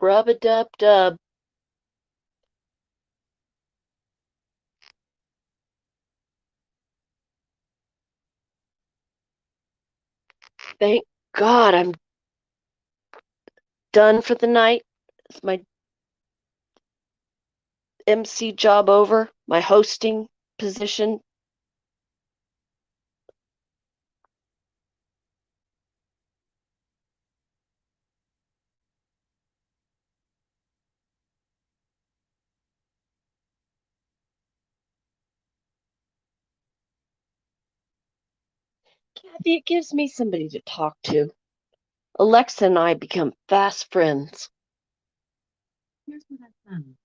Rub a dub dub. Thank God I'm done for the night. Is my MC job over? My hosting position? Kathy, it gives me somebody to talk to. Alexa and I become fast friends. Here's what I found.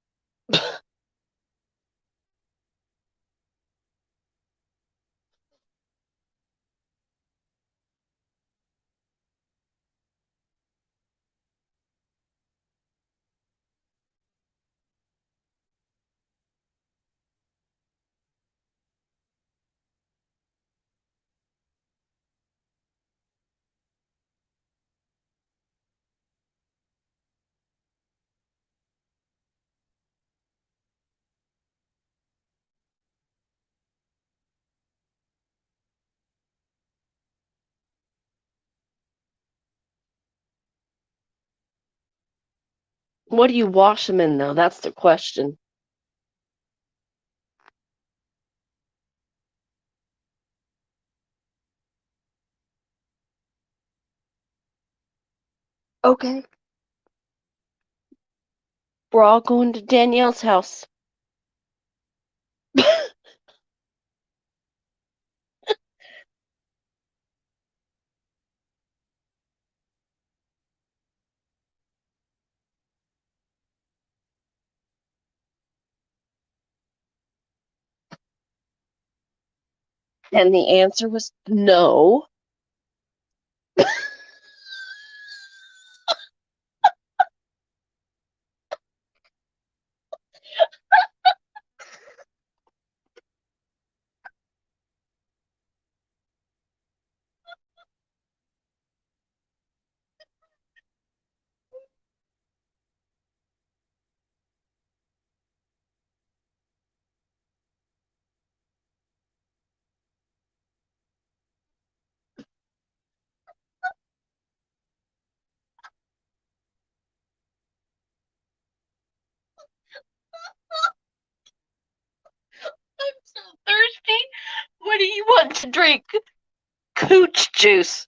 What do you wash them in, though? That's the question. Okay. We're all going to Danielle's house. And the answer was no. I'm so thirsty. What do you want to drink? Cooch juice.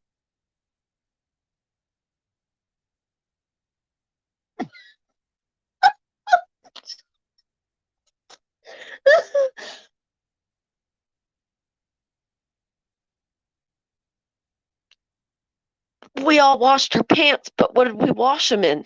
We all washed our pants, but what did we wash them in?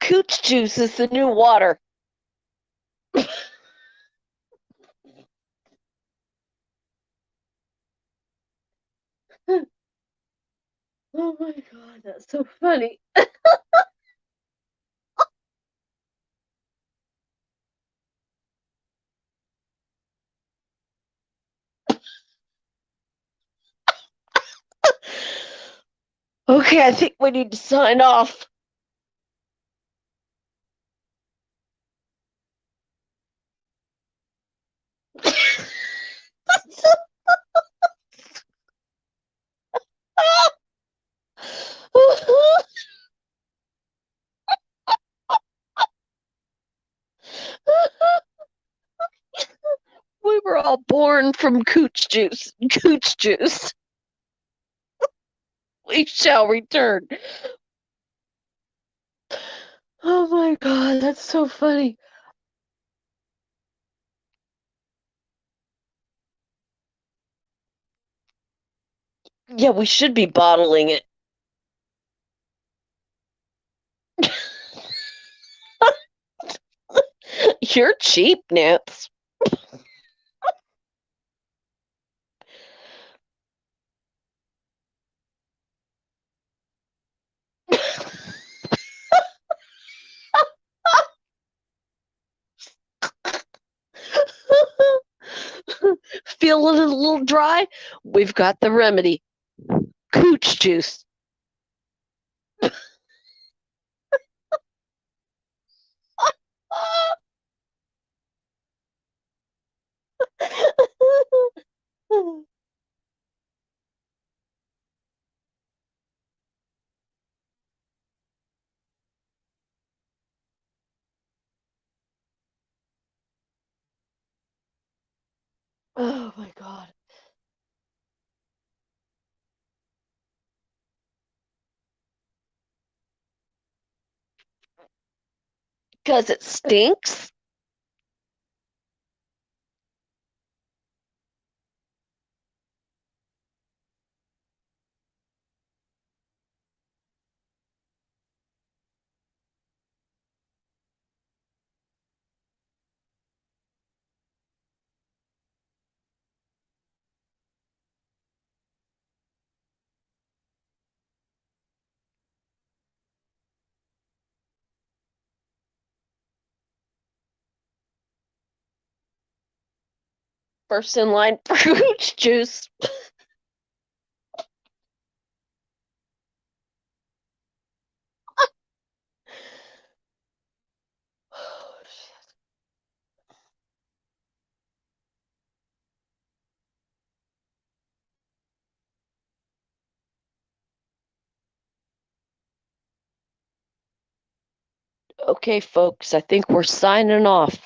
Cooch juice is the new water. Oh my God, that's so funny. Okay, I think we need to sign off. all born from cooch juice. Cooch juice. We shall return. Oh my god, that's so funny. Yeah, we should be bottling it. You're cheap, Nance. Feeling a little dry? We've got the remedy. Cooch juice. Oh my god. Because it stinks? First in line for cooch juice. Okay, folks, I think we're signing off.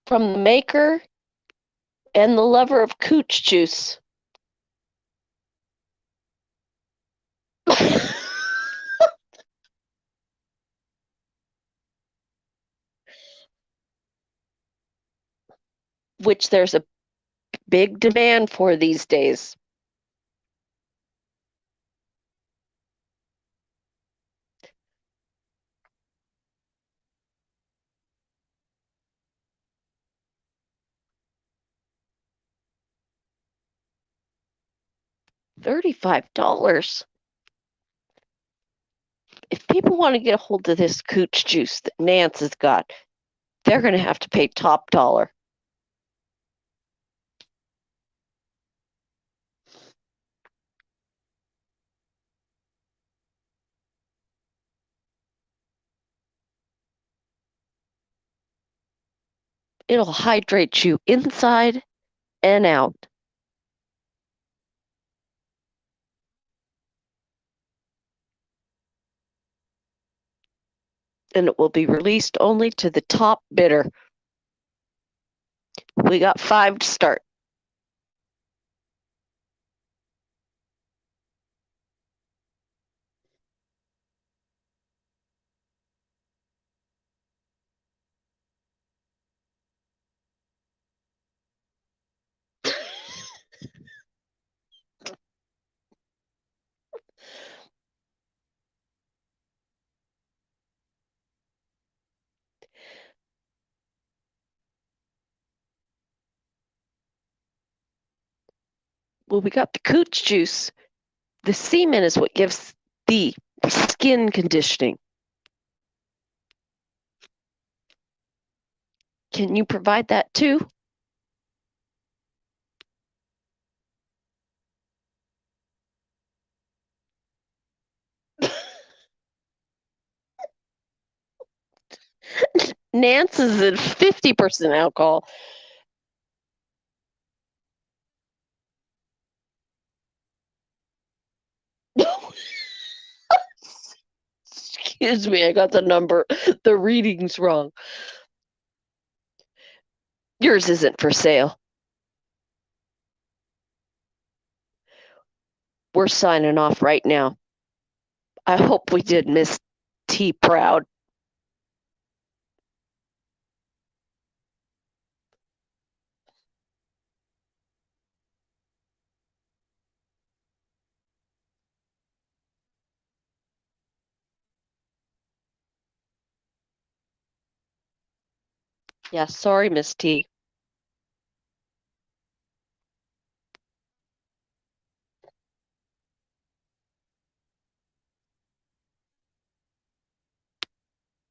From the maker and the lover of cooch juice. Which there's a big demand for these days. $35. If people want to get a hold of this cooch juice that Nance has got, they're going to have to pay top dollar. It'll hydrate you inside and out. And it will be released only to the top bidder. We got 5 to start. Well, we got the cooch juice. The semen is what gives the skin conditioning. Can you provide that too? Nance is at 50% alcohol. Excuse me, I got the readings wrong. Yours isn't for sale. We're signing off right now. I hope we did Miss T proud. Yeah, sorry, Miss T.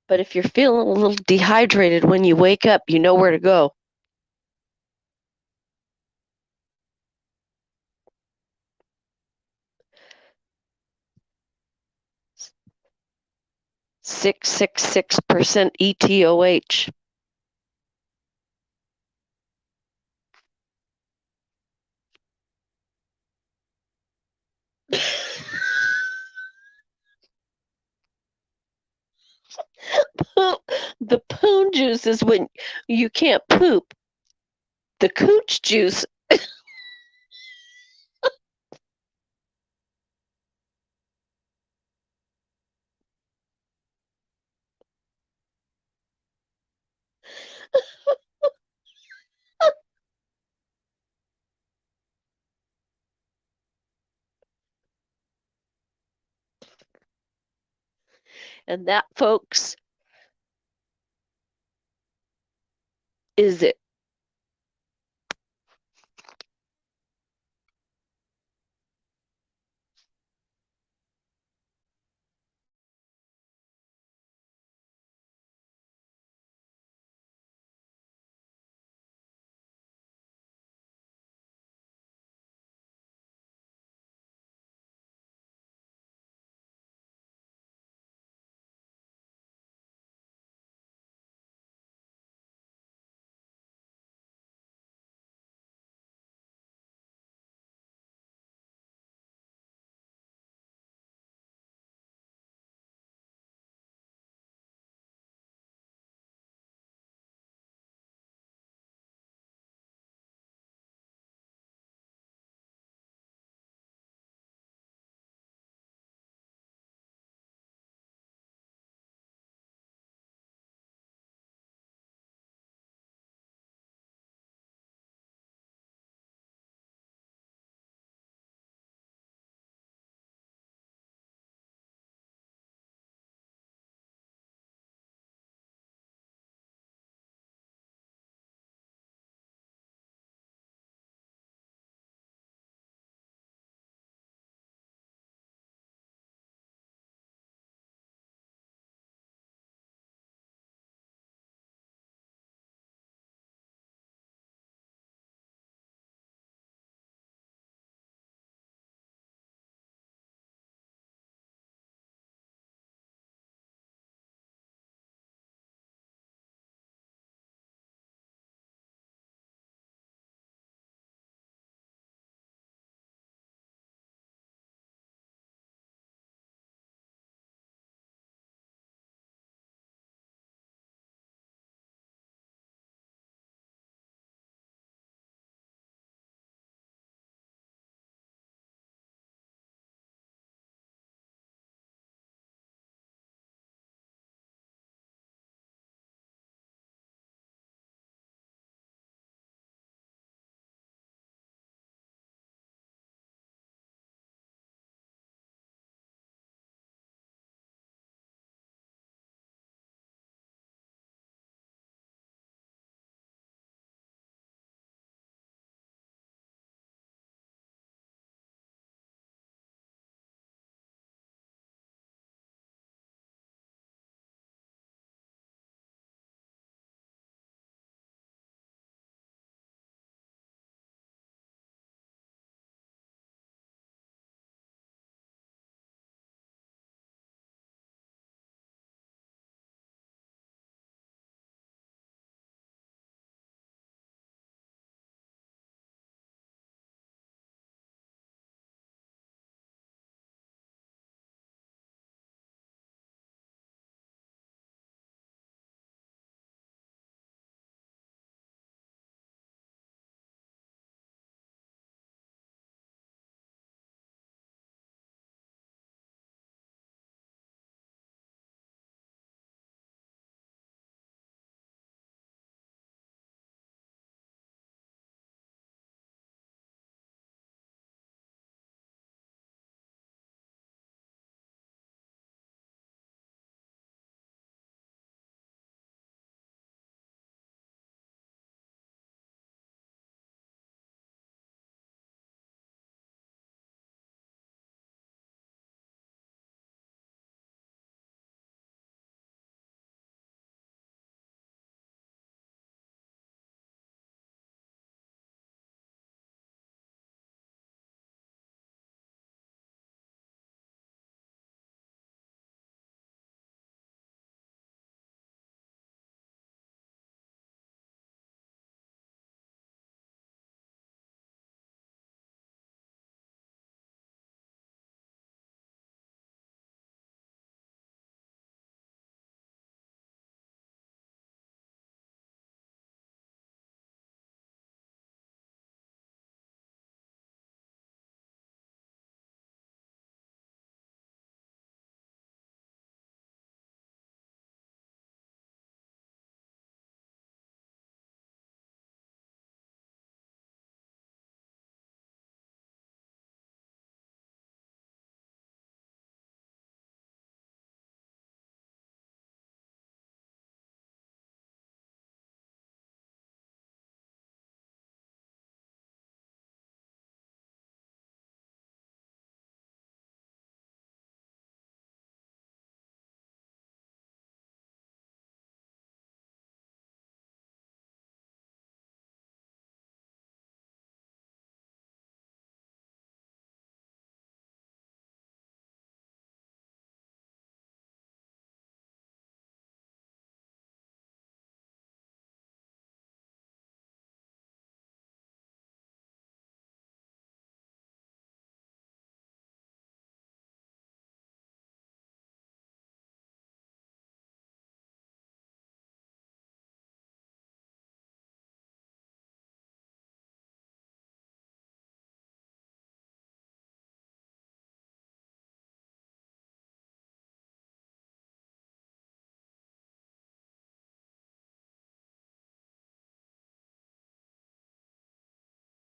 But if you're feeling a little dehydrated when you wake up, you know where to go. .666% ETOH. The poon juice is when you can't poop. The cooch juice. And that, folks, is it.